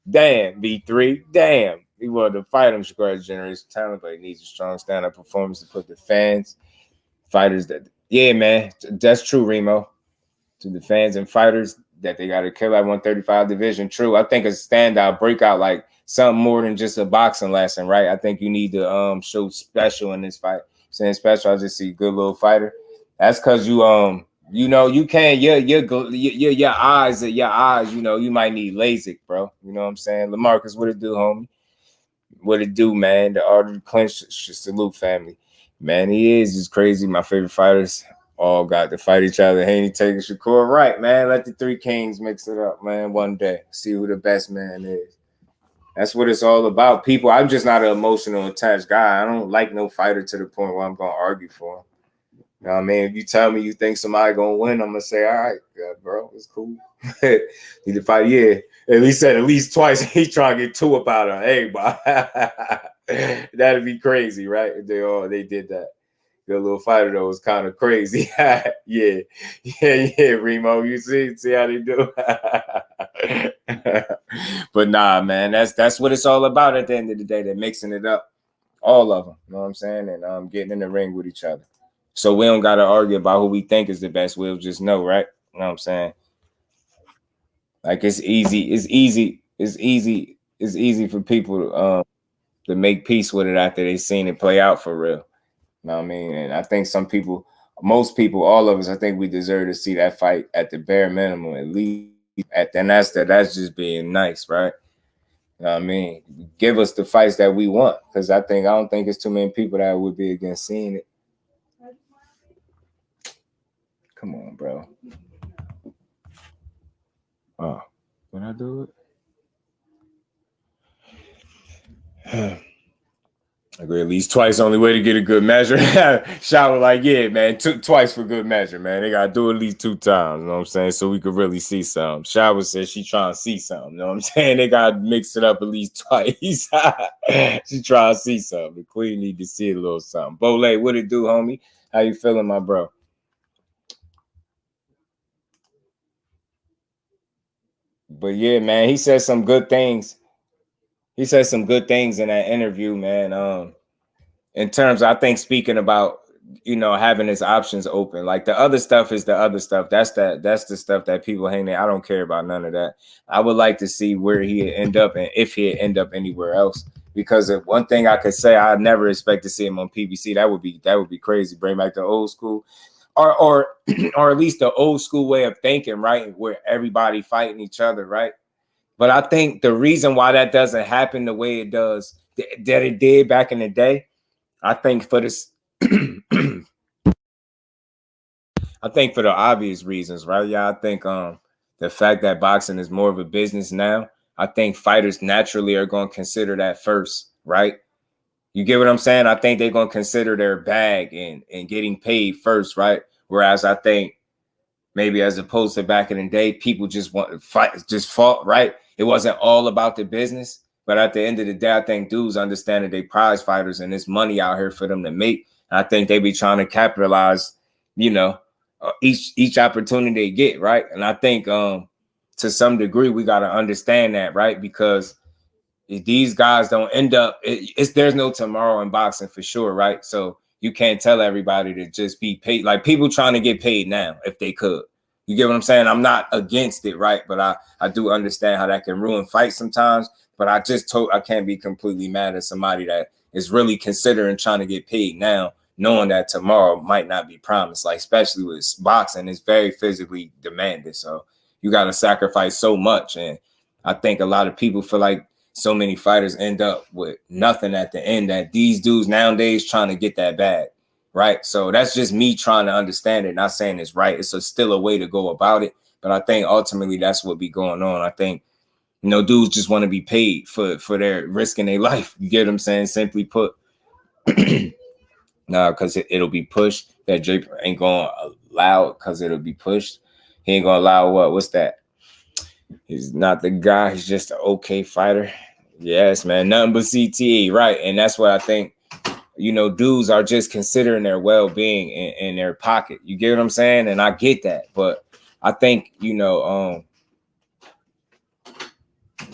Damn, B3. Damn, he wanted to fight him. Shakur has generation talent, but he needs a strong stand-up performance to put the fighters that. Yeah, man, that's true, Remo. To the fans and fighters that they got to kill at 135 division. True. I think a standout breakout, like something more than just a boxing lesson, right? I think you need to show special in this fight. Saying special, I just see good little fighter. That's because you You know, you can't. Your eyes. You know, you might need LASIK, bro. You know what I'm saying? LaMarcus, what it do, homie? What it do, man? The art of the clinch. Salute, family. Man, he is just crazy. My favorite fighters all got to fight each other. Haney, taking Shakur, right, man? Let the three kings mix it up, man. One day, see who the best man is. That's what it's all about. People, I'm just not an emotional attached guy. I don't like no fighter to the point where I'm gonna argue for him. You know what I mean? If you tell me you think somebody gonna win, I'm gonna say, all right, yeah, bro, it's cool. Need to fight, yeah. At least twice. He's trying to get two about her. Hey, boy. That'd be crazy, right? If they did that. Your little fighter though was kind of crazy. yeah, Remo. You see how they do. But nah, man, that's what it's all about at the end of the day. They're mixing it up, all of them. You know what I'm saying? And getting in the ring with each other. So we don't gotta argue about who we think is the best. We'll just know, right? You know what I'm saying? Like it's easy for people to make peace with it after they seen it play out for real. You know what I mean? And I think most people, all of us, I think we deserve to see that fight at the bare minimum, at least. And that's just being nice, right? You know what I mean? Give us the fights that we want, because I don't think it's too many people that would be against seeing it. Come on, bro. Oh, can I do it? I agree, at least twice. Only way to get a good measure. Shower like, yeah, man, twice for good measure, man. They gotta do at least 2 times. You know what I'm saying? So we could really see something. Shower says she trying to see something. You know what I'm saying? They gotta mix it up at least twice. She trying to see something. The queen need to see a little something. Bole, what it do, homie? How you feeling, my bro? But yeah, man, he said some good things. He said some good things in that interview, man. In terms, I think speaking about, having his options open, like the other stuff is the other stuff. That's the stuff that people hang there. I don't care about none of that. I would like to see where he'd end up and if he'd end up anywhere else. Because if one thing I could say, I never expect to see him on PBC. That would be crazy. Bring back the old school, or at least the old school way of thinking, right? Where everybody fighting each other, right? But I think the reason why that doesn't happen the way it does, that it did back in the day, I think for this, I think for the obvious reasons, right? Yeah, I think the fact that boxing is more of a business now, I think fighters naturally are going to consider that first, right? You get what I'm saying? I think they're going to consider their bag and getting paid first, right? Whereas I think maybe as opposed to back in the day, people just want to fight, just fought, right? It wasn't all about the business. But at the end of the day, I think dudes understand that they prize fighters and there's money out here for them to make. And I think they be trying to capitalize, each opportunity they get, right? And I think to some degree, we got to understand that, right? Because if these guys don't end up, there's no tomorrow in boxing for sure, right? So you can't tell everybody to just be paid. Like people trying to get paid now if they could. You get what I'm saying? I'm not against it, right? But I do understand how that can ruin fights sometimes. But I can't be completely mad at somebody that is really considering trying to get paid now, knowing that tomorrow might not be promised. Like especially with boxing, it's very physically demanded. So you got to sacrifice so much. And I think a lot of people feel like so many fighters end up with nothing at the end, that these dudes nowadays trying to get that bag, right? So that's just me trying to understand it, not saying it's right. It's still a way to go about it. But I think ultimately that's what be going on. I think, dudes just want to be paid for their risking their life. You get what I'm saying? Simply put. Nah, because it'll be pushed. That Drake ain't going to allow it because it'll be pushed. He ain't going to allow what? What's that? He's not the guy. He's just an okay fighter. Yes, man. Nothing but CTE, right? And that's what I think, dudes are just considering their well-being in their pocket. You get what I'm saying? And I get that. But I think,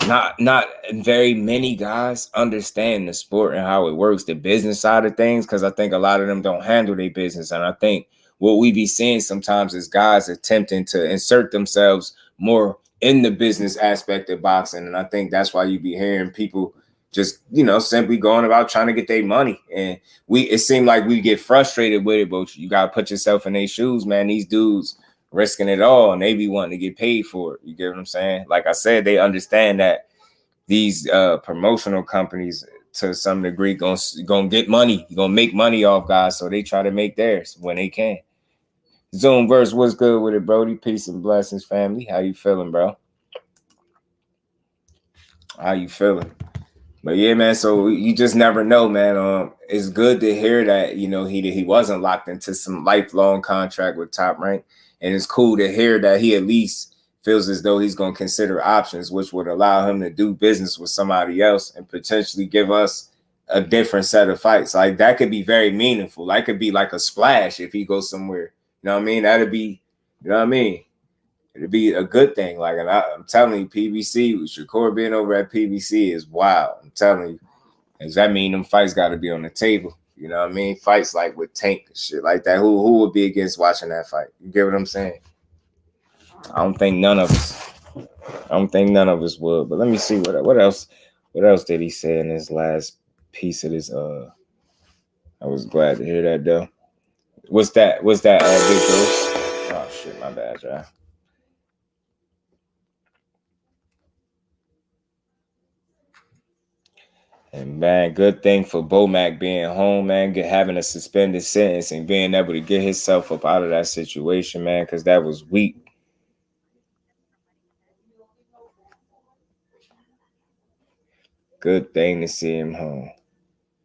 not very many guys understand the sport and how it works, the business side of things, because I think a lot of them don't handle their business. And I think what we be seeing sometimes is guys attempting to insert themselves more in the business aspect of boxing. And I think that's why you be hearing people just, simply going about trying to get their money. And it seemed like we get frustrated with it, but you got to put yourself in their shoes, man. These dudes risking it all, and they be wanting to get paid for it. You get what I'm saying? Like I said, they understand that these promotional companies, to some degree, gonna get money, gonna make money off guys, so they try to make theirs when they can. Zoom verse, what's good with it, Brody? Peace and blessings, family. How you feeling, bro? How you feeling? But yeah, man, so you just never know, man. It's good to hear that, you know, he wasn't locked into some lifelong contract with Top Rank. And it's cool to hear that he at least feels as though he's going to consider options, which would allow him to do business with somebody else and potentially give us a different set of fights. Like, that could be very meaningful. That could be like a splash if he goes somewhere. You know what I mean? That'd be, you know what I mean? It'd be a good thing. Like, and I'm telling you, PBC, with Shakur being over at PBC is wild. I'm telling you. Does that mean them fights got to be on the table? You know what I mean? Fights like with Tank and shit like that. Who would be against watching that fight? You get what I'm saying? I don't think none of us. Would. But let me see what else. What else did he say in his last piece of this? I was glad to hear that though. What's that? Big Ghost? Oh shit, my bad, y'all. And man, good thing for Bomac being home, man, having a suspended sentence and being able to get himself up out of that situation, man, because that was weak. Good thing to see him home.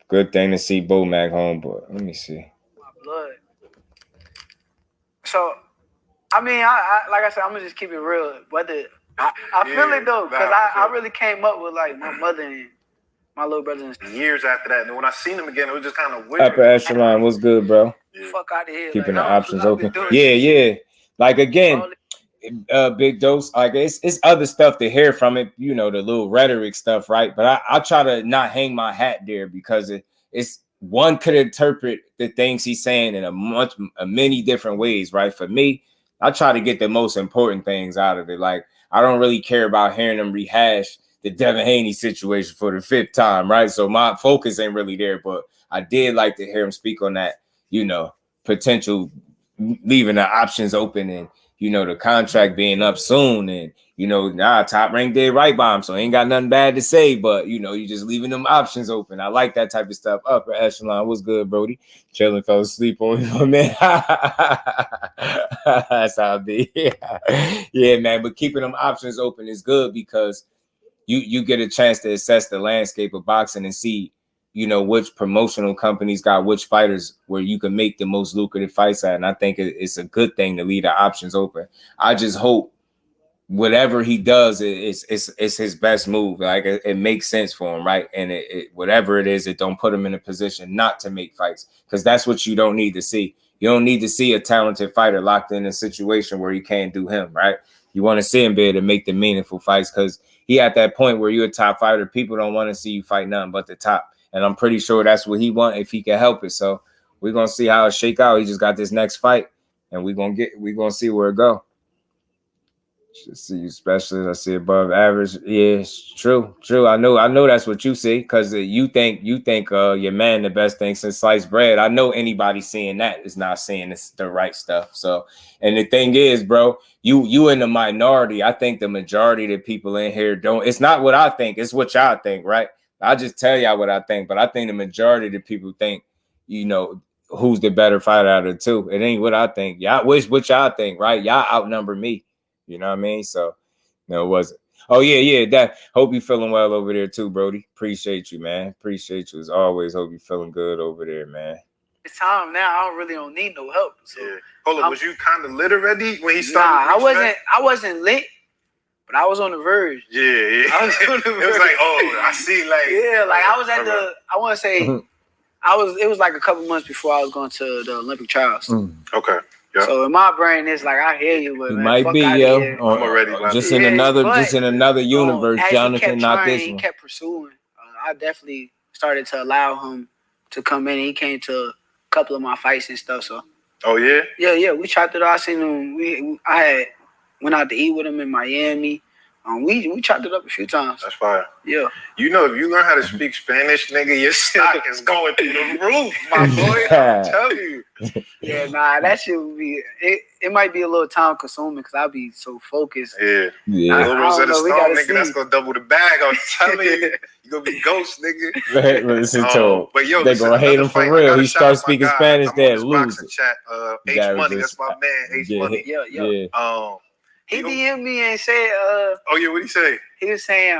Good thing to see Bomac home, but let me see. My blood. So, I mean, I like I said, I'm gonna just keep it real. Whether I feel it though, because I really came up with like my mother and my little brother and years after that. And when I seen him again, it was just kind of weird. Upper echelon, what's good, bro? Yeah. Fuck out of here. Keeping the options open. Yeah. Like again, Big Dose, like it's other stuff to hear from it, you know, the little rhetoric stuff, right? But I try to not hang my hat there because it's one could interpret the things he's saying in many different ways, right? For me, I try to get the most important things out of it. Like, I don't really care about hearing them rehash the Devin Haney situation for the 5th time, right? So my focus ain't really there, but I did like to hear him speak on that, you know, potential leaving the options open and, you know, the contract being up soon. And, you know, Top Rank did right by him, so ain't got nothing bad to say, but, you know, you just leaving them options open. I like that type of stuff. Upper echelon, what's good, Brody? Chilling, fell asleep on you, man. That's how it be. Yeah, man, but keeping them options open is good because you get a chance to assess the landscape of boxing and see, you know, which promotional companies got which fighters where you can make the most lucrative fights at. And I think it's a good thing to leave the options open. I just hope whatever he does, it's his best move. Like it makes sense for him, right? And whatever it is, it don't put him in a position not to make fights, because that's what you don't need to see. You don't need to see a talented fighter locked in a situation where he can't do him, right? You want to see him be able to make the meaningful fights, because he at that point where you're a top fighter, people don't want to see you fight nothing but the top. And I'm pretty sure that's what he want if he can help it. So we're gonna see how it shake out. He just got this next fight, and we're gonna see where it go. Should see you specialist. I see above average. Yeah, it's true. I know that's what you see, because you think your man the best thing since sliced bread. I know anybody seeing that is not seeing the right stuff. So, and the thing is, bro, you in the minority. I think the majority of the people in here don't. It's not what I think. It's what y'all think, right? I just tell y'all what I think, but I think the majority of the people think, you know, who's the better fighter out of the two. It ain't what I think. Y'all wish what y'all think, right? Y'all outnumber me. You know what I mean? So, no, it wasn't. Oh, yeah. That. Hope you feeling well over there too, Brody. Appreciate you, man. Appreciate you as always. Hope you feeling good over there, man. It's time now. I don't need no help. So yeah. Hold on, was you kind of lit already when he started? Nah, I wasn't lit, but I was on the verge. Yeah. I was on the verge. It was like, oh, I see, like. Yeah, like I was at I want to say, it was like a couple months before I was going to the Olympic trials. Okay. Yep. So in my brain, it's like I hear you, but it man, might be, yo. I'm already just in another universe, Jonathan. Not this one. He kept pursuing. I definitely started to allow him to come in. He came to a couple of my fights and stuff. So. Oh yeah. Yeah. We chopped it out. I seen him. I had went out to eat with him in Miami. We chopped it up a few times. That's fire. Yeah. You know, if you learn how to speak Spanish, nigga, your stock is going through the roof, my boy. I'm telling you. Yeah, nah, that shit would be. It might be a little time consuming because I'll be so focused. Yeah. Little Rosetta Stone, nigga, that's gonna double the bag. I'm telling you, you gonna be ghost, nigga. Listen to but yo, they gonna hate him for real. He starts speaking Spanish, they lose it. Chat, H Money, that's my man, H Money. Yeah. He DM'd me and said, oh yeah, what'd he say? He was saying,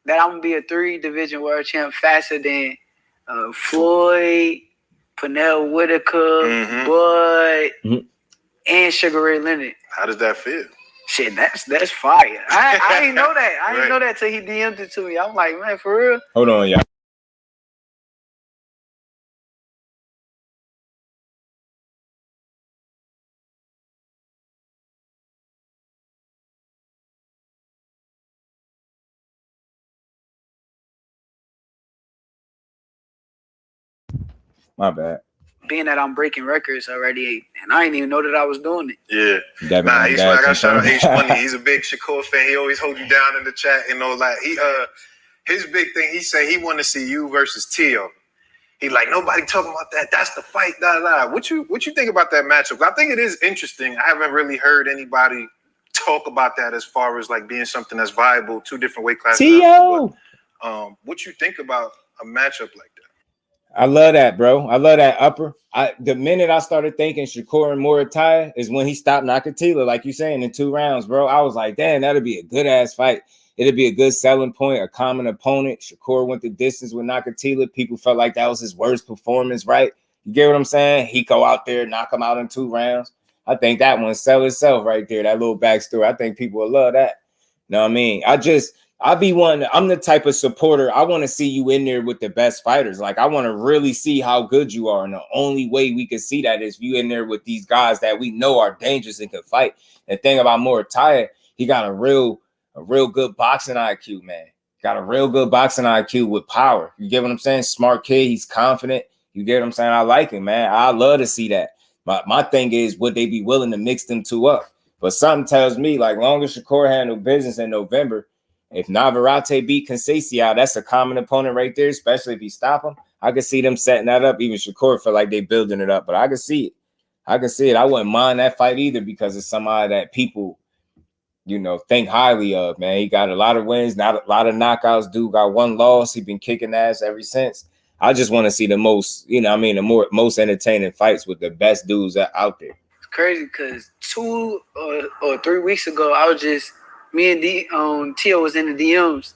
that I'm gonna be a 3-division world champ faster than Floyd, Pernell Whitaker, Bud, and Sugar Ray Leonard. How does that feel? Shit, that's fire. I didn't know that. I didn't know that till he DM'd it to me. I'm like, man, for real? Hold on, y'all. My bad. Being that I'm breaking records already, and I didn't even know that I was doing it. Yeah. Nah, H Money, I got shout out H Money. He's a big Shakur fan. He always holds you down in the chat. You know, like his big thing. He said he want to see you versus Tio. He like nobody talking about that. That's the fight. What you think about that matchup? I think it is interesting. I haven't really heard anybody talk about that as far as like being something that's viable. 2 different weight classes. Tio. What you think about a matchup like that? I love that, bro. I love that upper. The minute I started thinking Shakur and Morataya is when he stopped Nakatila, like you saying, in 2 rounds, bro. I was like, damn, that'll be a good ass fight. It'll be a good selling point, a common opponent. Shakur went the distance with Nakatila. People felt like that was his worst performance, right? You get what I'm saying? He go out there, knock him out in 2 rounds. I think that one sell itself right there. That little backstory. I think people will love that. You know what I mean? I'm the type of supporter. I want to see you in there with the best fighters. Like, I want to really see how good you are. And the only way we can see that is you in there with these guys that we know are dangerous and can fight. The thing about Morataya, he got a real good boxing IQ, man. Got a real good boxing IQ with power. You get what I'm saying? Smart kid. He's confident. You get what I'm saying? I like him, man. I love to see that. My thing is, would they be willing to mix them 2 up? But something tells me, like, long as Shakur handled business in November, if Navarrete beat Conceição, that's a common opponent right there, especially if he stop him. I could see them setting that up. Even Shakur feel like they building it up, but I could see it. I wouldn't mind that fight either because it's somebody that people, think highly of, man. He got a lot of wins, not a lot of knockouts. Dude got 1 loss. He been kicking ass ever since. I just want to see the most, most entertaining fights with the best dudes out there. It's crazy because 2 or 3 weeks ago, I was just me and Tio was in the DMs,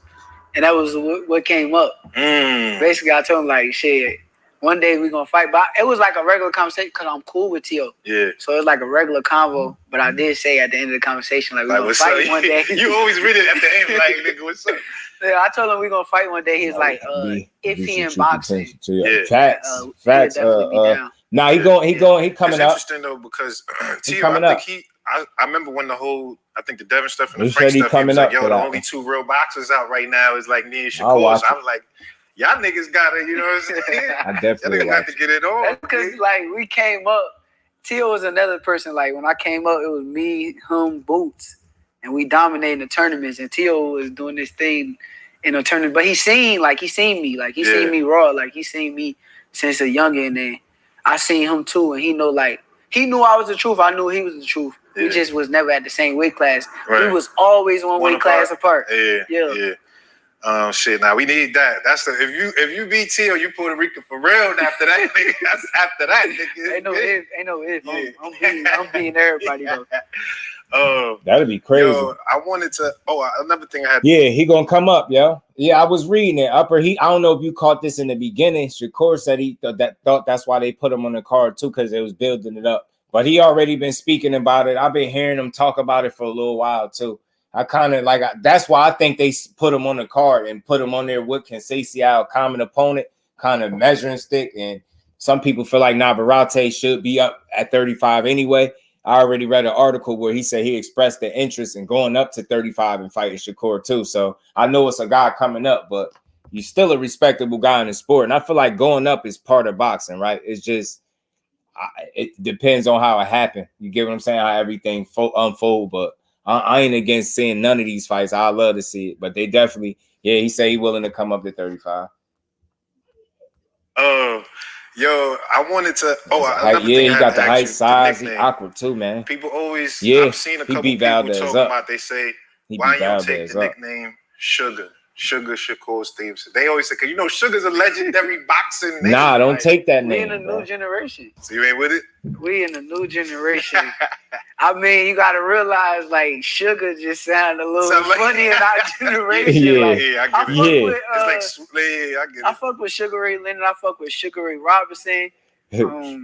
and that was what came up. Basically, I told him like, shit, one day we gonna fight. But it was like a regular conversation because I'm cool with Tio. Yeah. So it's like a regular convo. But I did say at the end of the conversation, like, we gonna fight one day. You always read it at the end, like, nigga, what's up? Yeah, I told him we gonna fight one day. He's like, iffy in boxing. Yeah. Facts. Nah, he coming it's up. Interesting though because Tio, I think I remember when I think the Devin stuff and the Frank stuff, he was like, yo, the only 2 real boxers out right now is like me and Shakur. So I was like, y'all niggas gotta, you know what I'm saying? I definitely y'all niggas got to get it on. That's because like we came up. Tio was another person. Like when I came up, it was me, him, Boots, and we dominated the tournaments. And Tio was doing this thing in a tournament, but he seen me, like he seen me raw, like he seen me since a youngin', and I seen him too, and he knew I was the truth. I knew he was the truth. We just was never at the same weight class. Right. We was always one weight class apart. Yeah. Shit. Now we need that. That's if you beat Tio, you Puerto Rican for real. After that, nigga. That's after that, nigga. Ain't no if. I'm beating everybody though. That'd be crazy. Yo, I wanted to. Another thing I had. Yeah, he gonna come up, yo. Yeah, I was reading it. I don't know if you caught this in the beginning. Shakur said he thought that's why they put him on the card too, because they was building it up. But he already been speaking about it. I've been hearing him talk about it for a little while too. I kind of that's why I think they put him on the card and put him on there with Conceição, common opponent, kind of measuring stick. And some people feel like Navarrete should be up at 35 anyway. I already read an article where he said he expressed the interest in going up to 35 and fighting Shakur too. So I know it's a guy coming up, but you're still a respectable guy in the sport. And I feel like going up is part of boxing, right? It's just, it depends on how it happened. You get what I'm saying? How everything unfold. But I ain't against seeing none of these fights. I love to see it, but they definitely, yeah, he said he willing to come up to 35. Yo, I wanted to. Another yeah, thing he I got the height, you, size. the He awkward too, man. People always, yeah, I've seen a couple beat people Valdez talking up. about. They say, He why beat you don't Valdez take the nickname Sugar Shakur Stevenson? They always say, cause you know Sugar's a legendary boxing name. Nah, don't take that name. We in the new generation. So you ain't with it? We in the new generation. I mean, you gotta realize, like, Sugar just sounded a little funny in our generation. Yeah, like, yeah, I fuck with, it's like, yeah, I get it. I fuck with Sugar Ray Leonard. I fuck with Sugar Ray Robinson.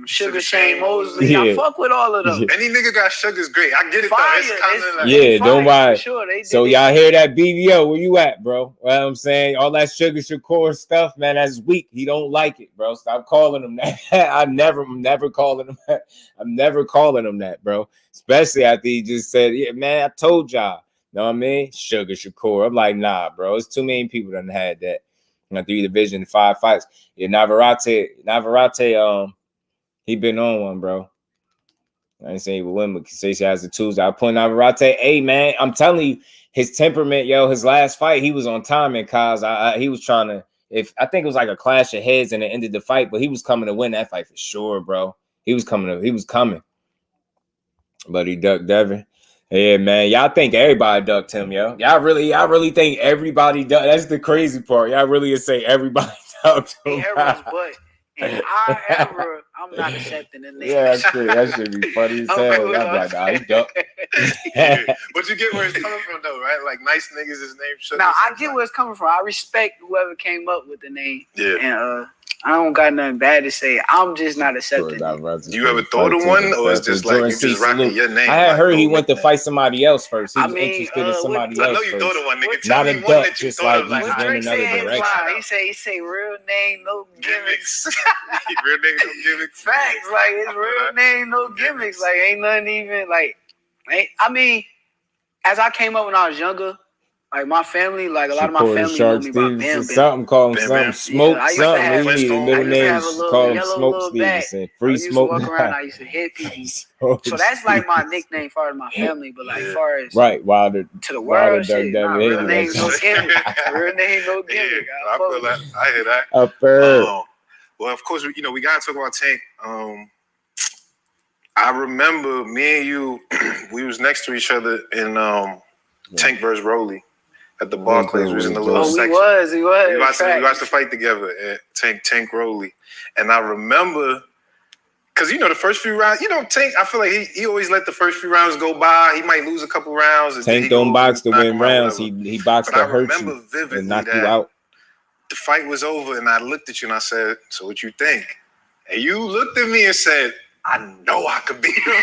Sugar Shane Mosley. Yeah. I fuck with all of them. Any nigga got Sugar's great. I get it. Fire. Though. It's kind of like yeah, don't worry. Sure. So y'all hear that BVO? Where you at, bro? Well, I'm saying all that Sugar Shakur stuff, man, that's weak. He don't like it, bro. Stop calling him that. I'm never calling him that. I'm never calling him that, bro. Especially after he just said, yeah, man, I told y'all. Know what I mean? Sugar Shakur. I'm like, nah, bro. It's too many people done had that. 3 division, 5 fights. Yeah, Navarrete, he been on one, bro. I ain't saying he would win, but Casey has the Tuesday. I point Navarrete. Hey, man, I'm telling you, his temperament, his last fight, he was on timing, cause he was trying to. I think it was like a clash of heads and it ended the fight, but he was coming to win that fight for sure, bro. He was coming. But he ducked Devin. Yeah, man. Y'all think everybody ducked him, yo. Y'all really think everybody ducked. That's the crazy part. Y'all really say everybody ducked him. But in our era, I'm not accepting the name. Yeah, that should be funny as hell. I'm like, nah, he ducked. But you get where it's coming from, though, right? Like, nice niggas, his name Sugar. Now, I get where it's coming from. I respect whoever came up with the name. Yeah. And I don't got nothing bad to say. I'm just not accepting it. You ever thought of one, or it's just like you just rocking your name? I had heard he went to fight somebody else first. He was interested in somebody else. I know you thought of one, nigga. Not a duck, just like he's in another direction. He say real name, no gimmicks. Real name, no gimmicks. Facts, like his real name, no gimmicks. Like ain't nothing even like. I mean, as I came up when I was younger. Like my family, like a lot of my family know me by Bam. Something call him something. Smoke something. We need middle names. Call him Smoke Stevenson. Free Smoke. I used to walk around. I used to hit people. So that's like my nickname as far as my family. But like as far as Wilder to the world, shit, real name no gimmick. Real name no gimmick. I feel that. I hear that. Well, of course, we gotta talk about Tank. I remember me and you, we was next to each other in Tank versus Rolly. At the Barclays, we was in the little section. He was. We watched the fight together at Tank Rolly. And I remember, because, the first few rounds, Tank, I feel like he always let the first few rounds go by. He might lose a couple rounds. And Tank don't box to win rounds. He boxed to hurt you and knock you out. The fight was over, and I looked at you, and I said, so what you think? And you looked at me and said, I know I could beat him.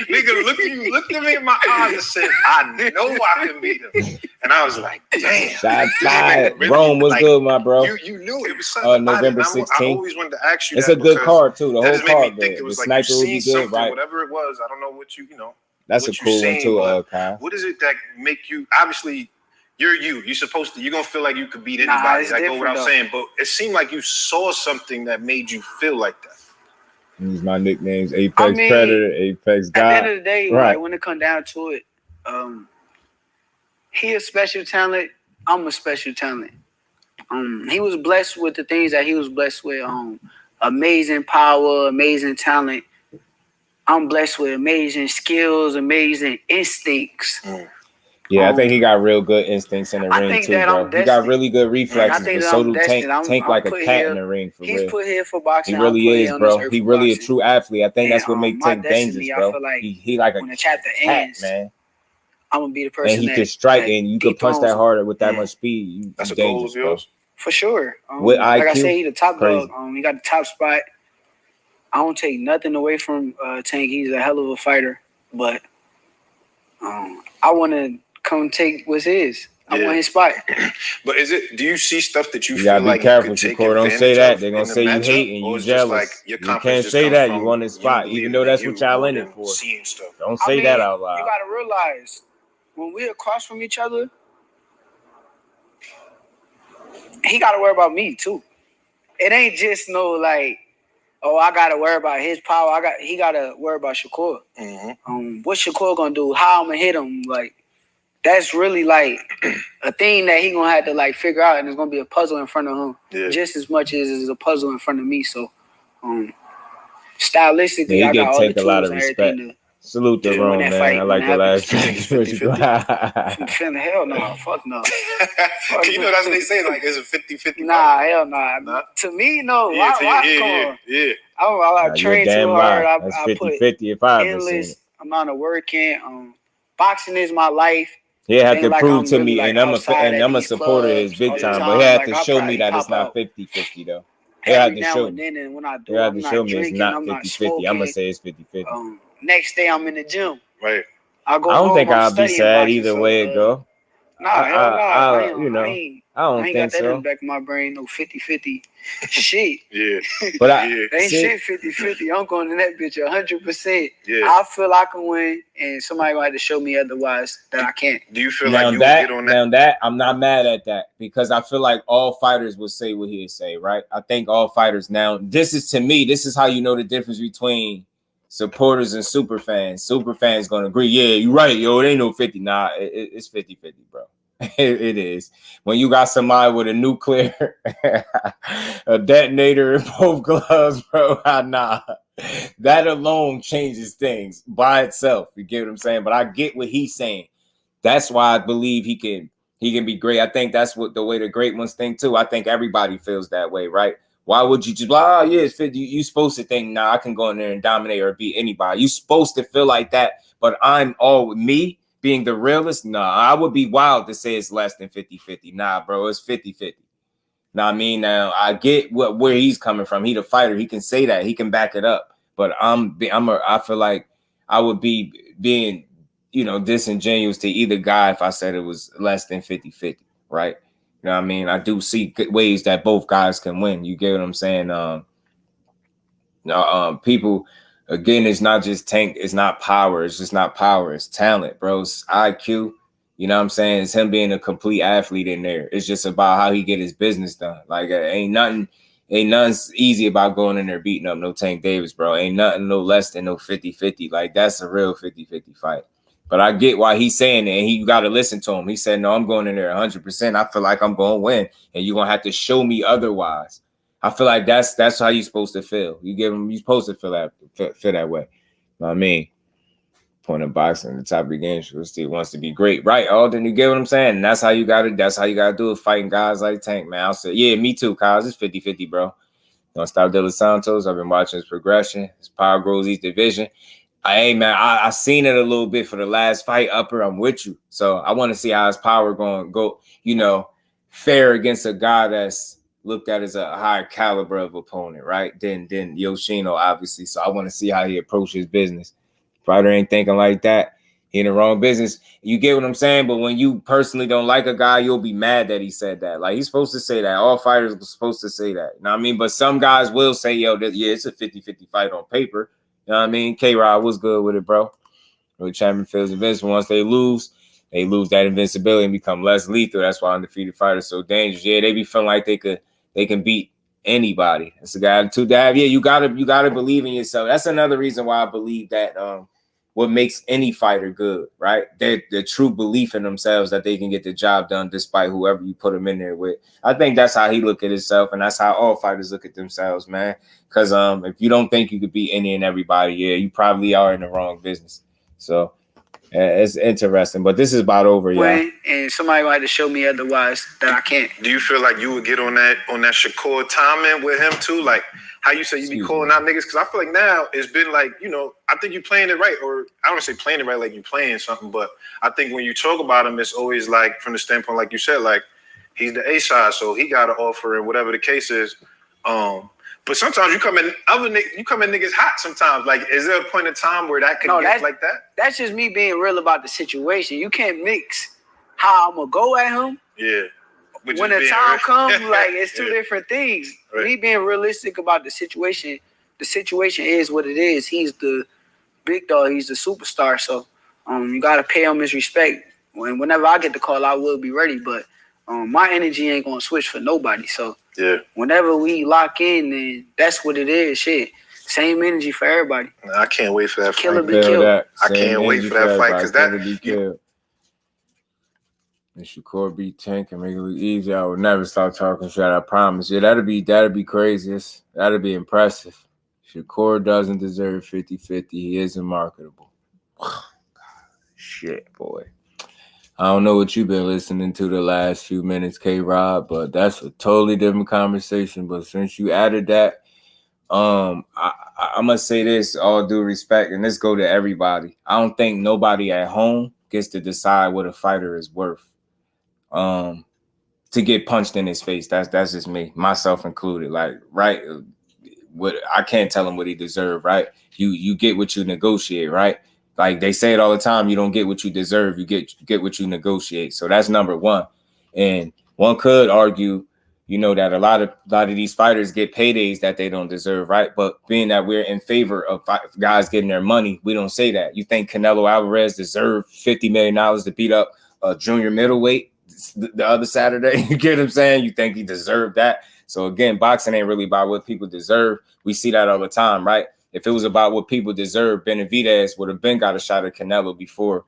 Nigga, looked at me in my eyes and said, I know I can beat him. And I was like, damn. Shot fired. Rome was good, my bro. You knew it was something November 16th. I always wanted to ask you it's a good card, too. The whole card, it was the like sniper would be good, right? Whatever it was, I don't know what That's a cool one, too, Kyle. What is it that make you, obviously, you're going to feel like you could beat anybody. That go without saying. But it seemed like you saw something that made you feel like that. These my nicknames: Apex Predator, Apex God. At the end of the day, right, when it comes down to it, he a special talent. I'm a special talent. He was blessed with the things that he was blessed with. Amazing power, amazing talent. I'm blessed with amazing skills, amazing instincts. Yeah, I think he got real good instincts in the ring too, bro. He got really good reflexes, but so do Tank. Tank like a cat in the ring for real. He's put here for boxing. He really is, bro. He really a true athlete. I think that's what makes Tank dangerous, bro. He like a cat, man. I'm gonna be the person and he can strike, and you can punch that harder with that much speed. That's a goal of yours, for sure. With like IQ, I say, he the top dog. He got the top spot. I don't take nothing away from Tank. He's a hell of a fighter, but I want to come take what's his. I want his spot. But do you see stuff that you feel gotta like be careful, Shakur? Don't say that. They're gonna say you hate and you jealous. Like you can't say that. You want his spot, even though that's what y'all in it for. Don't say that out loud. You gotta realize when we're across from each other, he gotta worry about me too. It ain't just no like, Oh, I gotta worry about his power. He gotta worry about Shakur. What Shakur gonna do? How I'm gonna hit him? Like, that's really like a thing that he gonna have to like figure out, and it's gonna be a puzzle in front of him, just as much as it's a puzzle in front of me. So, stylistically, I got all the tools and everything to. Salute the room, man. Fight, I like the last pick. Hell no, fuck no. Fuck you know that's what they say, like it's a 50-50. Nah, hell nah. To me, no. Yeah, I train too hard. That's I 50-50 if I ever seen it. Amount of work in. Boxing is my life. He had to prove to me, and I'm a supporter of his big time, but he had to show me that it's not 50-50 though. He had to show me. And when I do, I'm not drinking, it's not 50-50. I'm gonna say it's 50-50. Next day I'm in the gym. Right. I don't think I'll be sad either way it go. Nah, hell nah. I don't ain't think got that so. in the back of my brain, no 50-50 shit. Yeah. But ain't shit 50-50. I'm going in that bitch 100%. Yeah. I feel I can win, and somebody gonna have to show me otherwise that I can't. Do you feel like you would get on that? Now that I'm not mad at that, because I feel like all fighters would say what he'd say, right? I think all fighters now, this is how you know the difference between supporters and super fans. Super fans gonna agree, yeah, you're right, yo, it ain't no 50. Nah, it's 50-50, bro. It is. When you got somebody with a nuclear, a detonator in both gloves, bro, nah. That alone changes things by itself. You get what I'm saying? But I get what he's saying. That's why I believe he can be great. I think that's what the way the great ones think too. I think everybody feels that way, right? Why would you just it's 50? You supposed to think, nah, I can go in there and dominate or beat anybody. You supposed to feel like that, but I'm all with me being the realist. Nah, I would be wild to say it's less than 50-50. Nah, bro, it's 50-50. Now, I mean, now I get where he's coming from. He the fighter. He can say that. He can back it up. But I feel like I would be being, disingenuous to either guy if I said it was less than 50-50, right? You know what I mean? I do see ways that both guys can win. You get what I'm saying? People, again, it's not just tank. It's not power. It's just not power. It's talent, bro. It's IQ. You know what I'm saying? It's him being a complete athlete in there. It's just about how he get his business done. Like, ain't nothing easy about going in there beating up no Tank Davis, bro. Ain't nothing no less than no 50-50. Like, that's a real 50-50 fight. But I get why he's saying it, and you got to listen to him. He said, no, I'm going in there 100%. I feel like I'm going to win, and you're going to have to show me otherwise. I feel like that's how you're supposed to feel. You're supposed to feel that way. You know what I mean? Point of boxing, the top of the game, still wants to be great, right? Alden, you get what I'm saying? And that's how you got to do it, fighting guys like Tank, man. I'll say, yeah, me too, Kyle. It's 50-50, bro. Don't stop De Los Santos. I've been watching his progression. His power grows each division. Hey, man, I seen it a little bit for the last fight, Upper. I'm with you. So I want to see how his power going to go, fair against a guy that's looked at as a higher caliber of opponent, right? Than Yoshino, obviously. So I want to see how he approaches business. Fighter ain't thinking like that. He in the wrong business. You get what I'm saying? But when you personally don't like a guy, you'll be mad that he said that. Like, he's supposed to say that. All fighters are supposed to say that. You know what I mean? But some guys will say, it's a 50-50 fight on paper. You know what I mean? K-Rod was good with it, bro. The champion feels invincible. Once they lose that invincibility and become less lethal. That's why undefeated fighters so dangerous. Yeah, they be feeling like they can beat anybody. That's the guy to have. Yeah, you gotta believe in yourself. That's another reason why I believe that what makes any fighter good, right? The true belief in themselves that they can get the job done despite whoever you put them in there with. I think that's how he look at himself, and that's how all fighters look at themselves, man. Because if you don't think you could beat any and everybody, yeah, you probably are in the wrong business. So it's interesting, but this is about over, y'all. And somebody might have to show me otherwise that I can't. Do you feel like you would get on that Shakur timing with him too? Like how you say you be calling out niggas? Because I feel like now it's been like, I think you playing it right, or I don't want to say playing it right like you playing something, but I think when you talk about him, it's always like from the standpoint, like you said, like he's the A side, so he got to offer and whatever the case is. But sometimes you come in niggas hot sometimes. Like, is there a point in time where that could get like that? That's just me being real about the situation. You can't mix how I'm gonna go at him. Yeah. When the time comes, like it's two different things. Right. Me being realistic about the situation is what it is. He's the big dog, he's the superstar. So you gotta pay him his respect. Whenever I get the call, I will be ready. But my energy ain't gonna switch for nobody. So Yeah. whenever we lock in, then that's what it is. Shit, same energy for everybody. I can't wait for that Kill or fight. be killed. I can't wait for that fight because that. And Shakur beat Tank and make it look easy. I would never stop talking shit. I promise. Yeah, that'd be crazy. That'd be impressive. Shakur doesn't deserve 50-50. He isn't marketable. Shit, boy. I don't know what you've been listening to the last few minutes, K-Rob, but that's a totally different conversation. But since you added that, I must say this, all due respect, and this go to everybody. I don't think nobody at home gets to decide what a fighter is worth. To get punched in his face, that's just me, myself included. Like, right, what I can't tell him what he deserved, right? You get what you negotiate, right? Like they say it all the time, you don't get what you deserve, you get what you negotiate. So that's number one. And one could argue, you know, that a lot of these fighters get paydays that they don't deserve, right? But being that we're in favor of guys getting their money, we don't say that. You think Canelo Alvarez deserved $50 million to beat up a junior middleweight the other Saturday? You get what I'm saying? You think he deserved that? So again, boxing ain't really about what people deserve. We see that all the time, right? If it was about what people deserve, Benavidez would have been got a shot at Canelo before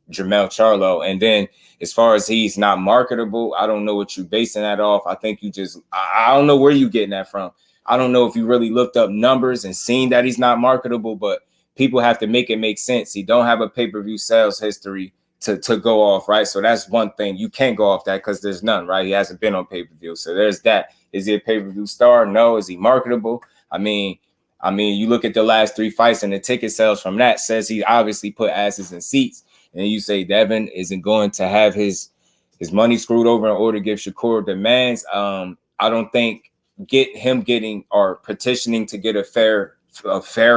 Jermell Charlo. And then as far as he's not marketable, I don't know what you're basing that off. I think you just, I don't know where you're getting that from. I don't know if you really looked up numbers and seen that he's not marketable, but people have to make it make sense. He don't have a pay-per-view sales history to go off, right? So that's one thing. You can't go off that because there's none, right? He hasn't been on pay-per-view. So there's that. Is he a pay-per-view star? No. Is he marketable? I mean, you look at the last 3 fights and the ticket sales from that says he obviously put asses in seats. And you say Devin isn't going to have his money screwed over in order to give Shakur demands. I don't think getting or petitioning to get a fair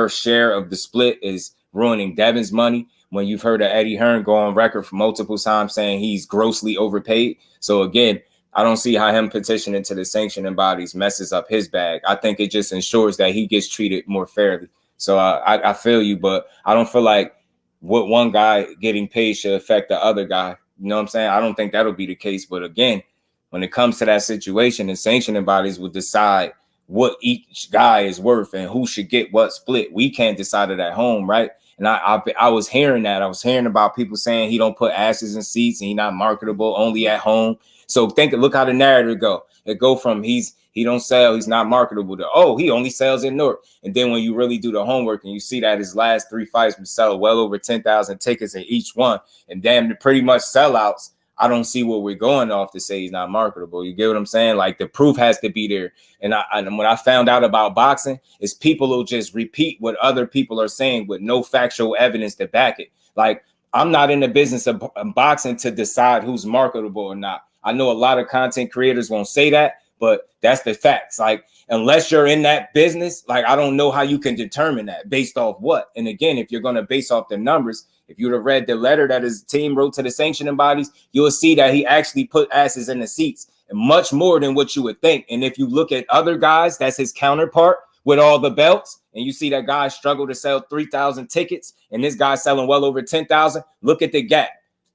share of the split is ruining Devin's money. When you've heard of Eddie Hearn go on record for multiple times saying he's grossly overpaid. So again, I don't see how him petitioning to the sanctioning bodies messes up his bag. I think it just ensures that he gets treated more fairly. So I feel you, but I don't feel like what one guy getting paid should affect the other guy. You know what I'm saying? I don't think that'll be the case. But again, when it comes to that situation, the sanctioning bodies will decide what each guy is worth and who should get what split. We can't decide it at home, right? And I was hearing that. I was hearing about people saying he don't put asses in seats and he not marketable, only at home. So look how the narrative go. It go from he don't sell, he's not marketable to, he only sells in Newark. And then when you really do the homework and you see that his last 3 fights would sell well over 10,000 tickets in each one, and damn, they're pretty much sellouts. I don't see what we're going off to say he's not marketable. You get what I'm saying? Like the proof has to be there. And when I found out about boxing, is people will just repeat what other people are saying with no factual evidence to back it. Like I'm not in the business of boxing to decide who's marketable or not. I know a lot of content creators won't say that, but that's the facts. Like unless you're in that business, like I don't know how you can determine that based off what. And again, if you're going to base off the numbers, if you'd have read the letter that his team wrote to the sanctioning bodies, you'll see that he actually put asses in the seats, and much more than what you would think. And if you look at other guys, that's his counterpart with all the belts, and you see that guy struggle to sell 3,000 tickets, and this guy's selling well over 10,000, look at the gap.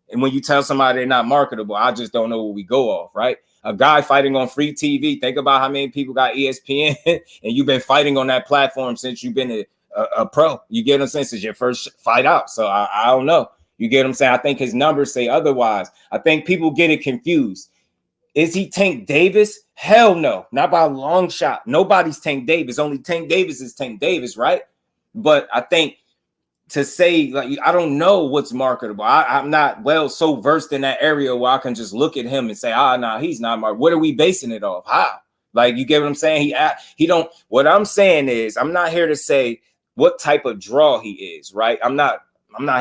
And when you tell somebody they're not marketable, I just don't know what we go off, right? A guy fighting on free TV, think about how many people got ESPN, and you've been fighting on that platform since you've been a pro. You get what I'm saying? Since your first fight out. So I don't know. You get what I'm saying? I think his numbers say otherwise. I think people get it confused. Is he Tank Davis? Hell no. Not by a long shot. Nobody's Tank Davis. Only Tank Davis is Tank Davis, right? But I think to say, like, I don't know what's marketable. I'm not so versed in that area where I can just look at him and say, he's not marketable. What are we basing it off? How? Like, you get what I'm saying? He don't. What I'm saying is, I'm not here to say what type of draw he is, right? I'm not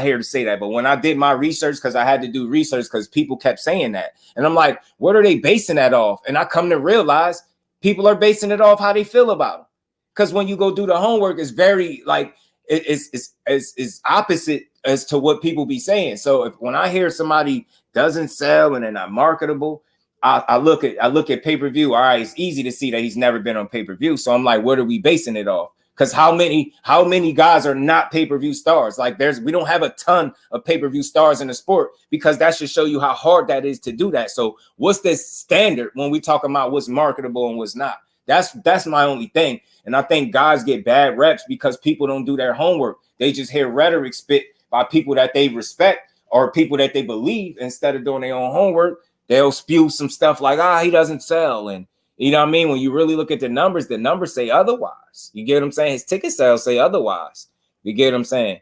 here to say that. But when I did my research, because I had to do research because people kept saying that. And I'm like, what are they basing that off? And I come to realize people are basing it off how they feel about him. Because when you go do the homework, it's very like it's opposite as to what people be saying. So when I hear somebody doesn't sell and they're not marketable, I look at pay-per-view. All right, it's easy to see that he's never been on pay-per-view. So I'm like, what are we basing it off? Because how many guys are not pay-per-view stars? Like we don't have a ton of pay-per-view stars in the sport, because that should show you how hard that is to do that. So what's the standard when we talk about what's marketable and what's not? That's my only thing. And I think guys get bad reps because people don't do their homework. They just hear rhetoric spit by people that they respect or people that they believe. Instead of doing their own homework, they'll spew some stuff like, he doesn't sell. And you know what I mean? When you really look at the numbers say otherwise. You get what I'm saying? His ticket sales say otherwise. You get what I'm saying?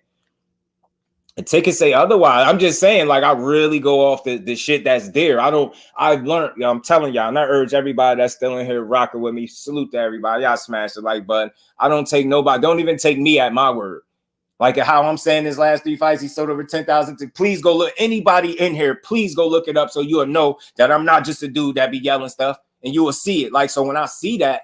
The tickets say otherwise. I'm just saying, like, I really go off the shit that's there. I've learned, you know, I'm telling y'all, and I urge everybody that's still in here rocking with me. Salute to everybody. Y'all smash the like button. I don't take nobody. Don't even take me at my word. Like how I'm saying his last 3 fights, he sold over 10,000. Please go look. Anybody in here, please go look it up so you'll know that I'm not just a dude that be yelling stuff, and you will see it. Like, so when I see that,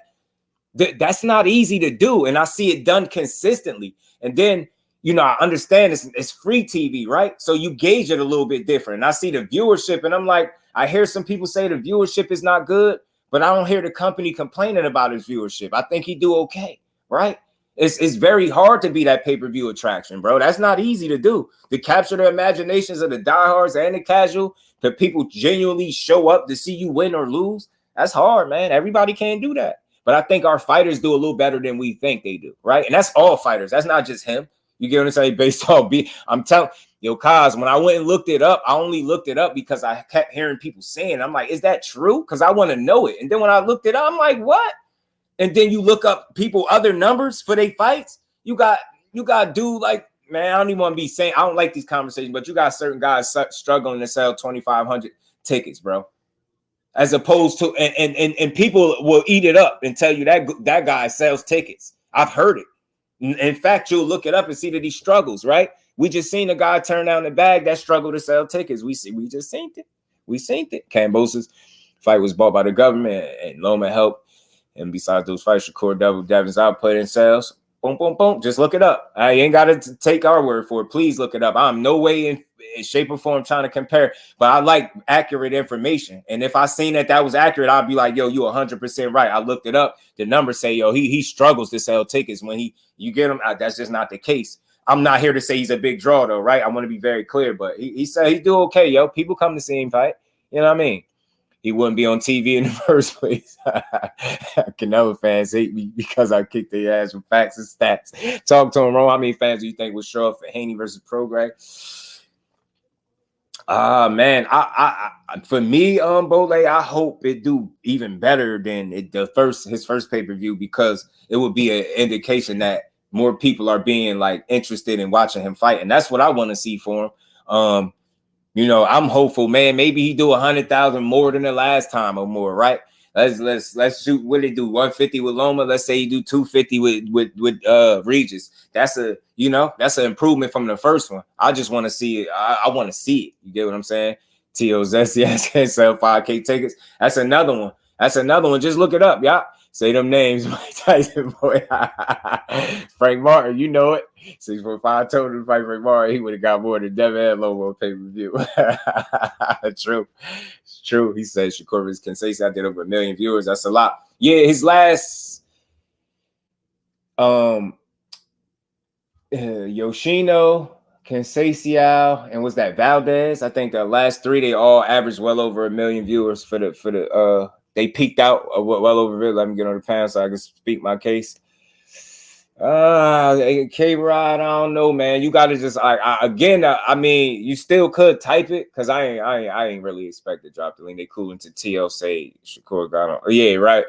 that's not easy to do, and I see it done consistently. And then, you know, I understand it's free TV, right? So you gauge it a little bit different. And I see the viewership, and I'm like, I hear some people say the viewership is not good, but I don't hear the company complaining about his viewership. I think he do okay, right? It's very hard to be that pay-per-view attraction, bro. That's not easy to do. To capture the imaginations of the diehards and the casual, that people genuinely show up to see you win or lose. That's hard, man. Everybody can't do that. But I think our fighters do a little better than we think they do, right? And that's all fighters. That's not just him. You get what I'm saying? Based on I'm telling yo, Kaz, when I went and looked it up, I only looked it up because I kept hearing people saying, I'm like, is that true? Because I want to know it. And then when I looked it up, I'm like, what? And then you look up people, other numbers for their fights. You got dude like, man, I don't even want to be saying, I don't like these conversations, but you got certain guys struggling to sell 2,500 tickets, bro. As opposed to, and people will eat it up and tell you that guy sells tickets. I've heard it. In fact, you'll look it up and see that he struggles, right? We just seen a guy turn down the bag that struggled to sell tickets. We just seen it. We seen it. Cambosa's fight was bought by the government, and Loma helped. And besides those fights, Shakur doubled Devin's output in sales. Boom, boom, boom. Just look it up. I ain't got to take our word for it. Please look it up. I'm no way in shape or form trying to compare, but I like accurate information. And if I seen that was accurate, I'd be like, yo, you 100% right. I looked it up. The numbers say, yo, he struggles to sell tickets when you get him. That's just not the case. I'm not here to say he's a big draw, though, right? I want to be very clear, but he said he do okay, yo. People come to see him fight. You know what I mean? He wouldn't be on TV in the first place. Canelo fans hate me because I kicked their ass with facts and stats. Talk to him, Ron. How many fans do you think would show up for Haney versus Prograis? Man, I for me, Bole, I hope it do even better than his first pay-per-view, because it would be an indication that more people are being like interested in watching him fight, and that's what I want to see for him. You know, I'm hopeful, man. Maybe he do 100,000 more than the last time or more, right? Let's shoot. What did he do? 150 with Loma. Let's say he do 250 with Regis. That's an improvement from the first one. I just want to see it. I want to see it. You get what I'm saying? T.O. Zesty can't sell 5K tickets. That's another one. Just look it up, y'all. Say them names, Mike Tyson, boy. Frank Martin, you know it. 6'5" told him to fight Frank Martin. He would have got more than Devin and Lobo on pay-per-view. True. It's true. He said Shakur versus Kinsey. I did over 1 million viewers. That's a lot. Yeah, his last Yoshino, Conceição, and was that Valdez? I think the last 3, they all averaged well over 1 million viewers for the they peaked out well over it. Let me get on the panel so I can speak my case. K-Rod, I don't know, man. You got to just I mean, you still could type it, because I ain't really expect to drop the link. They cool into TL say Shakur got on. Oh, yeah, right.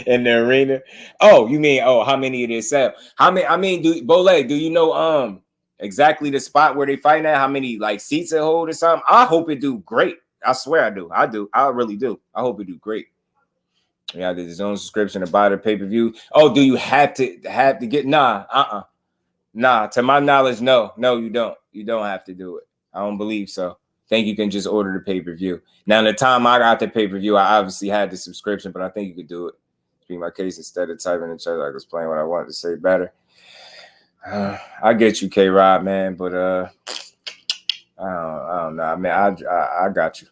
In the arena. Oh, you mean how many it is sell? How many? I mean, Bole, do you know exactly the spot where they fighting at? How many like seats it hold or something? I hope it do great. I swear I do. I really do. I hope it do great. Yeah, there's his own subscription to buy the pay-per-view. Oh, do you have to get nah? To my knowledge, no, you don't. You don't have to do it. I don't believe so. I think you can just order the pay-per-view. Now, the time I got the pay-per-view, I obviously had the subscription, but I think you could do it. Speak my case instead of typing in chat, I was playing what I wanted to say better. I get you, K-Rod, man, but I don't know. I mean, I got you.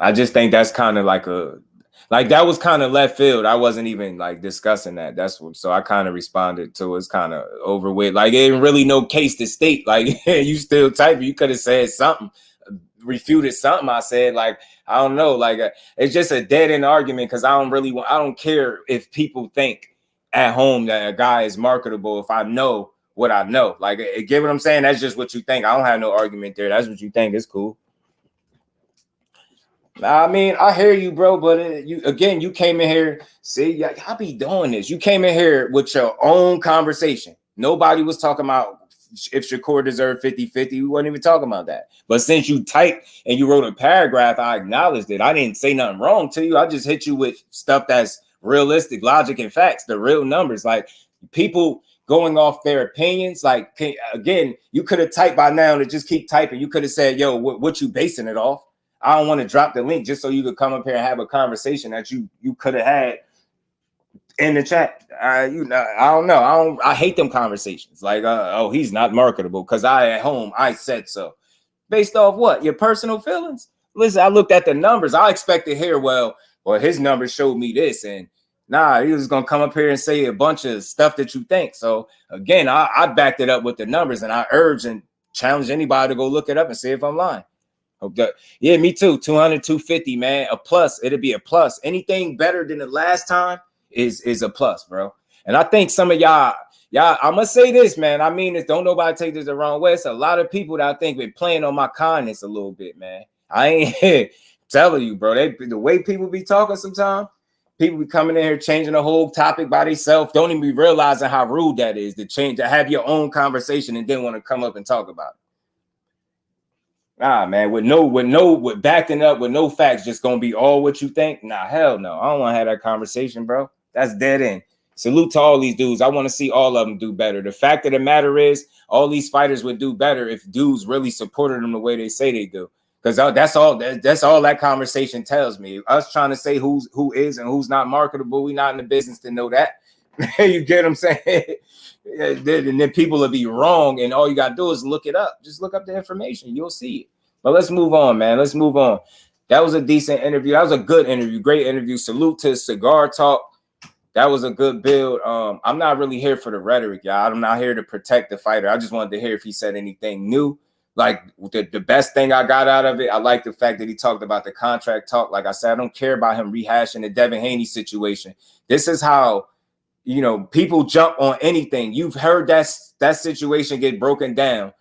I just think that's kind of like that was kind of left field. I wasn't even like discussing that. So I kind of responded to it's kind of over with. Like, it ain't really no case to state. Like, you still typing. You could have said something, refuted something I said. Like, I don't know. Like, it's just a dead end argument because I don't care if people think at home that a guy is marketable if I know what I know. Like, get what I'm saying? That's just what you think. I don't have no argument there. That's what you think. It's cool. I mean, I hear you, bro, but you came in here. See, y'all be doing this. You came in here with your own conversation. Nobody was talking about if Shakur deserved 50-50. We wasn't even talking about that. But since you typed and you wrote a paragraph, I acknowledged it. I didn't say nothing wrong to you. I just hit you with stuff that's realistic, logic, and facts, the real numbers. Like, people going off their opinions. Like, again, you could have typed by now to just keep typing. You could have said, yo, what you basing it off? I don't want to drop the link just so you could come up here and have a conversation that you could have had in the chat. I don't know. I hate them conversations. Like, he's not marketable because I said so. Based off what? Your personal feelings? Listen, I looked at the numbers. I expect to hear, well, his numbers showed me this. And nah, he was going to come up here and say a bunch of stuff that you think. So again, I backed it up with the numbers, and I urge and challenge anybody to go look it up and see if I'm lying. Yeah, me too. 200, 250, man. A plus. It'll be a plus. Anything better than the last time is a plus, bro. And I think some of y'all, I'm gonna say this, man. I mean this. Don't nobody take this the wrong way. It's a lot of people that I think been playing on my kindness a little bit, man. I ain't telling you, bro. The way people be talking sometimes, people be coming in here changing the whole topic by themselves. Don't even be realizing how rude that is to have your own conversation and then want to come up and talk about it. Nah, man, with backing up, with no facts, just gonna be all what you think. Nah, hell no. I don't want to have that conversation, bro. That's dead end. Salute to all these dudes. I want to see all of them do better. The fact of the matter is, all these fighters would do better if dudes really supported them the way they say they do. Because that's all that conversation tells me. Us trying to say who is and who's not marketable, we not in the business to know that. You get what I'm saying? And then people will be wrong, and all you gotta do is look it up. Just look up the information, you'll see it. But let's move on, man. Let's move on. That was a decent interview. That was a good interview, great interview. Salute to Cigar Talk. That was a good build. I'm not really here for the rhetoric, y'all. I'm not here to protect the fighter. I just wanted to hear if he said anything new. Like, the best thing I got out of it, I like the fact that he talked about the contract talk. Like I said, I don't care about him rehashing the Devin Haney situation. This is how, people jump on anything. You've heard that situation get broken down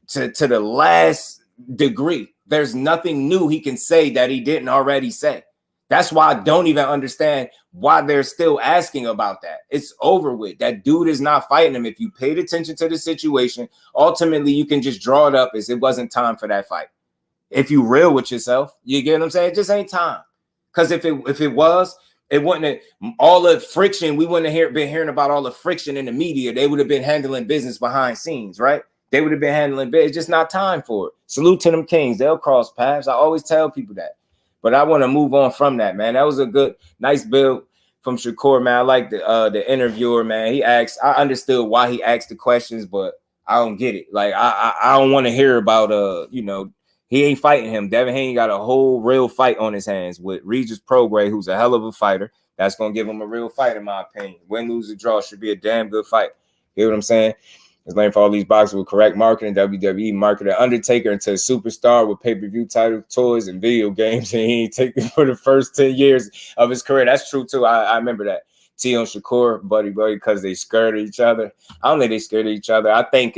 to the last degree. There's nothing new he can say that he didn't already say. That's why I don't even understand why they're still asking about that. It's over with. That dude is not fighting him. If you paid attention to the situation, ultimately you can just draw it up as it wasn't time for that fight. If you real with yourself, you get what I'm saying? It just ain't time. Because if it was, it wouldn't have, all the friction, we wouldn't have been hearing about all the friction in the media. They would have been handling business behind scenes, right? They would have been handling business. It's just not time for it. Salute to them kings. They'll cross paths. I always tell people that. But I want to move on from that, man. That was a good, nice build from Shakur, man. I like the interviewer, man. He asked, I understood why he asked the questions, but I don't get it. Like, I don't want to hear about, he ain't fighting him. Devin Haney got a whole real fight on his hands with Regis Prograis, who's a hell of a fighter. That's going to give him a real fight, in my opinion. Win, lose, or draw should be a damn good fight. You know what I'm saying? His name for all these boxers with correct marketing. WWE marketed Undertaker into a superstar with pay-per-view title, toys, and video games. And he ain't taken for the first 10 years of his career. That's true, too. I remember that. T on Shakur, buddy, because they scared of each other. I don't think they scared of each other. I think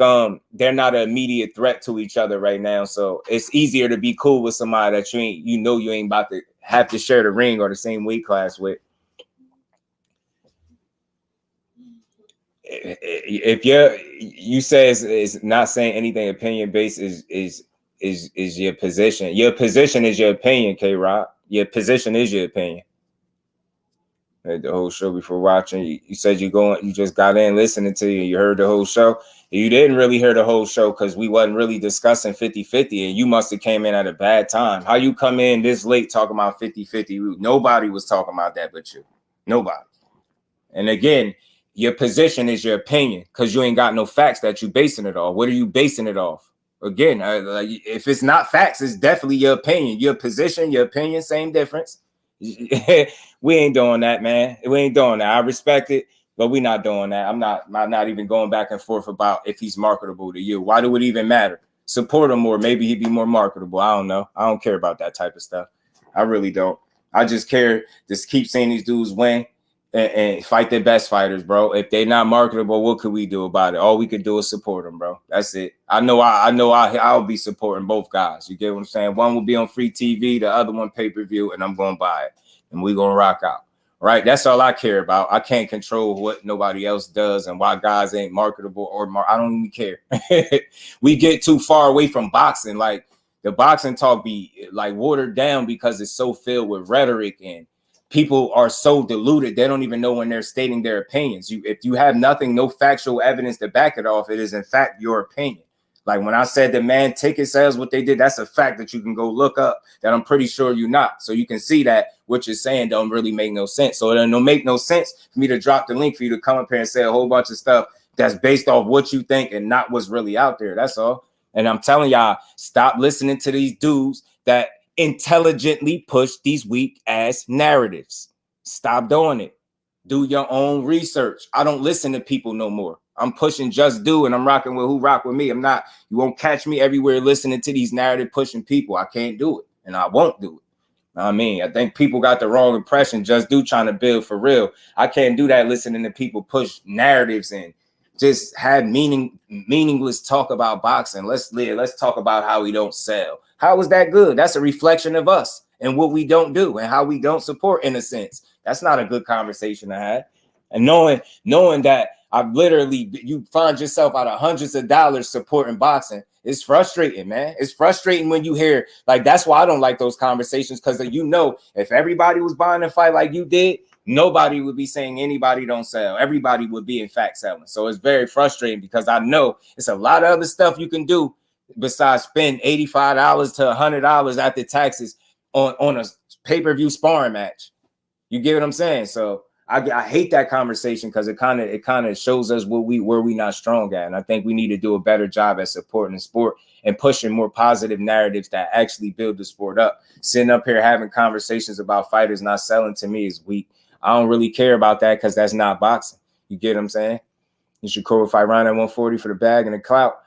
they're not an immediate threat to each other right now. So it's easier to be cool with somebody that you ain't about to have to share the ring or the same weight class with. If you say it's not saying anything opinion based is your position. Your position is your opinion, K-Rock. Your position is your opinion. The whole show before watching, you said you just got in listening to you heard the whole show. You didn't really hear the whole show because we wasn't really discussing 50-50, and you must have came in at a bad time. How you come in this late talking about 50-50? Nobody was talking about that but you. Nobody. And again, your position is your opinion because you ain't got no facts that you basing it off. What are you basing it off? Again, like, if it's not facts, it's definitely your opinion, your position, your opinion, same difference. We ain't doing that, man. We ain't doing that. I respect it, but we're not doing that. I'm not even going back and forth about if he's marketable to you. Why do it even matter? Support him more. Maybe he'd be more marketable. I don't know. I don't care about that type of stuff. I really don't. I just care. Just keep seeing these dudes win and fight their best fighters, bro. If they're not marketable, what could we do about it? All we could do is support them, bro. That's it. I'll be supporting both guys. You get what I'm saying? One will be on free TV, the other one pay-per-view, and I'm going to buy it. And we're going to rock out. Right? That's all I care about. I can't control what nobody else does and why guys ain't marketable I don't even care. We get too far away from boxing. Like, the boxing talk be like watered down because it's so filled with rhetoric and people are so deluded. They don't even know when they're stating their opinions. If you have no factual evidence to back it off, it is in fact your opinion. Like when I said the man ticket sales, what they did, that's a fact that you can go look up that I'm pretty sure you're not. So you can see that what you're saying don't really make no sense. So it don't make no sense for me to drop the link for you to come up here and say a whole bunch of stuff that's based off what you think and not what's really out there. That's all. And I'm telling y'all, stop listening to these dudes that intelligently push these weak ass narratives. Stop doing it. Do your own research. I don't listen to people no more. I'm pushing Just Do and I'm rocking with who rock with me. You won't catch me everywhere listening to these narrative pushing people. I can't do it and I won't do it. I mean, I think people got the wrong impression. Just Do trying to build for real. I can't do that listening to people push narratives and just have meaningless talk about boxing. Let's talk about how we don't sell. How is that good? That's a reflection of us and what we don't do and how we don't support in a sense. That's not a good conversation to have. And knowing that you find yourself out of hundreds of dollars supporting boxing, it's frustrating, man. It's frustrating when you hear, like, that's why I don't like those conversations, because if everybody was buying a fight like you did, nobody would be saying anybody don't sell. Everybody would be in fact selling. So it's very frustrating because I know it's a lot of other stuff you can do besides spend $85 to $100 after taxes on a pay-per-view sparring match. You get what I'm saying? So I hate that conversation because it kind of shows us where we not strong at. And I think we need to do a better job at supporting the sport and pushing more positive narratives that actually build the sport up. Sitting up here having conversations about fighters not selling, to me, is weak. I don't really care about that because that's not boxing. You get what I'm saying? You should Shakur fight round at 140 for the bag and the clout.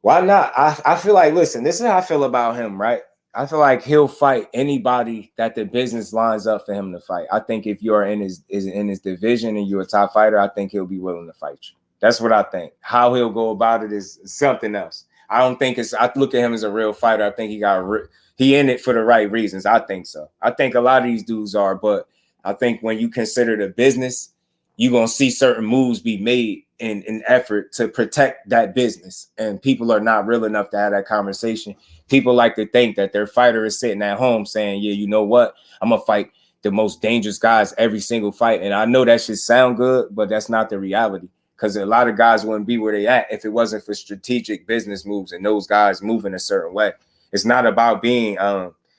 Why not? I feel like, listen, this is how I feel about him, right? I feel like he'll fight anybody that the business lines up for him to fight. I think if you're in his division and you're a top fighter, I think he'll be willing to fight you. That's what I think. How he'll go about it is something else. I look at him as a real fighter. I think he in it for the right reasons. I think so. I think a lot of these dudes are, but I think when you consider the business, you're going to see certain moves be made in an effort to protect that business. And people are not real enough to have that conversation. People like to think that their fighter is sitting at home saying, yeah, you know what? I'm going to fight the most dangerous guys every single fight. And I know that should sound good, but that's not the reality, because a lot of guys wouldn't be where they at if it wasn't for strategic business moves and those guys moving a certain way. It's not about being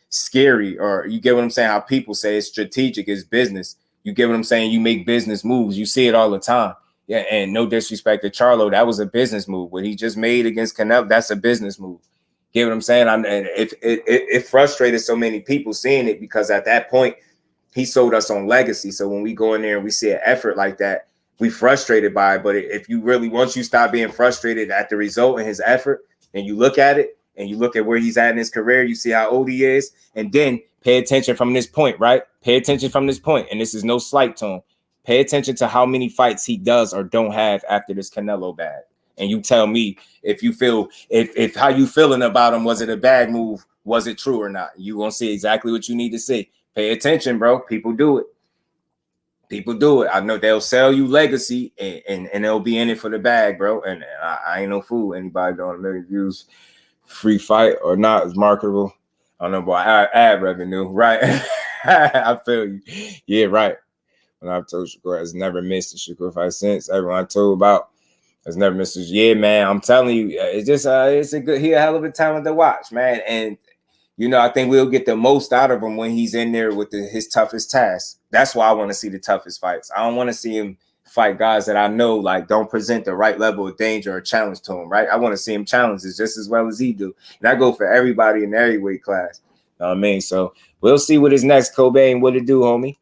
scary, or you get what I'm saying? How people say it's strategic, it's business. You get what I'm saying? You make business moves. You see it all the time. Yeah, and no disrespect to Charlo, that was a business move. What he just made against Canelo, that's a business move. Get what I'm saying? And it frustrated so many people seeing it, because at that point, he sold us on legacy. So when we go in there and we see an effort like that, we frustrated by it. But if you really, once you stop being frustrated at the result and his effort, and you look at it and you look at where he's at in his career, you see how old he is, and then pay attention from this point, right? Pay attention from this point. And this is no slight to him. Pay attention to how many fights he does or don't have after this Canelo bag. And you tell me if you feel, if how you feeling about him, was it a bad move? Was it true or not? You gonna see exactly what you need to see. Pay attention, bro. People do it. People do it. I know they'll sell you legacy and they'll be in it for the bag, bro. And I ain't no fool. Anybody doing a million views, free fight or not is marketable. I don't know about ad revenue, right? I feel you. Yeah, right. When I've told Shakur has never missed a Shakur fight since. Everyone I told about has never missed a, yeah, man. I'm telling you, it's just it's a hell of a talent to watch, man. And you know, I think we'll get the most out of him when he's in there with his toughest task. That's why I want to see the toughest fights. I don't want to see him fight guys that I know like don't present the right level of danger or challenge to him, right? I want to see him challenge it just as well as he do. And I go for everybody in every weight class. You know what I mean? So we'll see what is next, Cobain. What it do, homie?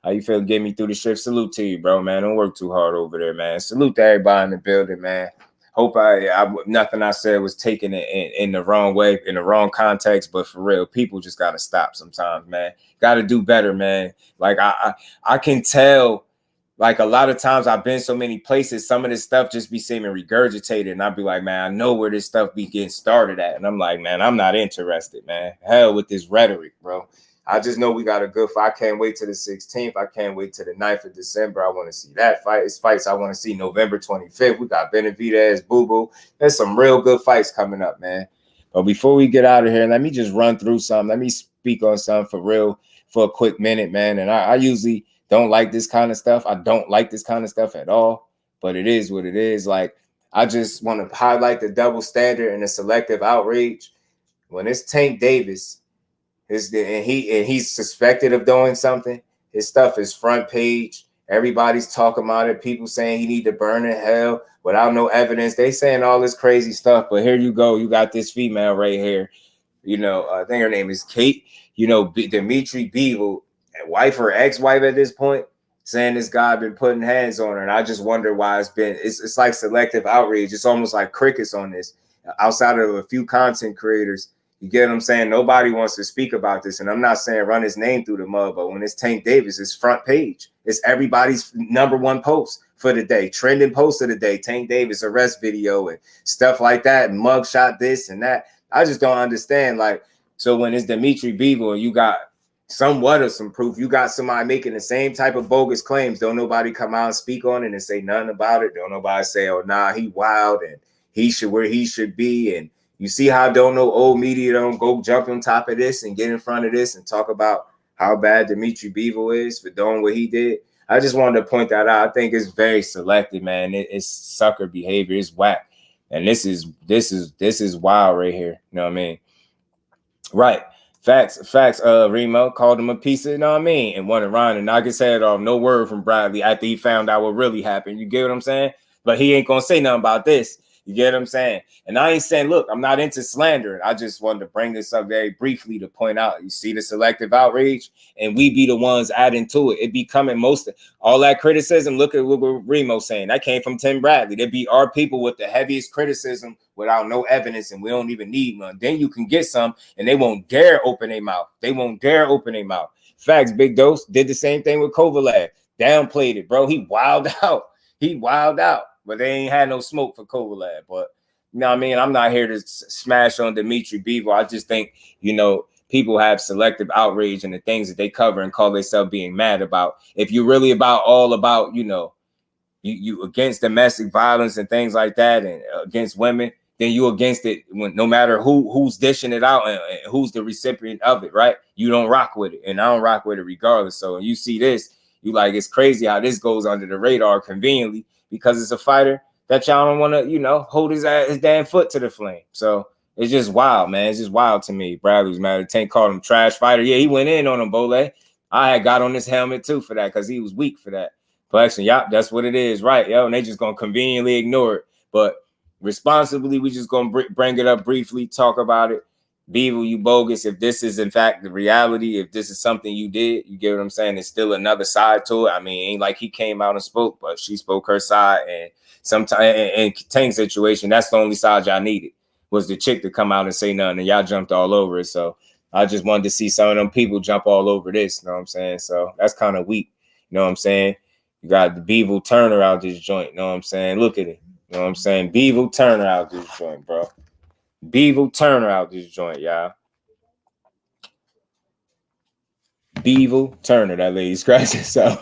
How you feel? Get me through the shift. Salute to you, bro, man. Don't work too hard over there, man. Salute to everybody in the building, man. Hope nothing I said was taken in the wrong way, in the wrong context, but for real, people just got to stop sometimes, man. Got to do better, man. Like I can tell, like a lot of times I've been so many places, some of this stuff just be seeming regurgitated, and I'd be like, man, I know where this stuff be getting started at, and I'm like, man, I'm not interested, man. Hell with this rhetoric, bro. I just know we got a good fight. I can't wait to the 16th. I can't wait to the 9th of December. I want to see that fight. It's fights I want to see November 25th. We got Benavidez, Bivol. There's some real good fights coming up, man. But before we get out of here, let me just run through something. Let me speak on something for real for a quick minute, man. And I usually don't like this kind of stuff. I don't like this kind of stuff at all. But it is what it is. Like, I just want to highlight the double standard and the selective outrage. When it's Tank Davis, and he's suspected of doing something, his stuff is front page. Everybody's talking about it. People saying he need to burn in hell without no evidence. They saying all this crazy stuff, but here you go. You got this female right here. You know, I think her name is Kate. You know, Dimitri Bivol, wife or ex-wife at this point, saying this guy been putting hands on her. And I just wonder why it's like selective outrage. It's almost like crickets on this. Outside of a few content creators, you get what I'm saying? Nobody wants to speak about this. And I'm not saying run his name through the mud, but when it's Tank Davis, it's front page. It's everybody's #1 post for the day. Trending post of the day. Tank Davis arrest video and stuff like that. And mugshot this and that. I just don't understand. Like, so when it's Dimitri Bivol and you got somewhat of some proof, you got somebody making the same type of bogus claims. Don't nobody come out and speak on it and say nothing about it. Don't nobody say, oh, nah, he wild and he should where he should be. And you see how don't know old media don't go jump on top of this and get in front of this and talk about how bad Dimitri Bivol is for doing what he did. I just wanted to point that out. I think it's very selective, man. It's sucker behavior. It's whack. And this is wild right here. You know what I mean? Right. Facts. Remo called him a piece of, you know what I mean? And wanted Ryan and knock his head off. No word from Bradley after he found out what really happened. You get what I'm saying? But he ain't gonna say nothing about this. You get what I'm saying? And I ain't saying, look, I'm not into slandering. I just wanted to bring this up very briefly to point out, you see the selective outrage, and we be the ones adding to it. It be coming most of all that criticism. Look at what Remo saying. That came from Tim Bradley. There be our people with the heaviest criticism without no evidence, and we don't even need none. Then you can get some, and they won't dare open their mouth. Facts, Big Dose did the same thing with Kovalev. Downplayed it, bro. He wilded out. But they ain't had no smoke for Kovalev. But, you know what I mean? I'm not here to smash on Dimitri Bivol. I just think, you know, people have selective outrage in the things that they cover and call themselves being mad about. If you're really all about, you know, you against domestic violence and things like that and against women, then you against it when no matter who's dishing it out and who's the recipient of it, right? You don't rock with it. And I don't rock with it regardless. So when you see this, you like, it's crazy how this goes under the radar conveniently, because it's a fighter that y'all don't want to, you know, hold his damn foot to the flame. So it's just wild, man. It's just wild to me. Bradley's mad. Tank called him trash fighter. Yeah, he went in on him, Bole. I had got on his helmet too for that because he was weak for that. Collection, yup, that's what it is, right? Yo, and they just gonna conveniently ignore it. But responsibly, we just gonna bring it up briefly, talk about it. Bivol, you bogus. If this is in fact the reality, if this is something you did, you get what I'm saying? There's still another side to it. I mean, ain't like he came out and spoke, but she spoke her side. And sometimes in Tank's situation, that's the only side y'all needed, was the chick to come out and say nothing, and y'all jumped all over it. So I just wanted to see some of them people jump all over this. You know what I'm saying? So that's kind of weak. You know what I'm saying? You got the Bivol Turner out this joint. You know what I'm saying? Look at it. You know what I'm saying? Bivol Turner out this joint, bro. Bivol Turner out this joint, y'all. Bivol Turner, that lady scratching herself.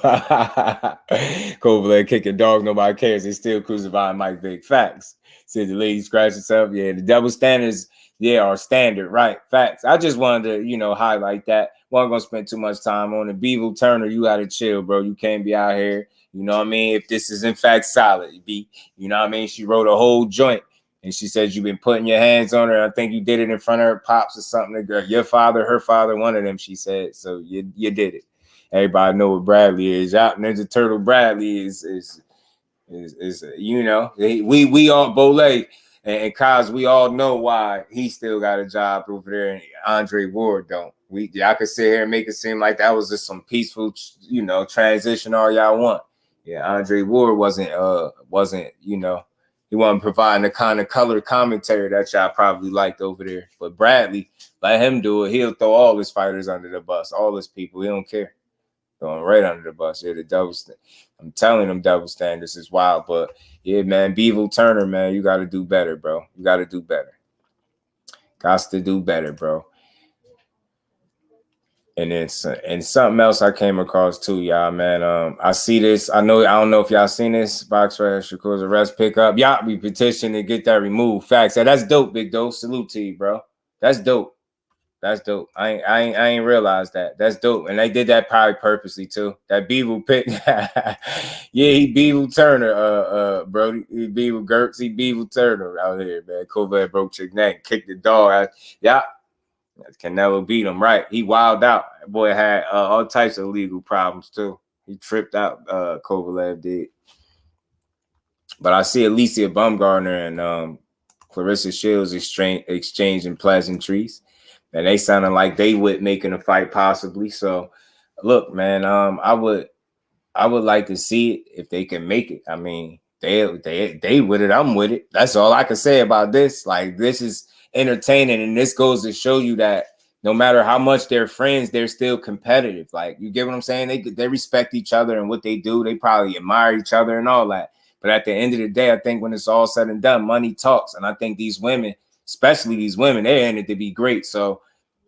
Kovalev kicking dog, nobody cares. They still crucifying Mike Vick. Facts. Said the lady scratched herself. Yeah, the double standards, yeah, are standard, right? Facts. I just wanted to, you know, highlight that. Wasn't gonna spend too much time on it. Bivol Turner, you gotta chill, bro. You can't be out here. You know what I mean? If this is in fact solid, you know what I mean? She wrote a whole joint. And she said you've been putting your hands on her. I think you did it in front of her pops or something. Your father, her father, one of them, she said. So you did it. everybody know what Bradley is. Ninja Turtle Bradley is you know, we all Bolay and Kaz, we all know why he still got a job over there and Andre Ward don't. Y'all could sit here and make it seem like that was just some peaceful, you know, transition all y'all want. Yeah, Andre Ward wasn't, you know, he wasn't providing the kind of color commentary that y'all probably liked over there. But Bradley, let him do it. He'll throw all his fighters under the bus, all his people. He don't care. Going right under the bus. Yeah, the double. I'm telling them double standards is wild. But yeah, man, Bivol Turner, man, you got to do better, bro. You got to do better. Got to do better, bro. And then and something else I came across too, y'all, man. I see this. I don't know if y'all seen this. Boxer Shakur's arrest pickup. Y'all be petitioning to get that removed. Facts. That's dope, big dope. Salute to you, bro. That's dope. That's dope. I ain't realized that. That's dope. And they did that probably purposely too. That Bivol pick. Yeah, he Bivol Turner, bro. He Bivol Gertz, he Bivol Turner out here, man. Kovalev broke chick neck, kicked the dog out. Yeah. Canelo beat him, right? He wilded out. That boy had all types of legal problems too. He tripped out, Kovalev did. But I see Alicia Baumgartner and Clarissa Shields exchanging pleasantries. And they sounded like they would making a fight possibly. So, look, man, I would like to see it if they can make it. I mean, they with it. I'm with it. That's all I can say about this. Like, this is entertaining, and this goes to show you that no matter how much they're friends, they're still competitive. Like, you get what I'm saying? They respect each other and what they do. They probably admire each other and all that. But at the end of the day, I think when it's all said and done, money talks. And I think these women, especially these women, they're in it to be great. So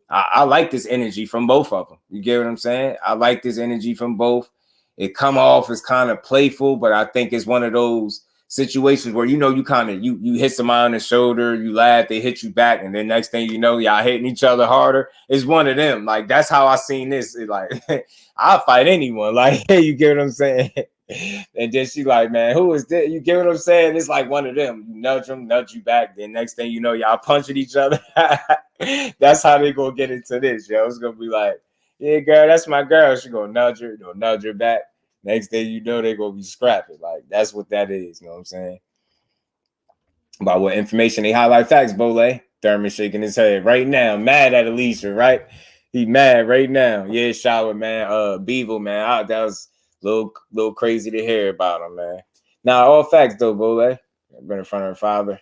I like this energy from both of them. You get what I'm saying? I like this energy from both. It come off as kind of playful, but I think it's one of those situations where, you know, you kind of, you hit somebody on the shoulder, you laugh, they hit you back, and then next thing you know, y'all hitting each other harder. It's one of them. Like, that's how I seen this. It's like, I'll fight anyone. Like, you get what I'm saying? And then she like, man, who is this? You get what I'm saying? It's like one of them. You nudge them, nudge you back. Then next thing you know, y'all punching each other. That's how they gonna get into this, yo. It's gonna be like, yeah, girl, that's my girl. She gonna nudge her back. Next thing you know, they gonna be scrapping. Like, that's what that is. You know what I'm saying? About what information they highlight facts, Bole. Thurman shaking his head right now, mad at Alicia, right? He mad right now. Yeah, shower, man. Bivol, man. That was a little crazy to hear about him, man. Now, all facts though, Bole. Been in front of her father.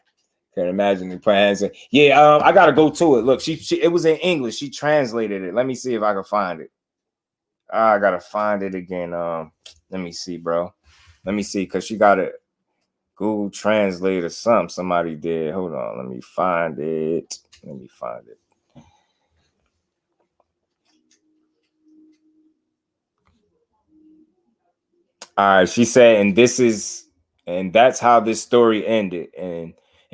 Can't imagine the plans. Yeah, I gotta go to it. Look, she it was in English. She translated it. Let me see if I can find it. I gotta find it again. Let me see, bro. Let me see, because she got it. Google Translate or something. Somebody did. Hold on. Let me find it. All right. She said, and that's how this story ended.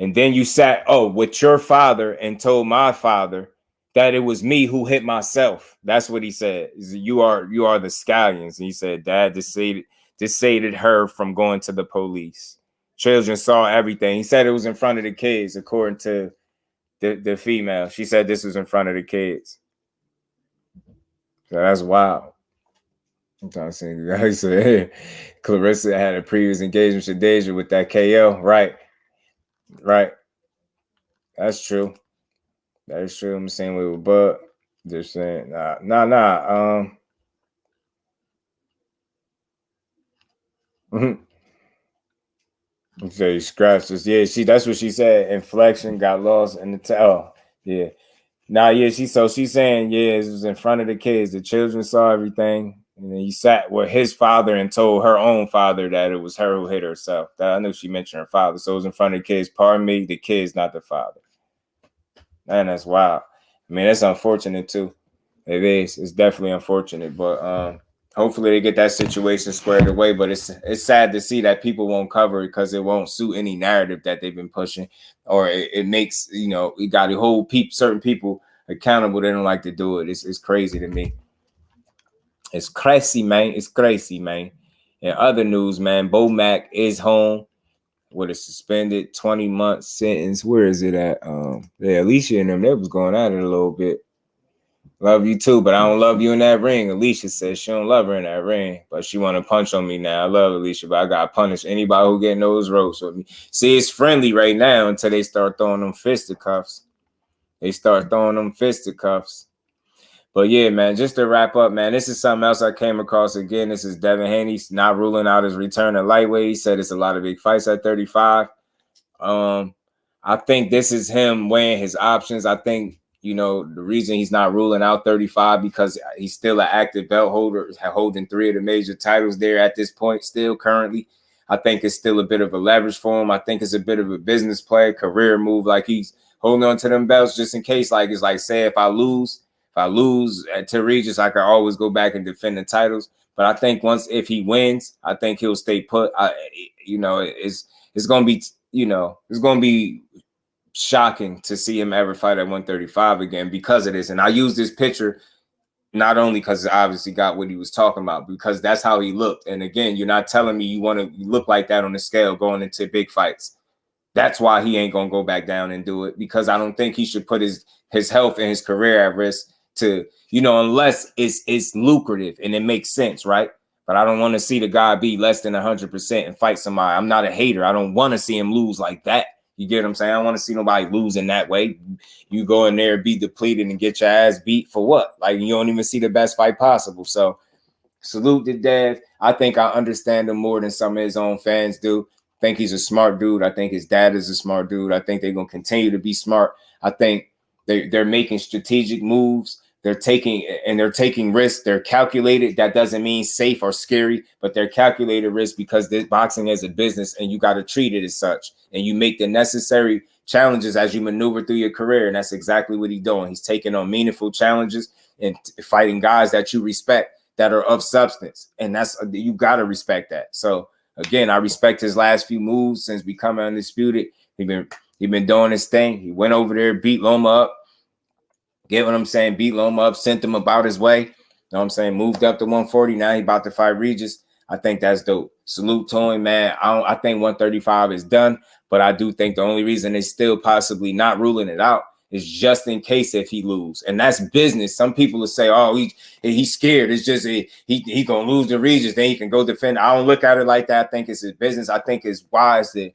And then you sat, with your father and told my father that it was me who hit myself. That's what he said. He said, you are the scallions. And he said, Dad dissuaded her from going to the police. Children saw everything. He said it was in front of the kids, according to the female. She said this was in front of the kids. So that's wild. I'm trying to say, I said, hey, Clarissa had a previous engagement with Deja with that KO. Right. That's true. That is true. I'm the same way with Bud. They're saying, nah. So he scratched us. Yeah, that's what she said. Inflection got lost in the tail. Yeah. She's saying, yeah, it was in front of the kids. The children saw everything. And then he sat with his father and told her own father that it was her who hit herself. I know she mentioned her father. So it was in front of the kids. Pardon me, the kids, not the father. Man, that's wild. I mean, that's unfortunate too. It is. It's definitely unfortunate. But hopefully they get that situation squared away. But it's sad to see that people won't cover it because it won't suit any narrative that they've been pushing. Or it makes, we got to hold certain people accountable. They don't like to do it. It's crazy to me. It's crazy, man. In other news, man, Bomac is home with a suspended 20-month sentence. Where is it at? Alicia and them, they was going at it a little bit. Love you too, but I don't love you in that ring. Alicia says she don't love her in that ring, but she want to punch on me now. I love Alicia, but I got to punish anybody who getting those ropes with me. See, it's friendly right now until they start throwing them fisticuffs. But yeah, man, just to wrap up, man, this is something else I came across again. This is Devin Haney not ruling out his return at lightweight. He said it's a lot of big fights at 35. I think this is him weighing his options. I think, you know, the reason he's not ruling out 35 because he's still an active belt holder, holding 3 of the major titles there at this point still currently. I think it's still a bit of a leverage for him. I think it's a bit of a business play, career move. Like he's holding on to them belts just in case. Like it's like, say if I lose to Regis, I can always go back and defend the titles. But I think if he wins, I think he'll stay put. It's gonna be, it's gonna be shocking to see him ever fight at 135 again because of this. And I use this picture not only because it obviously got what he was talking about, because that's how he looked. And again, you're not telling me you want to look like that on the scale going into big fights. That's why he ain't gonna go back down and do it, because I don't think he should put his health and his career at risk to, unless it's lucrative and it makes sense, right? But I don't want to see the guy be less than 100% and fight somebody. I'm not a hater. I don't want to see him lose like that. You get what I'm saying? I don't want to see nobody lose in that way. You go in there, be depleted, and get your ass beat for what? Like, you don't even see the best fight possible. So salute to Dev. I think I understand him more than some of his own fans do. I think he's a smart dude. I think his dad is a smart dude. I think they're going to continue to be smart. I think they're making strategic moves. They're taking risks. They're calculated. That doesn't mean safe or scary, but they're calculated risks because this boxing is a business and you got to treat it as such. And you make the necessary challenges as you maneuver through your career. And that's exactly what he's doing. He's taking on meaningful challenges and fighting guys that you respect that are of substance. And you got to respect that. So again, I respect his last few moves since becoming undisputed. He been doing his thing. He went over there, beat Loma up. Get what I'm saying? Beat Loma up, sent him about his way. You know what I'm saying? Moved up to 140. Now he about to fight Regis. I think that's dope. Salute to him, man. I think 135 is done, but I do think the only reason they're still possibly not ruling it out is just in case if he lose. And that's business. Some people will say, oh, he's scared. It's just he gonna lose to Regis, then he can go defend. I don't look at it like that. I think it's his business. I think it's wise to,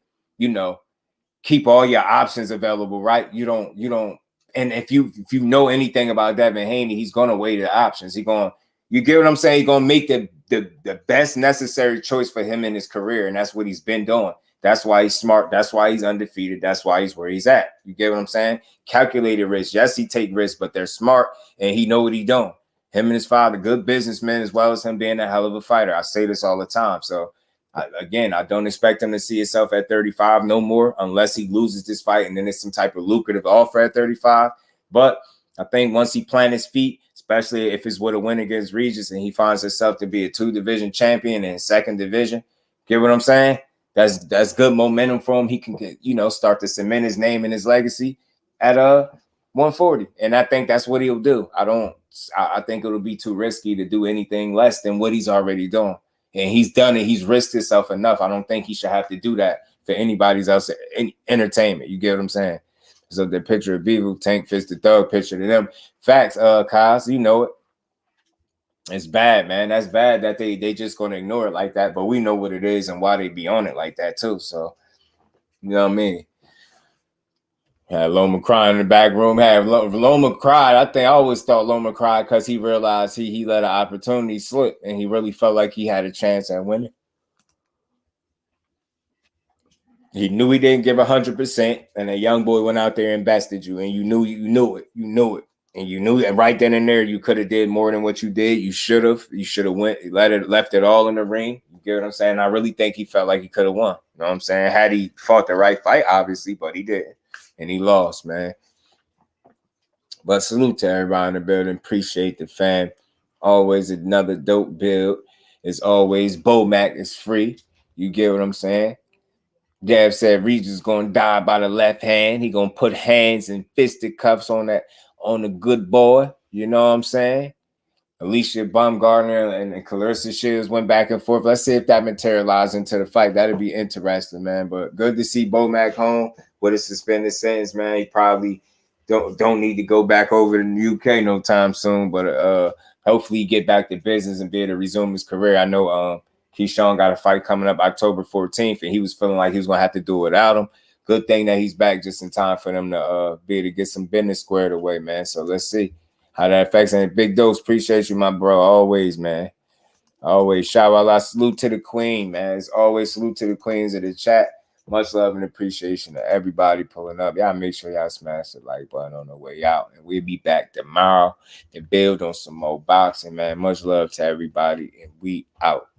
keep all your options available, right? You don't. And if you know anything about Devin Haney, he's gonna weigh the options. You get what I'm saying? He's gonna make the best necessary choice for him in his career, and that's what he's been doing. That's why he's smart. That's why he's undefeated. That's why he's where he's at. You get what I'm saying? Calculated risk. Yes, he take risks, but they're smart and he know what he's doing. Him and his father, good businessmen, as well as him being a hell of a fighter. I say this all the time. So I don't expect him to see himself at 35 no more unless he loses this fight and then it's some type of lucrative offer at 35. But I think once he plant his feet, especially if it's with a win against Regis and he finds himself to be a 2-division champion in second division, get what I'm saying? That's good momentum for him. He can, start to cement his name and his legacy at 140. And I think that's what he'll do. I think it'll be too risky to do anything less than what he's already doing. And he's done it. He's risked himself enough. I don't think he should have to do that for anybody's else entertainment. You get what I'm saying? So the picture of Bivol, Tank Fist, the Thug picture to them. Facts, Kaz, you know it. It's bad, man. That's bad that they just gonna ignore it like that. But we know what it is and why they be on it like that too. So, you know what I mean? Had Loma crying in the back room. Had Loma cried. I always thought Loma cried because he realized he let an opportunity slip and he really felt like he had a chance at winning. He knew he didn't give 100%, and a young boy went out there and bested you, and you knew it. And you knew that right then and there you could have did more than what you did. You should have left it all in the ring. You get what I'm saying? I really think he felt like he could have won. You know what I'm saying? Had he fought the right fight, obviously, but he didn't. And he lost, man. But salute to everybody in the building. Appreciate the fam. Always another dope build. As always, Bomac is free. You get what I'm saying? Dev said Regis going to die by the left hand. He going to put hands and fisticuffs on the good boy. You know what I'm saying? Alicia Baumgartner and Clarissa Shields went back and forth. Let's see if that materialized into the fight. That'd be interesting, man. But good to see Bomac home with a suspended sentence, man. He probably don't need to go back over to the UK no time soon, but hopefully he get back to business and be able to resume his career. I know Keyshawn got a fight coming up October 14th, and he was feeling like he was gonna have to do it without him. Good thing that he's back just in time for them to be able to get some business squared away, man. So let's see how that affects. And Big Dose, appreciate you, my bro. Always, man. Always. Shout out, salute to the queen, man. As always, salute to the queens of the chat. Much love and appreciation to everybody pulling up. Y'all make sure y'all smash the like button on the way out. And we'll be back tomorrow to build on some more boxing, man. Much love to everybody, and we out.